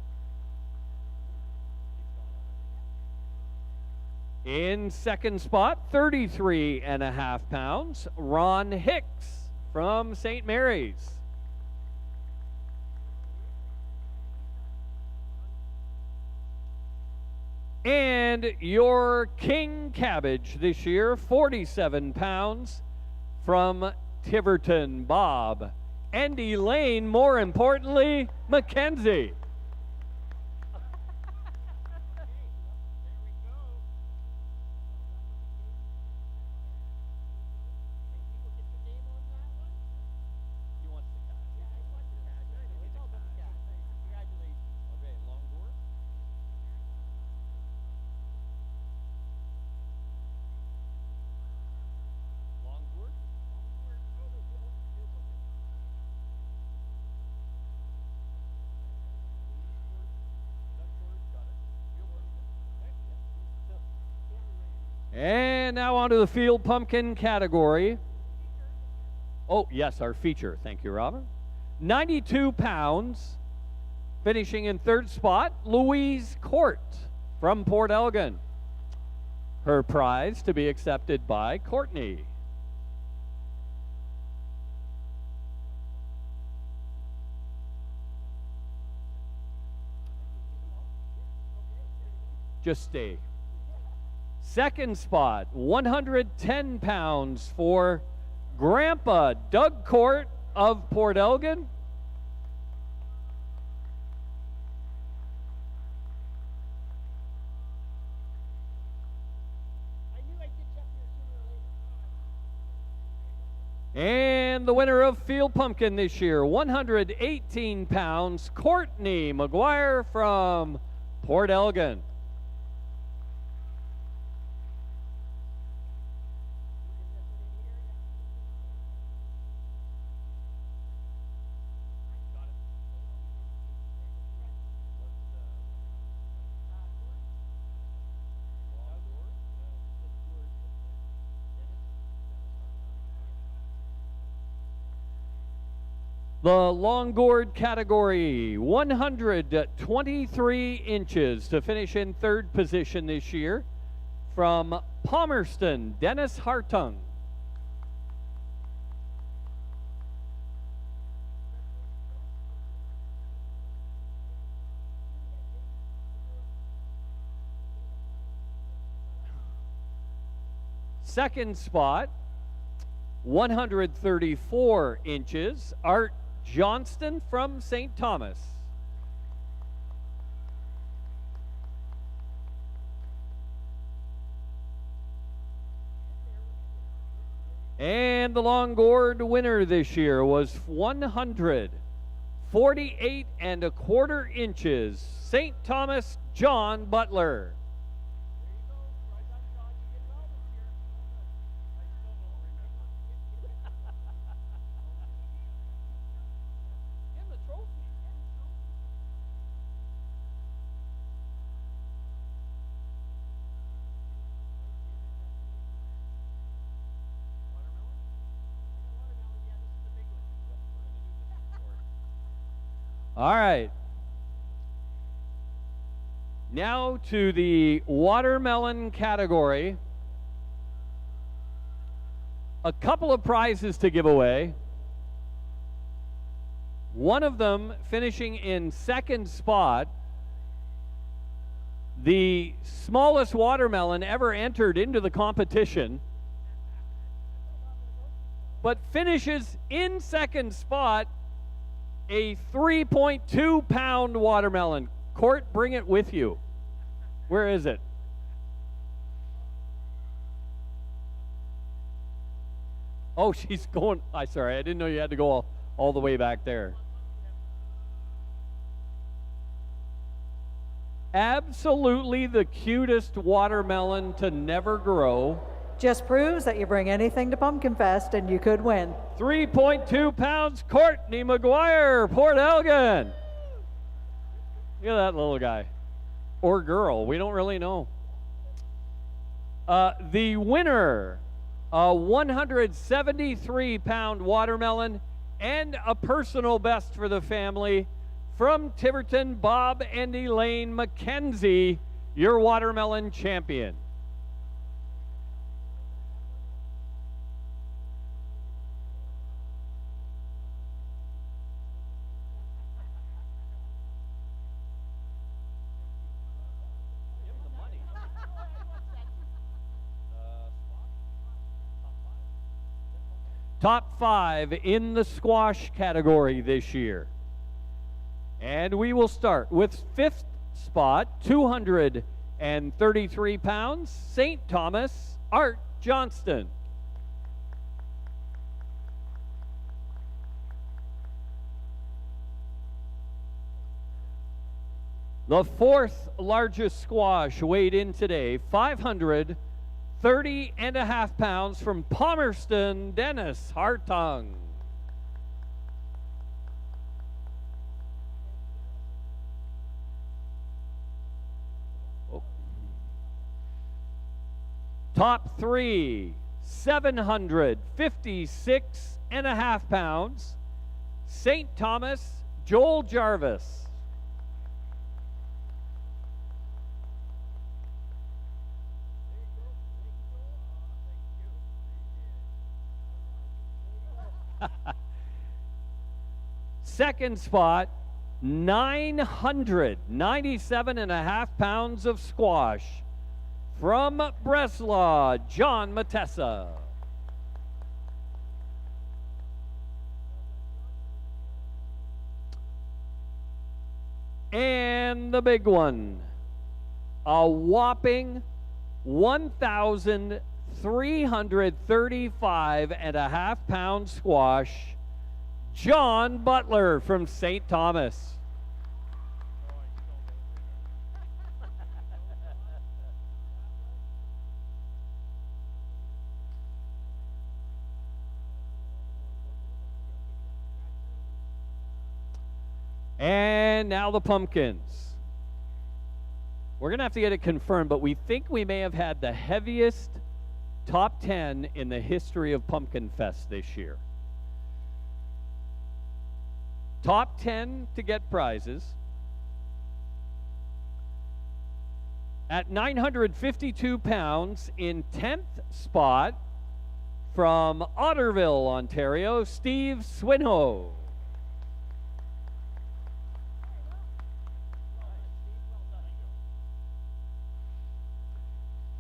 In second spot, 33.5 pounds, Ron Hicks from St. Mary's. And your king cabbage this year, 47 pounds, from Tiverton, Bob. And Elaine, more importantly, Mackenzie. And now on to the field pumpkin category. Oh, yes, our feature. Thank you, Robin. 92 pounds. Finishing in third spot, Louise Court from Port Elgin. Her prize to be accepted by Courtney. Just stay. Second spot, 110 pounds for Grandpa Doug Court of Port Elgin. And the winner of Field Pumpkin this year, 118 pounds, Courtney McGuire from Port Elgin. The long gourd category, 123 inches to finish in third position this year. From Palmerston, Dennis Hartung. Second spot, 134 inches, Art Johnston from St. Thomas. And the long gourd winner this year was 148 and a quarter inches, St. Thomas, John Butler. All right. Now to the watermelon category. A couple of prizes to give away. One of them finishing in second spot. The smallest watermelon ever entered into the competition, but finishes in second spot. A 3.2 pound watermelon. Court, bring it with you. Where is it? Oh, she's going. Sorry, I didn't know you had to go all the way back there. Absolutely the cutest watermelon to never grow. Just proves that you bring anything to Pumpkinfest and you could win. 3.2 pounds, Courtney McGuire, Port Elgin. Look at that little guy. Or girl, we don't really know. The winner, a 173-pound watermelon and a personal best for the family from Tiverton, Bob and Elaine McKenzie, your watermelon champion. Top 5 in the squash category this year. And we will start with 5th spot, 233 pounds, St. Thomas, Art Johnston. The 4th largest squash weighed in today, 530.5 pounds from Palmerston, Dennis Hartung. Oh. Top 3, 756.5 pounds, St. Thomas, Joel Jarvis. Second spot, 997.5 pounds of squash from Breslau, John Matessa. And the big one, a whopping 1,335.5 pound squash, John Butler from St. Thomas. And now the pumpkins. We're going to have to get it confirmed, but we think we may have had the heaviest top 10 in the history of Pumpkinfest this year. Top 10 to get prizes. At 952 pounds, in 10th spot, from Otterville, Ontario, Steve Swinho.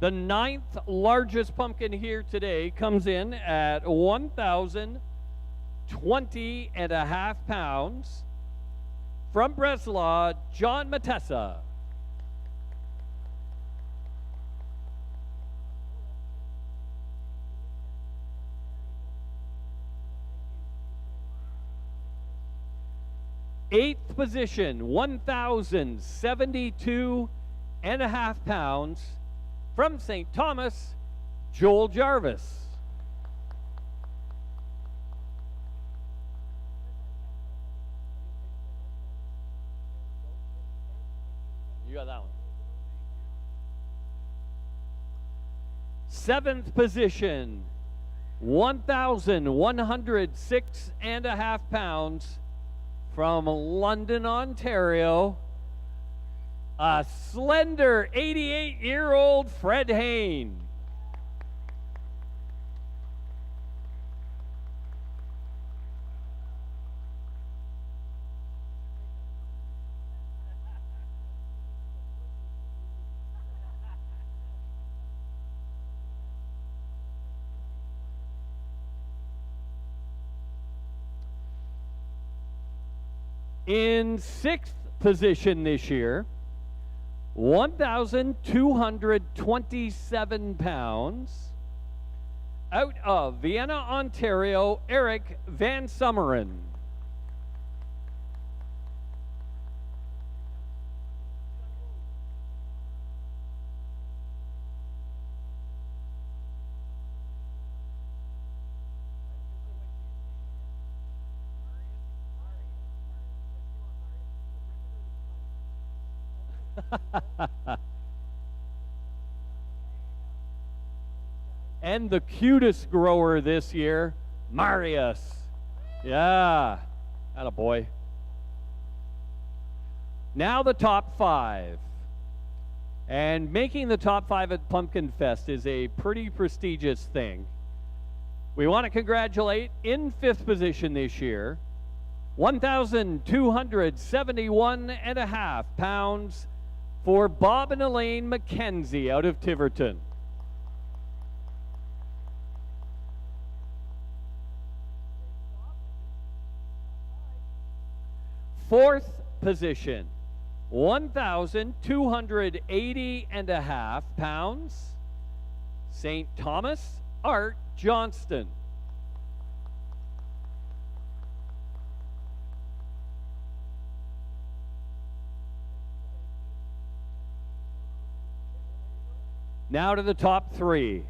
The 9th largest pumpkin here today comes in at 1,020.5 pounds. From Breslau, John Matessa. Eighth position, 1,072.5 pounds. From St. Thomas, Joel Jarvis. You got that one. Seventh position, 1,106.5 pounds. From London, Ontario, a slender 88-year-old Fred Hain. In sixth position this year, 1,227 pounds, out of Vienna, Ontario, Eric Van Summeren. And the cutest grower this year, Marius. Yeah, attaboy. Now the top 5. And making the top 5 at Pumpkinfest is a pretty prestigious thing. We want to congratulate, in 5th position this year, 1,271.5 pounds, for Bob and Elaine McKenzie out of Tiverton. Fourth position, 1,280.5 pounds, St. Thomas, Art Johnston. Now to the top 3.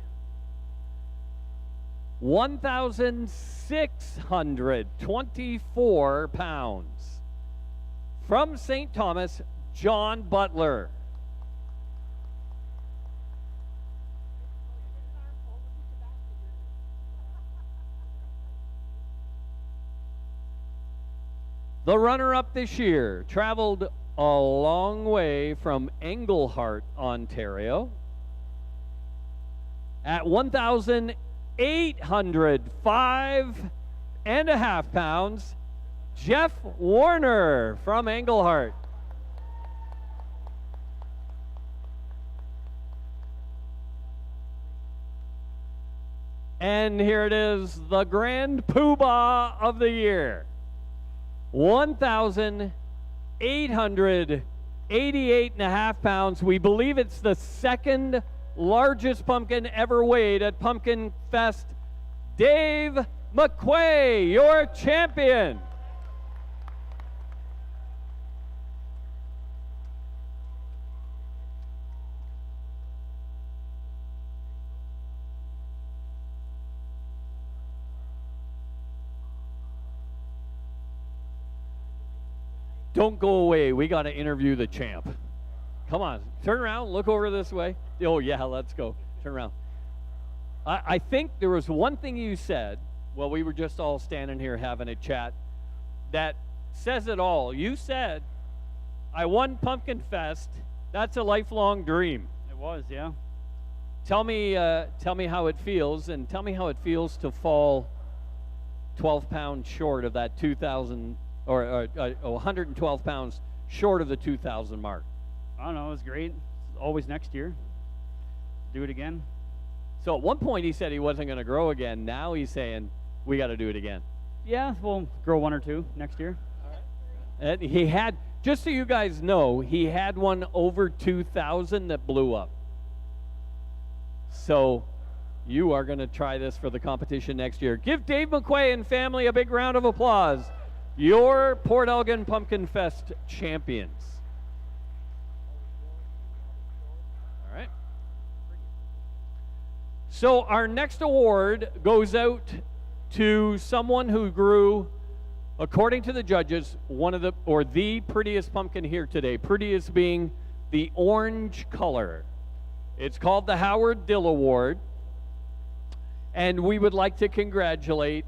1,624 pounds. From St. Thomas, John Butler. The runner-up this year traveled a long way from Englehart, Ontario, at 1,805.5 pounds, Jeff Warner from Englehart. And here it is, the grand poobah of the year. 1,888.5 pounds. We believe it's the second largest pumpkin ever weighed at Pumpkinfest. Dave McQuay, your champion. Don't go away. We got to interview the champ. Come on, turn around, look over this way. Oh, yeah, let's go. Turn around. I think there was one thing you said while we were just all standing here having a chat, that says it all. You said, I won Pumpkinfest. That's a lifelong dream. It was, yeah. Tell me how it feels, and tell me how it feels to fall 12 pounds short of that 2,000, or 112 pounds short of the 2,000 mark. I don't know, it was great. Always next year. Do it again. So at one point he said he wasn't going to grow again. Now he's saying, we got to do it again. Yeah, we'll grow 1 or 2 next year. And he had, just so you guys know, he had one over 2,000 that blew up. So you are going to try this for the competition next year. Give Dave McQuay and family a big round of applause. Your Port Elgin Pumpkinfest champions. All right. So our next award goes out to someone who grew, according to the judges, one of the prettiest pumpkin here today. Prettiest being the orange color. It's called the Howard Dill Award. And we would like to congratulate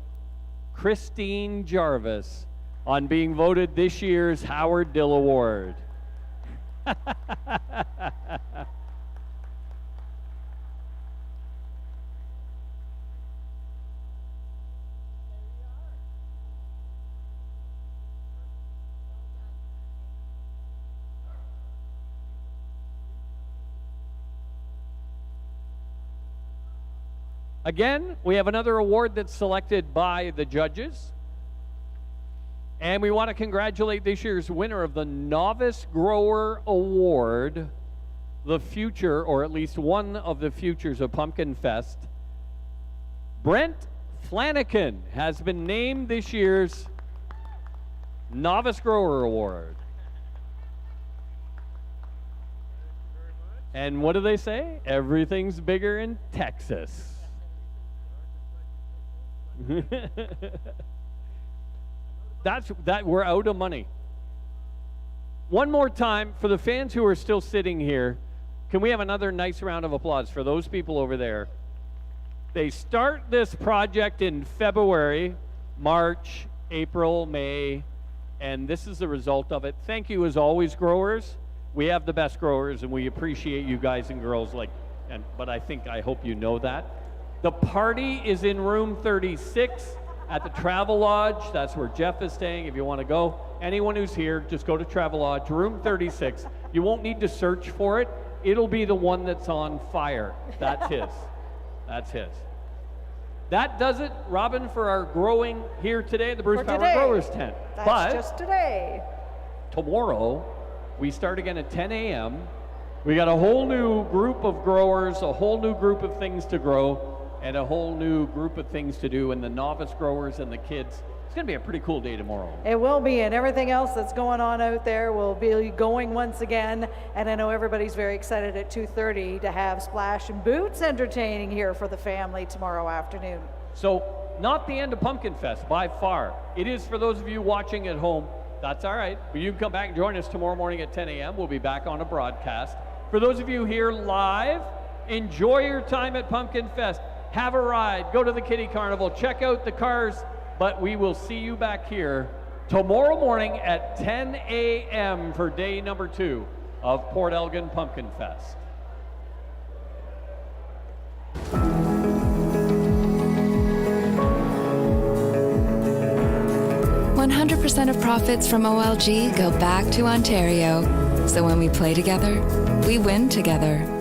Christine Jarvis on being voted this year's Howard Dill Award. Again, we have another award that's selected by the judges. And we want to congratulate this year's winner of the Novice Grower Award, the future, or at least one of the futures of Pumpkinfest. Brent Flanagan has been named this year's Novice Grower Award. And what do they say? Everything's bigger in Texas. We're out of money. One more time for the fans who are still sitting here, can we have another nice round of applause for those people over there? They start this project in February, March, April, May, and this is the result of it. Thank you as always, growers. We have the best growers and we appreciate you guys and girls, but I hope you know that. The party is in room 36 at the Travel Lodge. That's where Jeff is staying if you want to go. Anyone who's here, just go to Travel Lodge, room 36. You won't need to search for it. It'll be the one that's on fire. That's his. That's his. That does it, Robin, for our growing here today at the Bruce Power Growers Tent. That's just today. Tomorrow, we start again at 10 a.m. We got a whole new group of growers, a whole new group of things to grow, and a whole new group of things to do, and the novice growers and the kids. It's going to be a pretty cool day tomorrow. It will be, and everything else that's going on out there will be going once again. And I know everybody's very excited at 2:30 to have Splash and Boots entertaining here for the family tomorrow afternoon. So, not the end of Pumpkinfest by far. It is for those of you watching at home. That's all right. But you can come back and join us tomorrow morning at 10 a.m. We'll be back on a broadcast. For those of you here live, enjoy your time at Pumpkinfest. Have a ride, go to the Kitty Carnival, check out the cars, but we will see you back here tomorrow morning at 10 a.m. for day number 2 of Port Elgin Pumpkinfest. 100% of profits from OLG go back to Ontario. So when we play together, we win together.